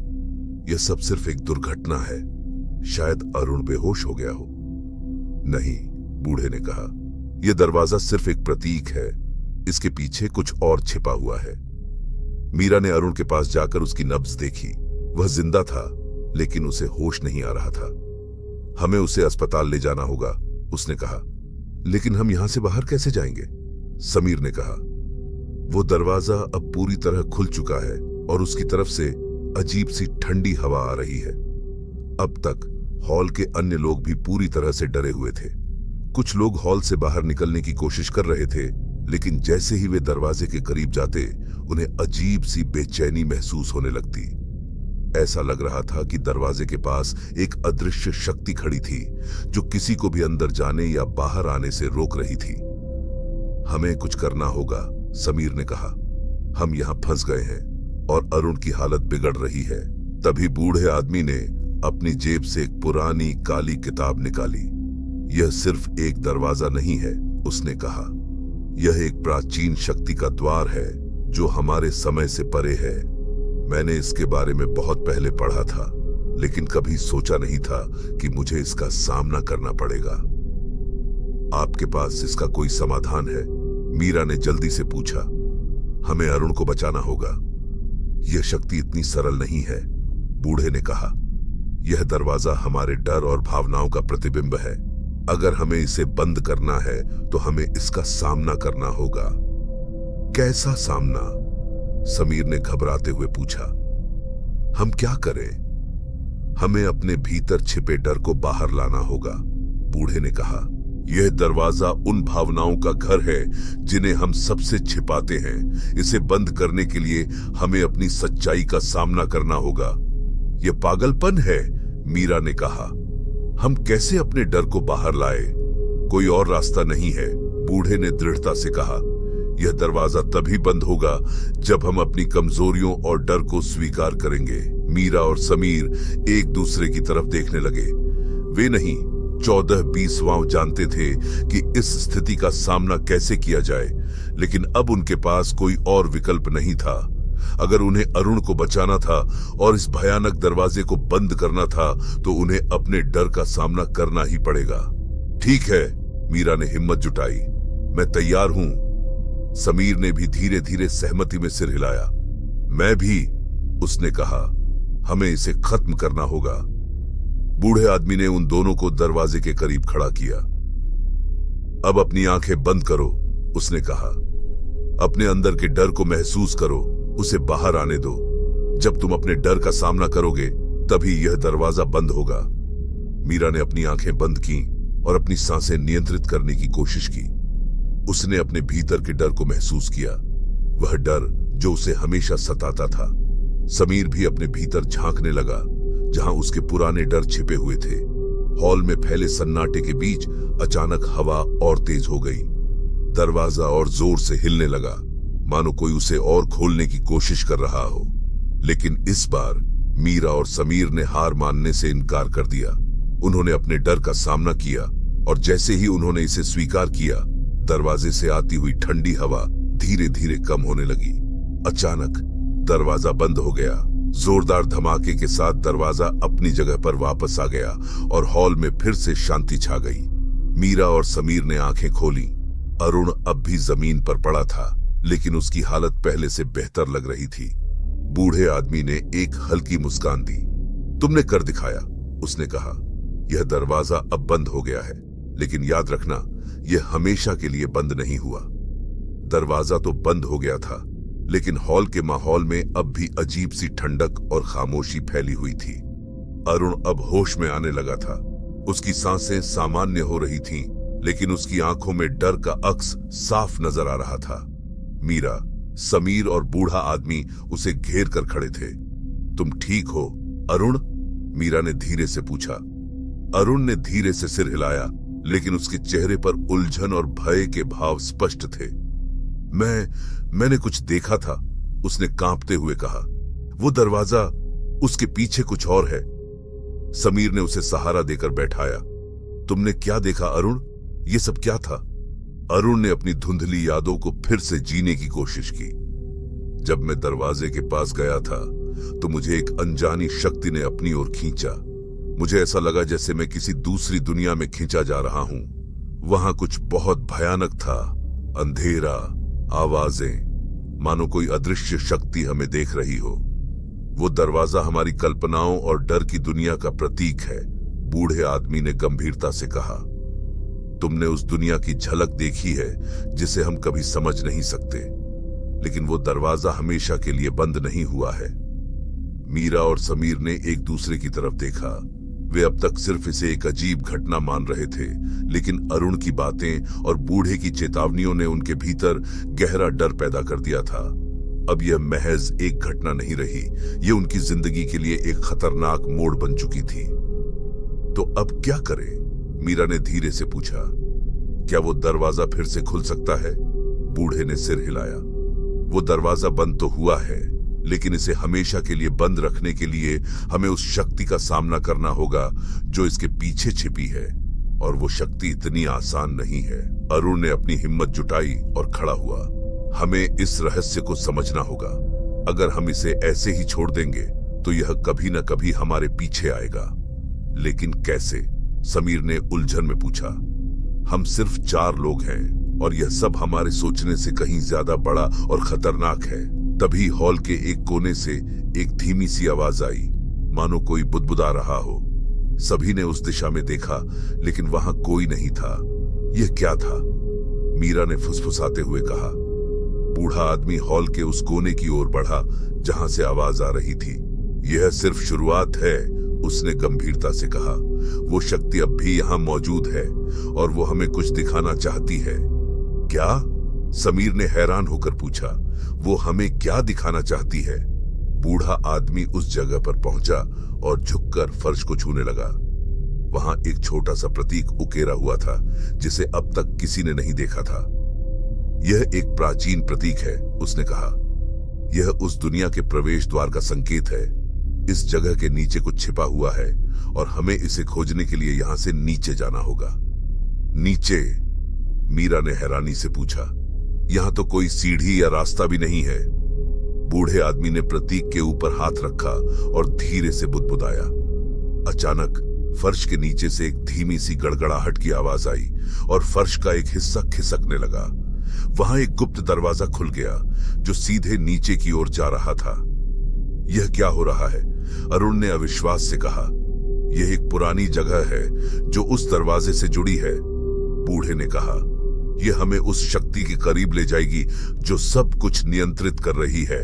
यह सब सिर्फ एक दुर्घटना है। शायद अरुण बेहोश हो गया हो। नहीं, बूढ़े ने कहा, यह दरवाजा सिर्फ एक प्रतीक है। इसके पीछे कुछ और छिपा हुआ है। मीरा ने अरुण के पास जाकर उसकी नब्ज देखी। वह जिंदा था, लेकिन उसे होश नहीं आ रहा था। हमें उसे अस्पताल ले जाना होगा, उसने कहा। लेकिन हम यहां से बाहर कैसे जाएंगे? समीर ने कहा। वो दरवाजा अब पूरी तरह खुल चुका है और उसकी तरफ से अजीब सी ठंडी हवा आ रही है। अब तक हॉल के अन्य लोग भी पूरी तरह से डरे हुए थे। कुछ लोग हॉल से बाहर निकलने की कोशिश कर रहे थे, लेकिन जैसे ही वे दरवाजे के करीब जाते, उन्हें अजीब सी बेचैनी महसूस होने लगती। ऐसा लग रहा था कि दरवाजे के पास एक अदृश्य शक्ति खड़ी थी, जो किसी को भी अंदर जाने या बाहर आने से रोक रही थी। हमें कुछ करना होगा, समीर ने कहा। हम यहां फंस गए हैं और अरुण की हालत बिगड़ रही है। तभी बूढ़े आदमी ने अपनी जेब से एक पुरानी काली किताब निकाली। यह सिर्फ एक दरवाजा नहीं है, उसने कहा। यह एक प्राचीन शक्ति का द्वार है जो हमारे समय से परे है। मैंने इसके बारे में बहुत पहले पढ़ा था, लेकिन कभी सोचा नहीं था कि मुझे इसका सामना करना पड़ेगा। आपके पास इसका कोई समाधान है? मीरा ने जल्दी से पूछा। हमें अरुण को बचाना होगा। यह शक्ति इतनी सरल नहीं है, बूढ़े ने कहा। यह दरवाजा हमारे डर और भावनाओं का प्रतिबिंब है। अगर हमें इसे बंद करना है तो हमें इसका सामना करना होगा। कैसा सामना? समीर ने घबराते हुए पूछा। हम क्या करें? हमें अपने भीतर छिपे डर को बाहर लाना होगा, बूढ़े ने कहा। यह दरवाजा उन भावनाओं का घर है जिन्हें हम सबसे छिपाते हैं। इसे बंद करने के लिए हमें अपनी सच्चाई का सामना करना होगा। यह पागलपन है, मीरा ने कहा। हम कैसे अपने डर को बाहर लाए? कोई और रास्ता नहीं है, बूढ़े ने दृढ़ता से कहा। यह दरवाजा तभी बंद होगा जब हम अपनी कमजोरियों और डर को स्वीकार करेंगे। मीरा और समीर एक दूसरे की तरफ देखने लगे। वे नहीं 14-20 जानते थे कि इस स्थिति का सामना कैसे किया जाए, लेकिन अब उनके पास कोई और विकल्प नहीं था। अगर उन्हें अरुण को बचाना था और इस भयानक दरवाजे को बंद करना था तो उन्हें अपने डर का सामना करना ही पड़ेगा। ठीक है, मीरा ने हिम्मत जुटाई। मैं तैयार हूं। समीर ने भी धीरे धीरे सहमति में सिर हिलाया। मैं भी, उसने कहा। हमें इसे खत्म करना होगा। बूढ़े आदमी ने उन दोनों को दरवाजे के करीब खड़ा किया। अब अपनी आंखें बंद करो, उसने कहा। अपने अंदर के डर को महसूस करो, उसे बाहर आने दो। जब तुम अपने डर का सामना करोगे तभी यह दरवाजा बंद होगा। मीरा ने अपनी आंखें बंद की और अपनी सांसें नियंत्रित करने की कोशिश की। उसने अपने भीतर के डर को महसूस किया, वह डर जो उसे हमेशा सताता था। समीर भी अपने भीतर झांकने लगा, जहां उसके पुराने डर छिपे हुए थे। हॉल में फैले सन्नाटे के बीच अचानक हवा और तेज हो गई। दरवाजा और जोर से हिलने लगा, मानो कोई उसे और खोलने की कोशिश कर रहा हो। लेकिन इस बार मीरा और समीर ने हार मानने से इनकार कर दिया। उन्होंने अपने डर का सामना किया और जैसे ही उन्होंने इसे स्वीकार किया, दरवाजे से आती हुई ठंडी हवा धीरे धीरे कम होने लगी। अचानक दरवाजा बंद हो गया। जोरदार धमाके के साथ दरवाजा अपनी जगह पर वापस आ गया और हॉल में फिर से शांति छा गई। मीरा और समीर ने आंखें खोली। अरुण अब भी जमीन पर पड़ा था, लेकिन उसकी हालत पहले से बेहतर लग रही थी। बूढ़े आदमी ने एक हल्की मुस्कान दी। तुमने कर दिखाया, उसने कहा। यह दरवाजा अब बंद हो गया है, लेकिन याद रखना, यह हमेशा के लिए बंद नहीं हुआ। दरवाजा तो बंद हो गया था, लेकिन हॉल के माहौल में अब भी अजीब सी ठंडक और खामोशी फैली हुई थी। अरुण अब होश में आने लगा था। उसकी सांसें सामान्य हो रही थीं, लेकिन उसकी आंखों में डर का अक्स साफ नजर आ रहा था। मीरा, समीर और बूढ़ा आदमी उसे घेर कर खड़े थे। तुम ठीक हो, अरुण? मीरा ने धीरे से पूछा। अरुण ने धीरे से सिर हिलाया, लेकिन उसके चेहरे पर उलझन और भय के भाव स्पष्ट थे। मैंने कुछ देखा था, उसने कांपते हुए कहा। वो दरवाजा, उसके पीछे कुछ और है। समीर ने उसे सहारा देकर बैठाया। तुमने क्या देखा अरुण? ये सब क्या था? अरुण ने अपनी धुंधली यादों को फिर से जीने की कोशिश की। जब मैं दरवाजे के पास गया था तो मुझे एक अनजानी शक्ति ने अपनी ओर खींचा। मुझे ऐसा लगा जैसे मैं किसी दूसरी दुनिया में खींचा जा रहा हूं। वहां कुछ बहुत भयानक था। अंधेरा, आवाजें, मानो कोई अदृश्य शक्ति हमें देख रही हो। वो दरवाजा हमारी कल्पनाओं और डर की दुनिया का प्रतीक है, बूढ़े आदमी ने गंभीरता से कहा। तुमने उस दुनिया की झलक देखी है जिसे हम कभी समझ नहीं सकते, लेकिन वो दरवाजा हमेशा के लिए बंद नहीं हुआ है। मीरा और समीर ने एक दूसरे की तरफ देखा। वे अब तक सिर्फ इसे एक अजीब घटना मान रहे थे, लेकिन अरुण की बातें और बूढ़े की चेतावनियों ने उनके भीतर गहरा डर पैदा कर दिया था। अब यह महज एक घटना नहीं रही, यह उनकी जिंदगी के लिए एक खतरनाक मोड़ बन चुकी थी। तो अब क्या करें? मीरा ने धीरे से पूछा। क्या वो दरवाजा फिर से खुल सकता है? बूढ़े ने सिर हिलाया। वो दरवाजा बंद तो हुआ है, लेकिन इसे हमेशा के लिए बंद रखने के लिए हमें उस शक्ति का सामना करना होगा जो इसके पीछे छिपी है, और वो शक्ति इतनी आसान नहीं है। अरुण ने अपनी हिम्मत जुटाई और खड़ा हुआ। हमें इस रहस्य को समझना होगा। अगर हम इसे ऐसे ही छोड़ देंगे तो यह कभी न कभी हमारे पीछे आएगा। लेकिन कैसे? समीर ने उलझन में पूछा। हम सिर्फ 4 लोग हैं और यह सब हमारे सोचने से कहीं ज्यादा बड़ा और खतरनाक है। तभी हॉल के एक कोने से एक धीमी सी आवाज आई, मानो कोई बुदबुदा रहा हो। सभी ने उस दिशा में देखा, लेकिन वहां कोई नहीं था। यह क्या था? मीरा ने फुसफुसाते हुए कहा। बूढ़ा आदमी हॉल के उस कोने की ओर बढ़ा जहां से आवाज आ रही थी। यह सिर्फ शुरुआत है, उसने गंभीरता से कहा। वो शक्ति अब भी यहां मौजूद है, और वो हमें कुछ दिखाना चाहती है। क्या? समीर ने हैरान होकर पूछा। वो हमें क्या दिखाना चाहती है? बूढ़ा आदमी उस जगह पर पहुंचा और झुककर फर्श को छूने लगा। वहां एक छोटा सा प्रतीक उकेरा हुआ था जिसे अब तक किसी ने नहीं देखा था। यह एक प्राचीन प्रतीक है, उसने कहा। यह उस दुनिया के प्रवेश द्वार का संकेत है। इस जगह के नीचे कुछ छिपा हुआ है और हमें इसे खोजने के लिए यहां से नीचे जाना होगा। नीचे? मीरा ने हैरानी से पूछा। यहां तो कोई सीढ़ी या रास्ता भी नहीं है। बूढ़े आदमी ने प्रतीक के ऊपर हाथ रखा और धीरे से बुदबुदाया। अचानक फर्श के नीचे से एक धीमी सी गड़गड़ाहट की आवाज आई और फर्श का एक हिस्सा खिसकने लगा। वहां एक गुप्त दरवाजा खुल गया जो सीधे नीचे की ओर जा रहा था। यह क्या हो रहा है? अरुण ने अविश्वास से कहा। यह एक पुरानी जगह है जो उस दरवाजे से जुड़ी है, बूढ़े ने कहा। यह हमें उस शक्ति के करीब ले जाएगी जो सब कुछ नियंत्रित कर रही है।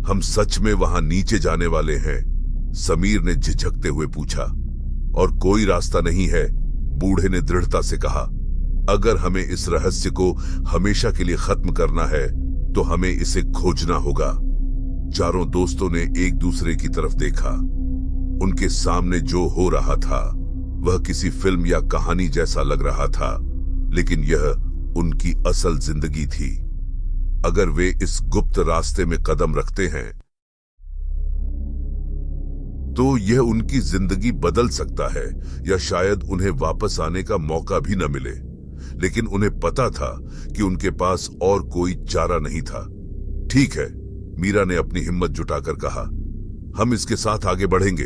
हम सच में वहां नीचे जाने वाले हैं? समीर ने झिझकते हुए पूछा। और कोई रास्ता नहीं है, बूढ़े ने दृढ़ता से कहा। अगर हमें इस रहस्य को हमेशा के लिए खत्म करना है तो हमें इसे खोजना होगा। चारों दोस्तों ने एक दूसरे की तरफ देखा। उनके सामने जो हो रहा था वह किसी फिल्म या कहानी जैसा लग रहा था, लेकिन यह उनकी असल जिंदगी थी। अगर वे इस गुप्त रास्ते में कदम रखते हैं तो यह उनकी जिंदगी बदल सकता है, या शायद उन्हें वापस आने का मौका भी न मिले। लेकिन उन्हें पता था कि उनके पास और कोई चारा नहीं था। ठीक है, मीरा ने अपनी हिम्मत जुटाकर कहा। हम इसके साथ आगे बढ़ेंगे।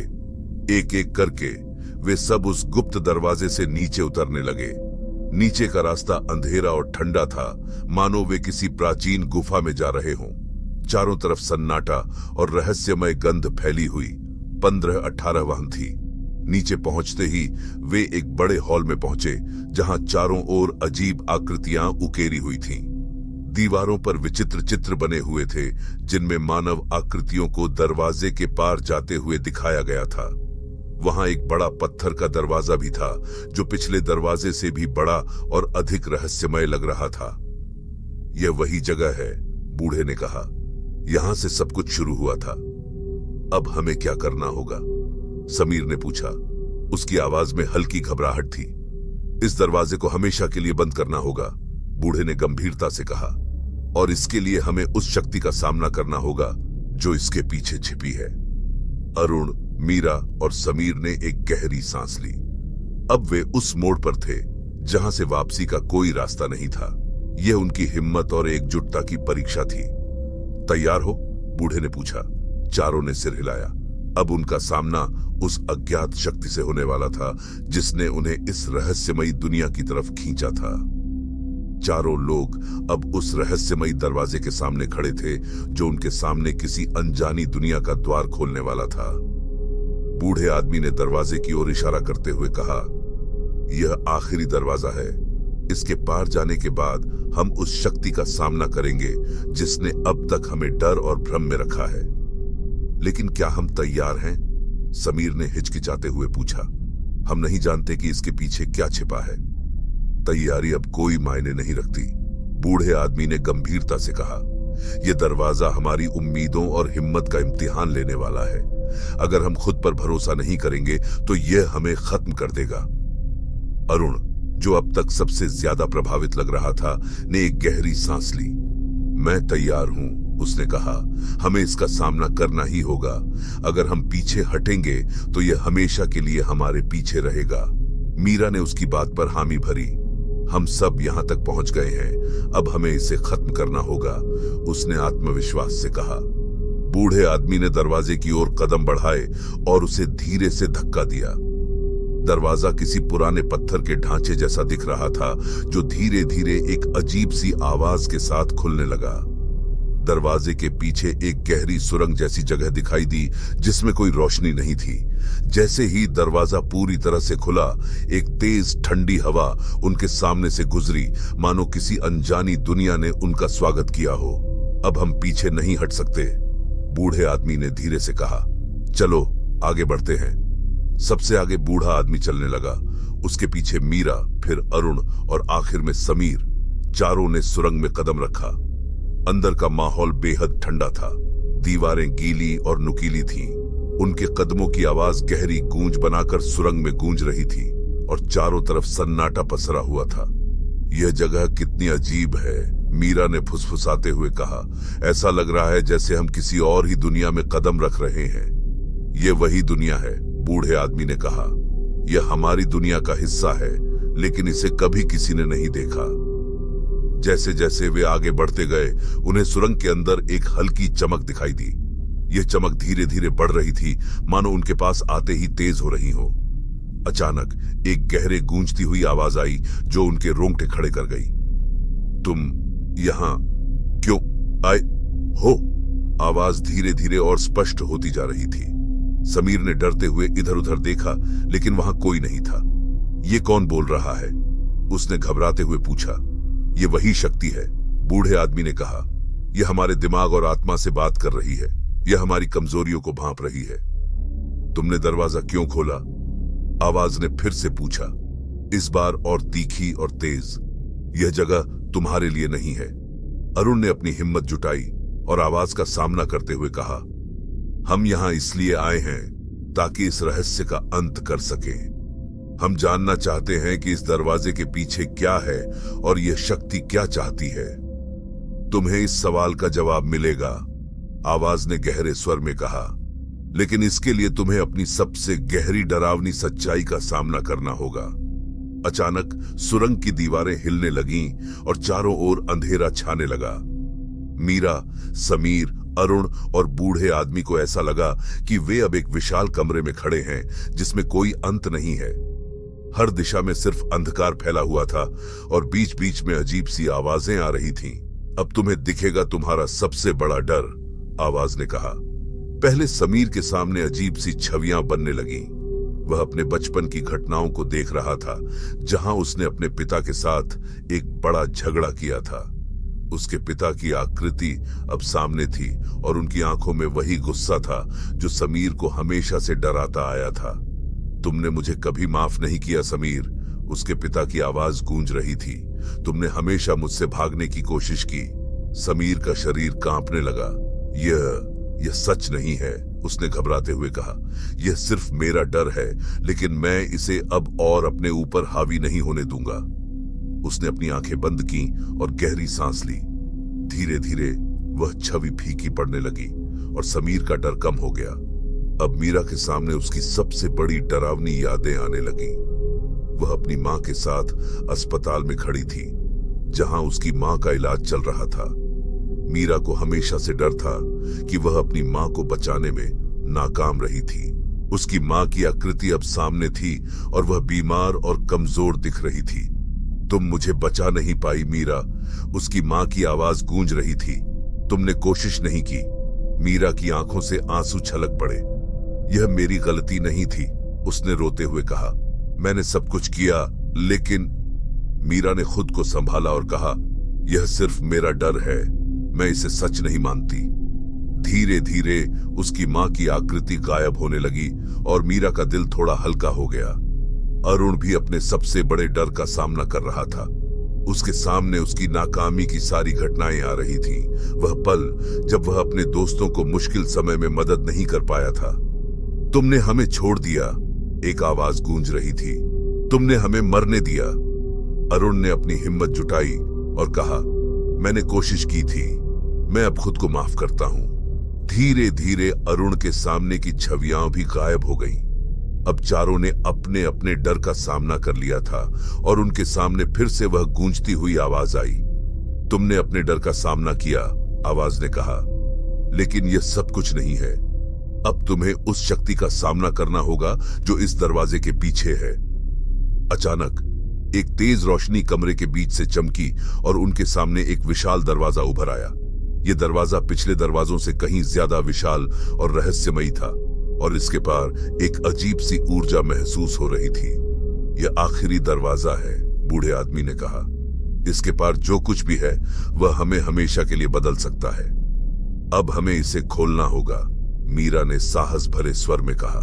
एक एक करके वे सब उस गुप्त दरवाजे से नीचे उतरने लगे। नीचे का रास्ता अंधेरा और ठंडा था, मानो वे किसी प्राचीन गुफा में जा रहे हों। चारों तरफ सन्नाटा और रहस्यमय गंध फैली हुई। 15-18 वाहन थी। नीचे पहुंचते ही वे एक बड़े हॉल में पहुंचे जहां चारों ओर अजीब आकृतियां उकेरी हुई थीं। दीवारों पर विचित्र चित्र बने हुए थे जिनमें मानव आकृतियों को दरवाजे के पार जाते हुए दिखाया गया था। वहां एक बड़ा पत्थर का दरवाजा भी था जो पिछले दरवाजे से भी बड़ा और अधिक रहस्यमय लग रहा था। यह वही जगह है, बूढ़े ने कहा। यहां से सब कुछ शुरू हुआ था। अब हमें क्या करना होगा? समीर ने पूछा। उसकी आवाज में हल्की घबराहट थी। इस दरवाजे को हमेशा के लिए बंद करना होगा, बूढ़े ने गंभीरता से कहा। और इसके लिए हमें उस शक्ति का सामना करना होगा जो इसके पीछे छिपी है। अरुण, मीरा और समीर ने एक गहरी सांस ली। अब वे उस मोड़ पर थे जहां से वापसी का कोई रास्ता नहीं था। यह उनकी हिम्मत और एकजुटता की परीक्षा थी। तैयार हो? बूढ़े ने पूछा। चारों ने सिर हिलाया। अब उनका सामना उस अज्ञात शक्ति से होने वाला था जिसने उन्हें इस रहस्यमयी दुनिया की तरफ खींचा था। चारों लोग अब उस रहस्यमयी दरवाजे के सामने खड़े थे जो उनके सामने किसी अनजानी दुनिया का द्वार खोलने वाला था। बूढ़े आदमी ने दरवाजे की ओर इशारा करते हुए कहा, यह आखिरी दरवाजा है। इसके पार जाने के बाद हम उस शक्ति का सामना करेंगे जिसने अब तक हमें डर और भ्रम में रखा है। लेकिन क्या हम तैयार हैं? समीर ने हिचकिचाते हुए पूछा। हम नहीं जानते कि इसके पीछे क्या छिपा है। तैयारी अब कोई मायने नहीं रखती, बूढ़े आदमी ने गंभीरता से कहा। यह दरवाजा हमारी उम्मीदों और हिम्मत का इम्तिहान लेने वाला है। अगर हम खुद पर भरोसा नहीं करेंगे तो यह हमें खत्म कर देगा। अरुण, जो अब तक सबसे ज्यादा प्रभावित लग रहा था, ने एक गहरी सांस ली। मैं तैयार हूं, उसने कहा। हमें इसका सामना करना ही होगा। अगर हम पीछे हटेंगे तो यह हमेशा के लिए हमारे पीछे रहेगा। मीरा ने उसकी बात पर हामी भरी। हम सब यहां तक पहुंच गए हैं, अब हमें इसे खत्म करना होगा, उसने आत्मविश्वास से कहा। बूढ़े आदमी ने दरवाजे की ओर कदम बढ़ाए और उसे धीरे से धक्का दिया। दरवाजा किसी पुराने पत्थर के ढांचे जैसा दिख रहा था जो धीरे धीरे एक अजीब सी आवाज के साथ खुलने लगा। दरवाजे के पीछे एक गहरी सुरंग जैसी जगह दिखाई दी जिसमें कोई रोशनी नहीं थी। जैसे ही दरवाजा पूरी तरह से खुला, एक तेज ठंडी हवा उनके सामने से गुजरी, मानो किसी अनजानी दुनिया ने उनका स्वागत किया हो। अब हम पीछे नहीं हट सकते, बूढ़े आदमी ने धीरे से कहा। चलो आगे बढ़ते हैं। सबसे आगे बूढ़ा आदमी चलने लगा। उसके पीछे मीरा, फिर अरुण और आखिर में समीर। चारों ने सुरंग में कदम रखा। अंदर का माहौल बेहद ठंडा था। दीवारें गीली और नुकीली थीं। उनके कदमों की आवाज गहरी गूंज बनाकर सुरंग में गूंज रही थी और चारों तरफ सन्नाटा पसरा हुआ था। यह जगह कितनी अजीब है, मीरा ने फुसफुसाते हुए कहा। ऐसा लग रहा है जैसे हम किसी और ही दुनिया में कदम रख रहे हैं। यह वही दुनिया है, बूढ़े आदमी ने कहा। यह हमारी दुनिया का हिस्सा है, लेकिन इसे कभी किसी ने नहीं देखा। जैसे जैसे वे आगे बढ़ते गए, उन्हें सुरंग के अंदर एक हल्की चमक दिखाई दी। यह चमक धीरे धीरे बढ़ रही थी, मानो उनके पास आते ही तेज हो रही हो। अचानक एक गहरे गूंजती हुई आवाज आई जो उनके रोंगटे खड़े कर गई। तुम यहां क्यों आए हो? आवाज धीरे धीरे और स्पष्ट होती जा रही थी। समीर ने डरते हुए इधर उधर देखा, लेकिन वहां कोई नहीं था। ये कौन बोल रहा है? उसने घबराते हुए पूछा। ये वही शक्ति है, बूढ़े आदमी ने कहा। यह हमारे दिमाग और आत्मा से बात कर रही है। यह हमारी कमजोरियों को भांप रही है। तुमने दरवाजा क्यों खोला? आवाज ने फिर से पूछा, इस बार और तीखी और तेज। यह जगह तुम्हारे लिए नहीं है। अरुण ने अपनी हिम्मत जुटाई और आवाज का सामना करते हुए कहा, हम यहां इसलिए आए हैं ताकि इस रहस्य का अंत कर सकें। हम जानना चाहते हैं कि इस दरवाजे के पीछे क्या है और यह शक्ति क्या चाहती है। तुम्हें इस सवाल का जवाब मिलेगा, आवाज ने गहरे स्वर में कहा, लेकिन इसके लिए तुम्हें अपनी सबसे गहरी डरावनी सच्चाई का सामना करना होगा। अचानक सुरंग की दीवारें हिलने लगीं और चारों ओर अंधेरा छाने लगा। मीरा, समीर, अरुण और बूढ़े आदमी को ऐसा लगा कि वे अब एक विशाल कमरे में खड़े हैं जिसमें कोई अंत नहीं है। हर दिशा में सिर्फ अंधकार फैला हुआ था और बीच बीच में अजीब सी आवाजें आ रही थीं। अब तुम्हें दिखेगा तुम्हारा सबसे बड़ा डर, आवाज ने कहा। पहले समीर के सामने अजीब सी छवियां बनने लगीं। वह अपने बचपन की घटनाओं को देख रहा था, जहां उसने अपने पिता के साथ एक बड़ा झगड़ा किया था। उसके पिता की आकृति अब सामने थी और उनकी आंखों में वही गुस्सा था जो समीर को हमेशा से डराता आया था। तुमने मुझे कभी माफ नहीं किया समीर, उसके पिता की आवाज गूंज रही थी। तुमने हमेशा मुझसे भागने की कोशिश की। समीर का शरीर कांपने लगा। यह सच नहीं है, उसने घबराते हुए कहा। यह सिर्फ मेरा डर है, लेकिन मैं इसे अब और अपने ऊपर हावी नहीं होने दूंगा। उसने अपनी आंखें बंद की और गहरी सांस ली। धीरे धीरे वह छवि फीकी पड़ने लगी और समीर का डर कम हो गया। अब मीरा के सामने उसकी सबसे बड़ी डरावनी यादें आने लगी। वह अपनी मां के साथ अस्पताल में खड़ी थी, जहां उसकी मां का इलाज चल रहा था। मीरा को हमेशा से डर था कि वह अपनी मां को बचाने में नाकाम रही थी। उसकी मां की आकृति अब सामने थी और वह बीमार और कमजोर दिख रही थी। तुम मुझे बचा नहीं पाई मीरा, उसकी मां की आवाज गूंज रही थी। तुमने कोशिश नहीं की। मीरा की आंखों से आंसू छलक पड़े। यह मेरी गलती नहीं थी, उसने रोते हुए कहा। मैंने सब कुछ किया, लेकिन मीरा ने खुद को संभाला और कहा, यह सिर्फ मेरा डर है, मैं इसे सच नहीं मानती। धीरे धीरे उसकी मां की आकृति गायब होने लगी और मीरा का दिल थोड़ा हल्का हो गया। अरुण भी अपने सबसे बड़े डर का सामना कर रहा था। उसके सामने उसकी नाकामी की सारी घटनाएं आ रही थीं। वह पल जब वह अपने दोस्तों को मुश्किल समय में मदद नहीं कर पाया था। तुमने हमें छोड़ दिया, एक आवाज गूंज रही थी। तुमने हमें मरने दिया। अरुण ने अपनी हिम्मत जुटाई और कहा, मैंने कोशिश की थी, मैं अब खुद को माफ करता हूं। धीरे धीरे अरुण के सामने की छवियां भी गायब हो गईं। अब चारों ने अपने अपने डर का सामना कर लिया था और उनके सामने फिर से वह गूंजती हुई आवाज आई। तुमने अपने डर का सामना किया, आवाज ने कहा, लेकिन यह सब कुछ नहीं है। अब तुम्हें उस शक्ति का सामना करना होगा जो इस दरवाजे के पीछे है। अचानक एक तेज रोशनी कमरे के बीच से चमकी और उनके सामने एक विशाल दरवाजा उभर आया। यह दरवाजा पिछले दरवाजों से कहीं ज्यादा विशाल और रहस्यमयी था और इसके पार एक अजीब सी ऊर्जा महसूस हो रही थी। यह आखिरी दरवाजा है, बूढ़े आदमी ने कहा। इसके पार जो कुछ भी है वह हमें हमेशा के लिए बदल सकता है। अब हमें इसे खोलना होगा, मीरा ने साहस भरे स्वर में कहा।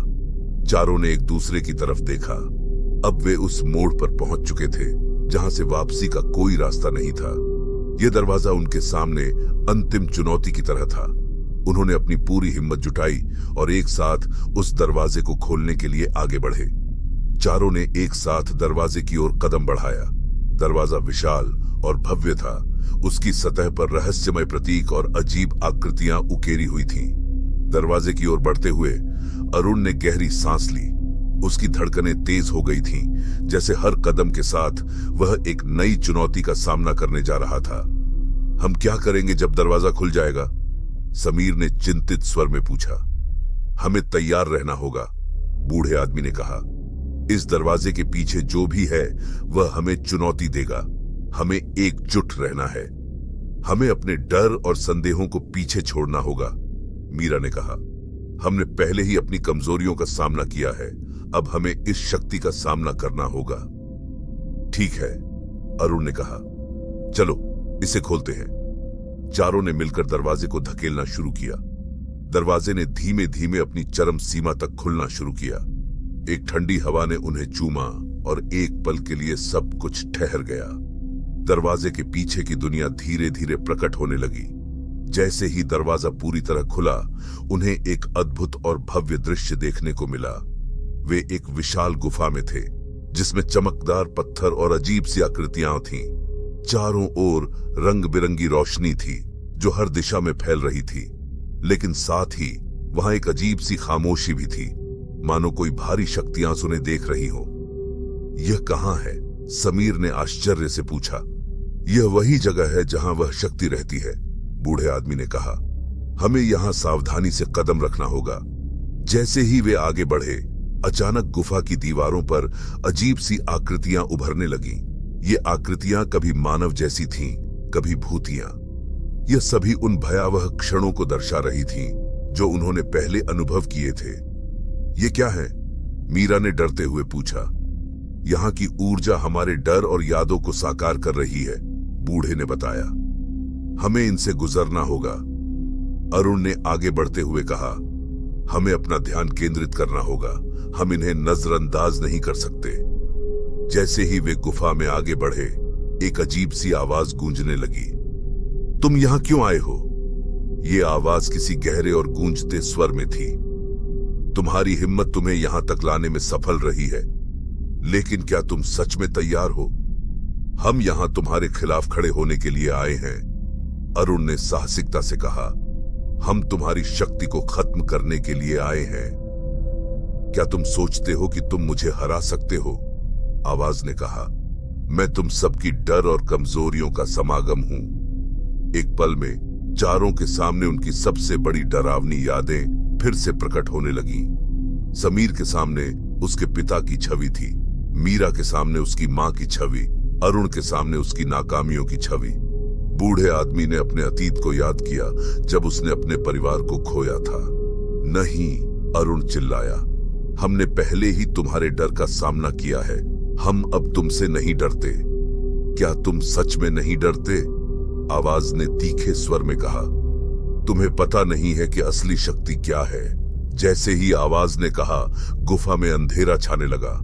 चारों ने एक दूसरे की तरफ देखा। अब वे उस मोड़ पर पहुंच चुके थे जहां से वापसी का कोई रास्ता नहीं था। यह दरवाजा उनके सामने अंतिम चुनौती की तरह था। उन्होंने अपनी पूरी हिम्मत जुटाई और एक साथ उस दरवाजे को खोलने के लिए आगे बढ़े। चारों ने एक साथ दरवाजे की ओर कदम बढ़ाया। दरवाजा विशाल और भव्य था। उसकी सतह पर रहस्यमय प्रतीक और अजीब आकृतियां उकेरी हुई थीं। दरवाजे की ओर बढ़ते हुए अरुण ने गहरी सांस ली। उसकी धड़कनें तेज हो गई थीं, जैसे हर कदम के साथ वह एक नई चुनौती का सामना करने जा रहा था। हम क्या करेंगे जब दरवाजा खुल जाएगा? समीर ने चिंतित स्वर में पूछा। हमें तैयार रहना होगा, बूढ़े आदमी ने कहा। इस दरवाजे के पीछे जो भी है वह हमें चुनौती देगा। हमें एकजुट रहना है। हमें अपने डर और संदेहों को पीछे छोड़ना होगा, मीरा ने कहा। हमने पहले ही अपनी कमजोरियों का सामना किया है, अब हमें इस शक्ति का सामना करना होगा। ठीक है, अरुण ने कहा। चलो इसे खोलते हैं। चारों ने मिलकर दरवाजे को धकेलना शुरू किया। दरवाजे ने धीमे धीमे अपनी चरम सीमा तक खुलना शुरू किया। एक ठंडी हवा ने उन्हें चूमा और एक पल के लिए सब कुछ ठहर गया। दरवाजे के पीछे की दुनिया धीरे धीरे प्रकट होने लगी। जैसे ही दरवाजा पूरी तरह खुला, उन्हें एक अद्भुत और भव्य दृश्य देखने को मिला। वे एक विशाल गुफा में थे, जिसमें चमकदार पत्थर और अजीब सी आकृतियां थीं। चारों ओर रंग बिरंगी रोशनी थी जो हर दिशा में फैल रही थी, लेकिन साथ ही वहां एक अजीब सी खामोशी भी थी, मानो कोई भारी शक्तियां उन्हें देख रही हो। यह कहां है? समीर ने आश्चर्य से पूछा। यह वही जगह है जहां वह शक्ति रहती है, बूढ़े आदमी ने कहा। हमें यहां सावधानी से कदम रखना होगा। जैसे ही वे आगे बढ़े, अचानक गुफा की दीवारों पर अजीब सी आकृतियां उभरने लगीं। ये आकृतियां कभी मानव जैसी थीं, कभी भूतियां। यह सभी उन भयावह क्षणों को दर्शा रही थीं जो उन्होंने पहले अनुभव किए थे। ये क्या है? मीरा ने डरते हुए पूछा। यहाँ की ऊर्जा हमारे डर और यादों को साकार कर रही है, बूढ़े ने बताया। हमें इनसे गुजरना होगा, अरुण ने आगे बढ़ते हुए कहा। हमें अपना ध्यान केंद्रित करना होगा। हम इन्हें नजरअंदाज नहीं कर सकते। जैसे ही वे गुफा में आगे बढ़े, एक अजीब सी आवाज गूंजने लगी। तुम यहां क्यों आए हो? ये आवाज किसी गहरे और गूंजते स्वर में थी। तुम्हारी हिम्मत तुम्हें यहां तक लाने में सफल रही है, लेकिन क्या तुम सच में तैयार हो? हम यहां तुम्हारे खिलाफ खड़े होने के लिए आए हैं, अरुण ने साहसिकता से कहा। हम तुम्हारी शक्ति को खत्म करने के लिए आए हैं। क्या तुम सोचते हो कि तुम मुझे हरा सकते हो? आवाज ने कहा। मैं तुम सबकी डर और कमजोरियों का समागम हूं। एक पल में चारों के सामने उनकी सबसे बड़ी डरावनी यादें फिर से प्रकट होने लगीं। समीर के सामने उसके पिता की छवि थी, मीरा के सामने उसकी मां की छवि, अरुण के सामने उसकी नाकामियों की छवि। बूढ़े आदमी ने अपने अतीत को याद किया जब उसने अपने परिवार को खोया था। नहीं, अरुण चिल्लाया, हमने पहले ही तुम्हारे डर का सामना किया है। हम अब तुमसे नहीं डरते। क्या तुम सच में नहीं डरते? आवाज ने तीखे स्वर में कहा। तुम्हें पता नहीं है कि असली शक्ति क्या है। जैसे ही आवाज ने कहा, गुफा में अंधेरा छाने लगा।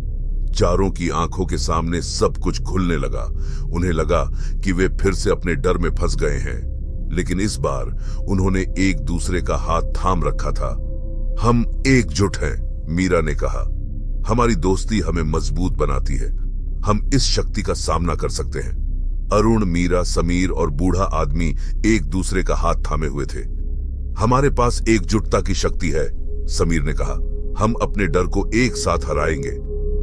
चारों की आंखों के सामने सब कुछ खुलने लगा। उन्हें लगा कि वे फिर से अपने डर में फंस गए हैं, लेकिन इस बार उन्होंने एक दूसरे का हाथ थाम रखा था। हम एकजुट हैं, मीरा ने कहा। हमारी दोस्ती हमें मजबूत बनाती है। हम इस शक्ति का सामना कर सकते हैं। अरुण, मीरा, समीर और बूढ़ा आदमी एक दूसरे का हाथ थामे हुए थे। हमारे पास एकजुटता की शक्ति है, समीर ने कहा। हम अपने डर को एक साथ हराएंगे।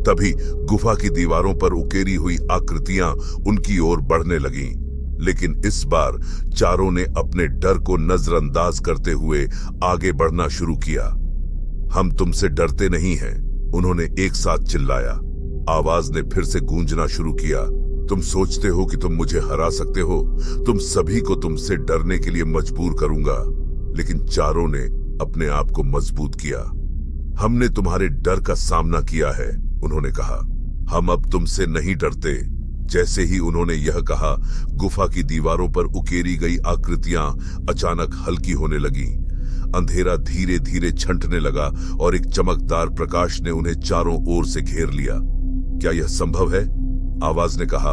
तभी गुफा की दीवारों पर उकेरी हुई आकृतियां उनकी ओर बढ़ने लगीं, लेकिन इस बार चारों ने अपने डर को नजरअंदाज करते हुए आगे बढ़ना शुरू किया। हम तुमसे डरते नहीं हैं, उन्होंने एक साथ चिल्लाया। आवाज ने फिर से गूंजना शुरू किया। तुम सोचते हो कि तुम मुझे हरा सकते हो? तुम सभी को तुमसे डरने के लिए मजबूर करूंगा। लेकिन चारों ने अपने आप को मजबूत किया। हमने तुम्हारे डर का सामना किया है, उन्होंने कहा। हम अब तुमसे नहीं डरते। जैसे ही उन्होंने यह कहा, गुफा की दीवारों पर उकेरी गई आकृतियां अचानक हल्की होने लगीं। अंधेरा धीरे धीरे छंटने लगा और एक चमकदार प्रकाश ने उन्हें चारों ओर से घेर लिया। क्या यह संभव है? आवाज ने कहा,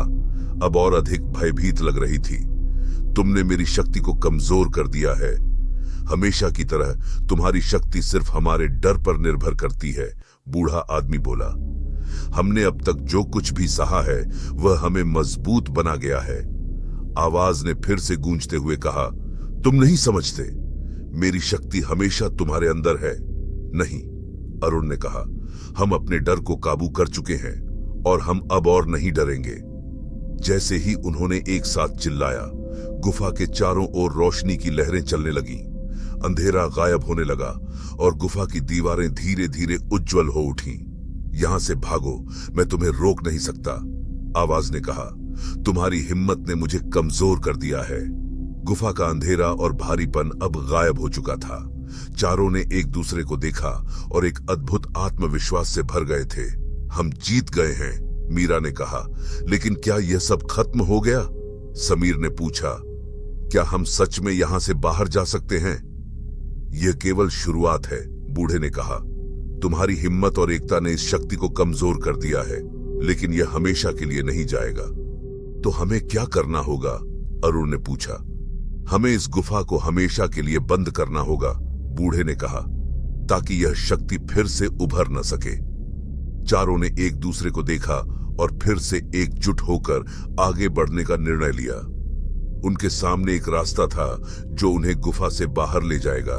अब और अधिक भयभीत लग रही थी। तुमने मेरी शक्ति को कमजोर कर दिया है। हमेशा की तरह तुम्हारी शक्ति सिर्फ हमारे डर पर निर्भर करती है, बूढ़ा आदमी बोला। हमने अब तक जो कुछ भी सहा है वह हमें मजबूत बना गया है। आवाज ने फिर से गूंजते हुए कहा, तुम नहीं समझते, मेरी शक्ति हमेशा तुम्हारे अंदर है। नहीं, अरुण ने कहा, हम अपने डर को काबू कर चुके हैं और हम अब और नहीं डरेंगे। जैसे ही उन्होंने एक साथ चिल्लाया, गुफा के चारों ओर रोशनी की लहरें चलने लगीं। अंधेरा गायब होने लगा और गुफा की दीवारें धीरे धीरे उज्जवल हो उठीं। यहां से भागो, मैं तुम्हें रोक नहीं सकता, आवाज ने कहा। तुम्हारी हिम्मत ने मुझे कमजोर कर दिया है। गुफा का अंधेरा और भारीपन अब गायब हो चुका था। चारों ने एक दूसरे को देखा और एक अद्भुत आत्मविश्वास से भर गए थे। हम जीत गए हैं, मीरा ने कहा। लेकिन क्या यह सब खत्म हो गया? समीर ने पूछा। क्या हम सच में यहां से बाहर जा सकते हैं? यह केवल शुरुआत है, बूढ़े ने कहा। तुम्हारी हिम्मत और एकता ने इस शक्ति को कमजोर कर दिया है, लेकिन यह हमेशा के लिए नहीं जाएगा। तो हमें क्या करना होगा? अरुण ने पूछा। हमें इस गुफा को हमेशा के लिए बंद करना होगा, बूढ़े ने कहा, ताकि यह शक्ति फिर से उभर न सके। चारों ने एक दूसरे को देखा और फिर से एकजुट होकर आगे बढ़ने का निर्णय लिया। उनके सामने एक रास्ता था जो उन्हें गुफा से बाहर ले जाएगा।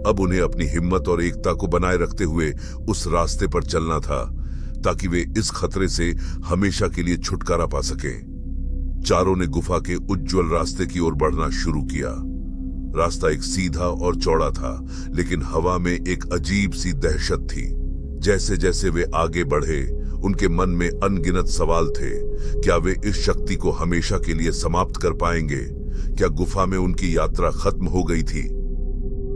अब उन्हें अपनी हिम्मत और एकता को बनाए रखते हुए उस रास्ते पर चलना था, ताकि वे इस खतरे से हमेशा के लिए छुटकारा पा सकें। चारों ने गुफा के उज्जवल रास्ते की ओर बढ़ना शुरू किया। रास्ता एक सीधा और चौड़ा था, लेकिन हवा में एक अजीब सी दहशत थी। जैसे जैसे वे आगे बढ़े, उनके मन में अनगिनत सवाल थे। क्या वे इस शक्ति को हमेशा के लिए समाप्त कर पाएंगे? क्या गुफा में उनकी यात्रा खत्म हो गई थी?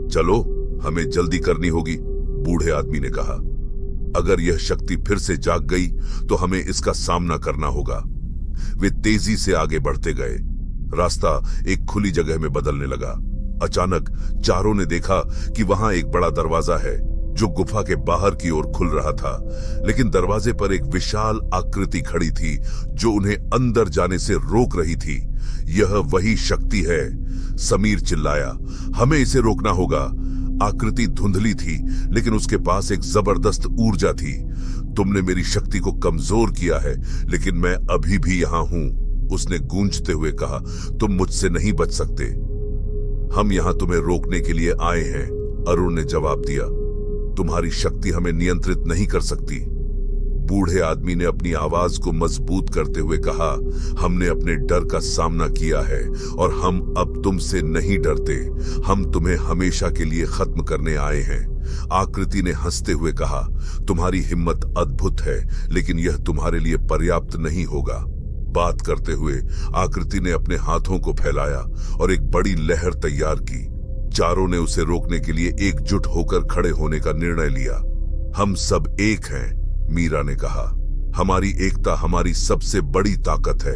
चलो, हमें जल्दी करनी होगी, बूढ़े आदमी ने कहा। अगर यह शक्ति फिर से जाग गई तो हमें इसका सामना करना होगा। वे तेजी से आगे बढ़ते गए। रास्ता एक खुली जगह में बदलने लगा। अचानक चारों ने देखा कि वहां एक बड़ा दरवाजा है जो गुफा के बाहर की ओर खुल रहा था, लेकिन दरवाजे पर एक विशाल आकृति खड़ी थी जो उन्हें अंदर जाने से रोक रही थी। यह वही शक्ति है, समीर चिल्लाया। हमें इसे रोकना होगा। आकृति धुंधली थी, लेकिन उसके पास एक जबरदस्त ऊर्जा थी। तुमने मेरी शक्ति को कमजोर किया है, लेकिन मैं अभी भी यहां हूं, उसने गूंजते हुए कहा। तुम मुझसे नहीं बच सकते। हम यहां तुम्हें रोकने के लिए आए हैं, अरुण ने जवाब दिया। तुम्हारी शक्ति हमें नियंत्रित नहीं कर सकती। बूढ़े आदमी ने अपनी आवाज को मजबूत करते हुए कहा, हमने अपने डर का सामना किया है और हम अब तुमसे नहीं डरते। हम तुम्हें हमेशा के लिए खत्म करने आए हैं। आकृति ने हंसते हुए कहा, तुम्हारी हिम्मत अद्भुत है, लेकिन यह तुम्हारे लिए पर्याप्त नहीं होगा। बात करते हुए आकृति ने अपने हाथों को फैलाया और एक बड़ी लहर तैयार की। चारों ने उसे रोकने के लिए एकजुट होकर खड़े होने का निर्णय लिया। हम सब एक हैं, मीरा ने कहा। हमारी एकता हमारी सबसे बड़ी ताकत है।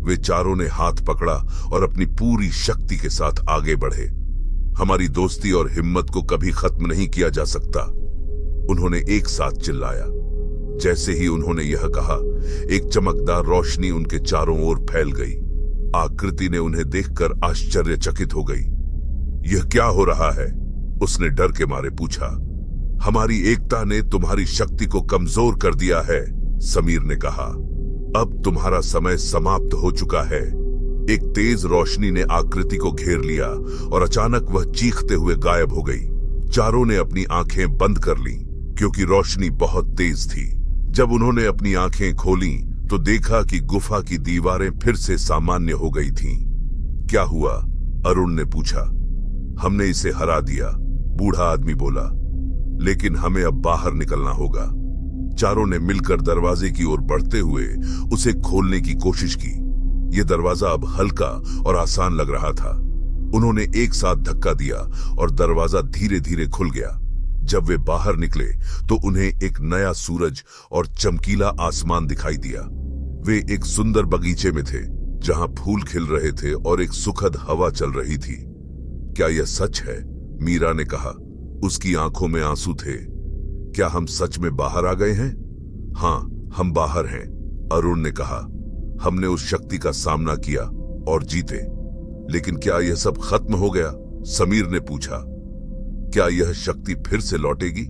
वे चारों ने हाथ पकड़ा और अपनी पूरी शक्ति के साथ आगे बढ़े। हमारी दोस्ती और हिम्मत को कभी खत्म नहीं किया जा सकता, उन्होंने एक साथ चिल्लाया। जैसे ही उन्होंने यह कहा, एक चमकदार रोशनी उनके चारों ओर फैल गई। आकृति ने उन्हें देखकर आश्चर्यचकित हो गई। यह क्या हो रहा है? उसने डर के मारे पूछा। हमारी एकता ने तुम्हारी शक्ति को कमजोर कर दिया है, समीर ने कहा। अब तुम्हारा समय समाप्त हो चुका है। एक तेज रोशनी ने आकृति को घेर लिया और अचानक वह चीखते हुए गायब हो गई। चारों ने अपनी आंखें बंद कर लीं, क्योंकि रोशनी बहुत तेज थी। जब उन्होंने अपनी आंखें खोलीं तो देखा कि गुफा की दीवारें फिर से सामान्य हो गई थीं। क्या हुआ? अरुण ने पूछा। हमने इसे हरा दिया, बूढ़ा आदमी बोला, लेकिन हमें अब बाहर निकलना होगा। चारों ने मिलकर दरवाजे की ओर बढ़ते हुए उसे खोलने की कोशिश की। यह दरवाजा अब हल्का और आसान लग रहा था। उन्होंने एक साथ धक्का दिया और दरवाजा धीरे धीरे खुल गया। जब वे बाहर निकले तो उन्हें एक नया सूरज और चमकीला आसमान दिखाई दिया। वे एक सुंदर बगीचे में थे, जहां फूल खिल रहे थे और एक सुखद हवा चल रही थी। क्या यह सच है? मीरा ने कहा। उसकी आंखों में आंसू थे। क्या हम सच में बाहर आ गए हैं? हाँ, हम बाहर हैं, अरुण ने कहा। हमने उस शक्ति का सामना किया और जीते। लेकिन क्या यह सब खत्म हो गया? समीर ने पूछा। क्या यह शक्ति फिर से लौटेगी?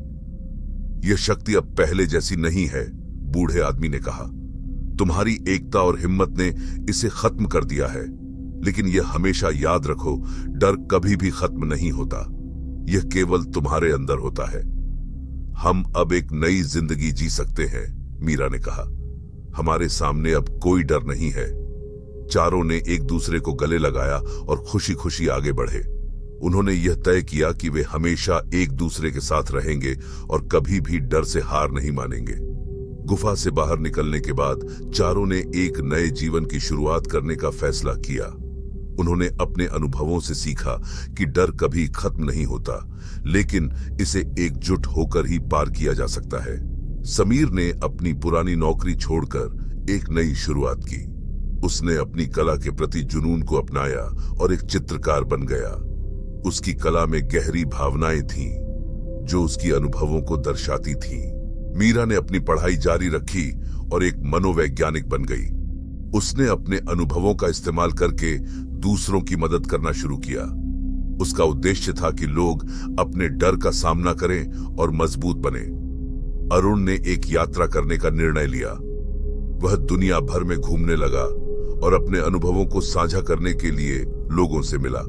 यह शक्ति अब पहले जैसी नहीं है, बूढ़े आदमी ने कहा। तुम्हारी एकता और हिम्मत ने इसे खत्म कर दिया है। लेकिन यह हमेशा याद रखो, डर कभी भी खत्म नहीं होता। यह केवल तुम्हारे अंदर होता है। हम अब एक नई जिंदगी जी सकते हैं, मीरा ने कहा। हमारे सामने अब कोई डर नहीं है। चारों ने एक दूसरे को गले लगाया और खुशी खुशी आगे बढ़े। उन्होंने यह तय किया कि वे हमेशा एक दूसरे के साथ रहेंगे और कभी भी डर से हार नहीं मानेंगे। गुफा से बाहर निकलने के बाद चारों ने एक नए जीवन की शुरुआत करने का फैसला किया। उन्होंने अपने अनुभवों से सीखा कि डर कभी खत्म नहीं होता, लेकिन इसे एकजुट होकर ही पार किया जा सकता है। समीर ने अपनी पुरानी नौकरी छोड़कर एक नई शुरुआत की। उसने अपनी कला के प्रति जुनून को अपनाया और एक चित्रकार बन गया। उसकी कला में गहरी भावनाएं थीं, जो उसकी अनुभवों को दर्शाती थीं। मीरा ने अपनी पढ़ाई जारी रखी और एक मनोवैज्ञानिक बन गई। उसने अपने अनुभवों का इस्तेमाल करके दूसरों की मदद करना शुरू किया। उसका उद्देश्य था कि लोग अपने डर का सामना करें और मजबूत बने। अरुण ने एक यात्रा करने का निर्णय लिया। वह दुनिया भर में घूमने लगा और अपने अनुभवों को साझा करने के लिए लोगों से मिला।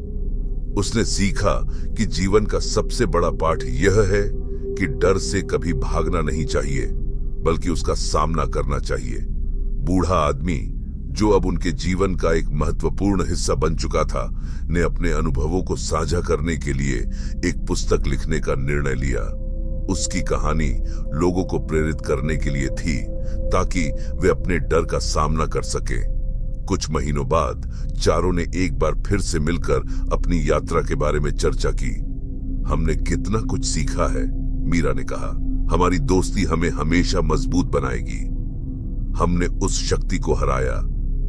उसने सीखा कि जीवन का सबसे बड़ा पाठ यह है कि डर से कभी भागना नहीं चाहिए, बल्कि उसका सामना करना चाहिए। बूढ़ा आदमी, जो अब उनके जीवन का एक महत्वपूर्ण हिस्सा बन चुका था, ने अपने अनुभवों को साझा करने के लिए एक पुस्तक लिखने का निर्णय लिया। उसकी कहानी लोगों को प्रेरित करने के लिए थी, ताकि वे अपने डर का सामना कर सके। कुछ महीनों बाद चारों ने एक बार फिर से मिलकर अपनी यात्रा के बारे में चर्चा की। हमने कितना कुछ सीखा है, मीरा ने कहा। हमारी दोस्ती हमें हमेशा मजबूत बनाएगी। हमने उस शक्ति को हराया,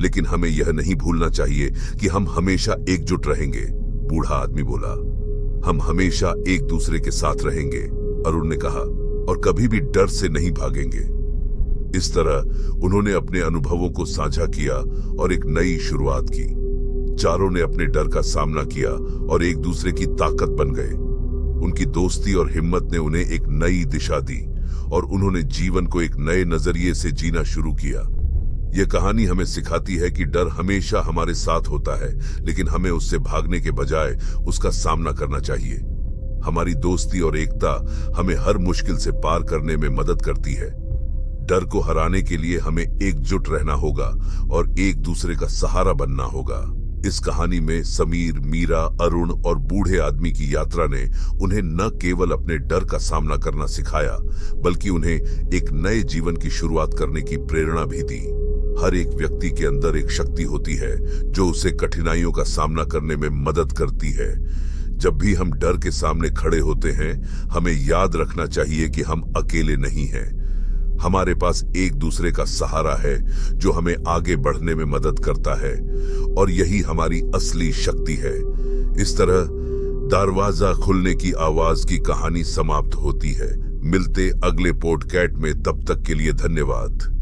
लेकिन हमें यह नहीं भूलना चाहिए कि हम हमेशा एकजुट रहेंगे, बूढ़ा आदमी बोला। हम हमेशा एक दूसरे के साथ रहेंगे, अरुण ने कहा, और कभी भी डर से नहीं भागेंगे। इस तरह उन्होंने अपने अनुभवों को साझा किया और एक नई शुरुआत की। चारों ने अपने डर का सामना किया और एक दूसरे की ताकत बन गए। उनकी दोस्ती और हिम्मत ने उन्हें एक नई दिशा दी और उन्होंने जीवन को एक नए नजरिए से जीना शुरू किया। यह कहानी हमें सिखाती है कि डर हमेशा हमारे साथ होता है, लेकिन हमें उससे भागने के बजाय उसका सामना करना चाहिए। हमारी दोस्ती और एकता हमें हर मुश्किल से पार करने में मदद करती है। डर को हराने के लिए हमें एकजुट रहना होगा और एक दूसरे का सहारा बनना होगा। इस कहानी में समीर, मीरा, अरुण और बूढ़े आदमी की यात्रा ने उन्हें न केवल अपने डर का सामना करना सिखाया, बल्कि उन्हें एक नए जीवन की शुरुआत करने की प्रेरणा भी दी। हर एक व्यक्ति के अंदर एक शक्ति होती है जो उसे कठिनाइयों का सामना करने में मदद करती है। जब भी हम डर के सामने खड़े होते हैं, हमें याद रखना चाहिए कि हम अकेले नहीं हैं। हमारे पास एक दूसरे का सहारा है जो हमें आगे बढ़ने में मदद करता है, और यही हमारी असली शक्ति है। इस तरह दरवाजा खुलने की आवाज की कहानी समाप्त होती है। मिलते अगले पॉडकास्ट में, तब तक के लिए धन्यवाद।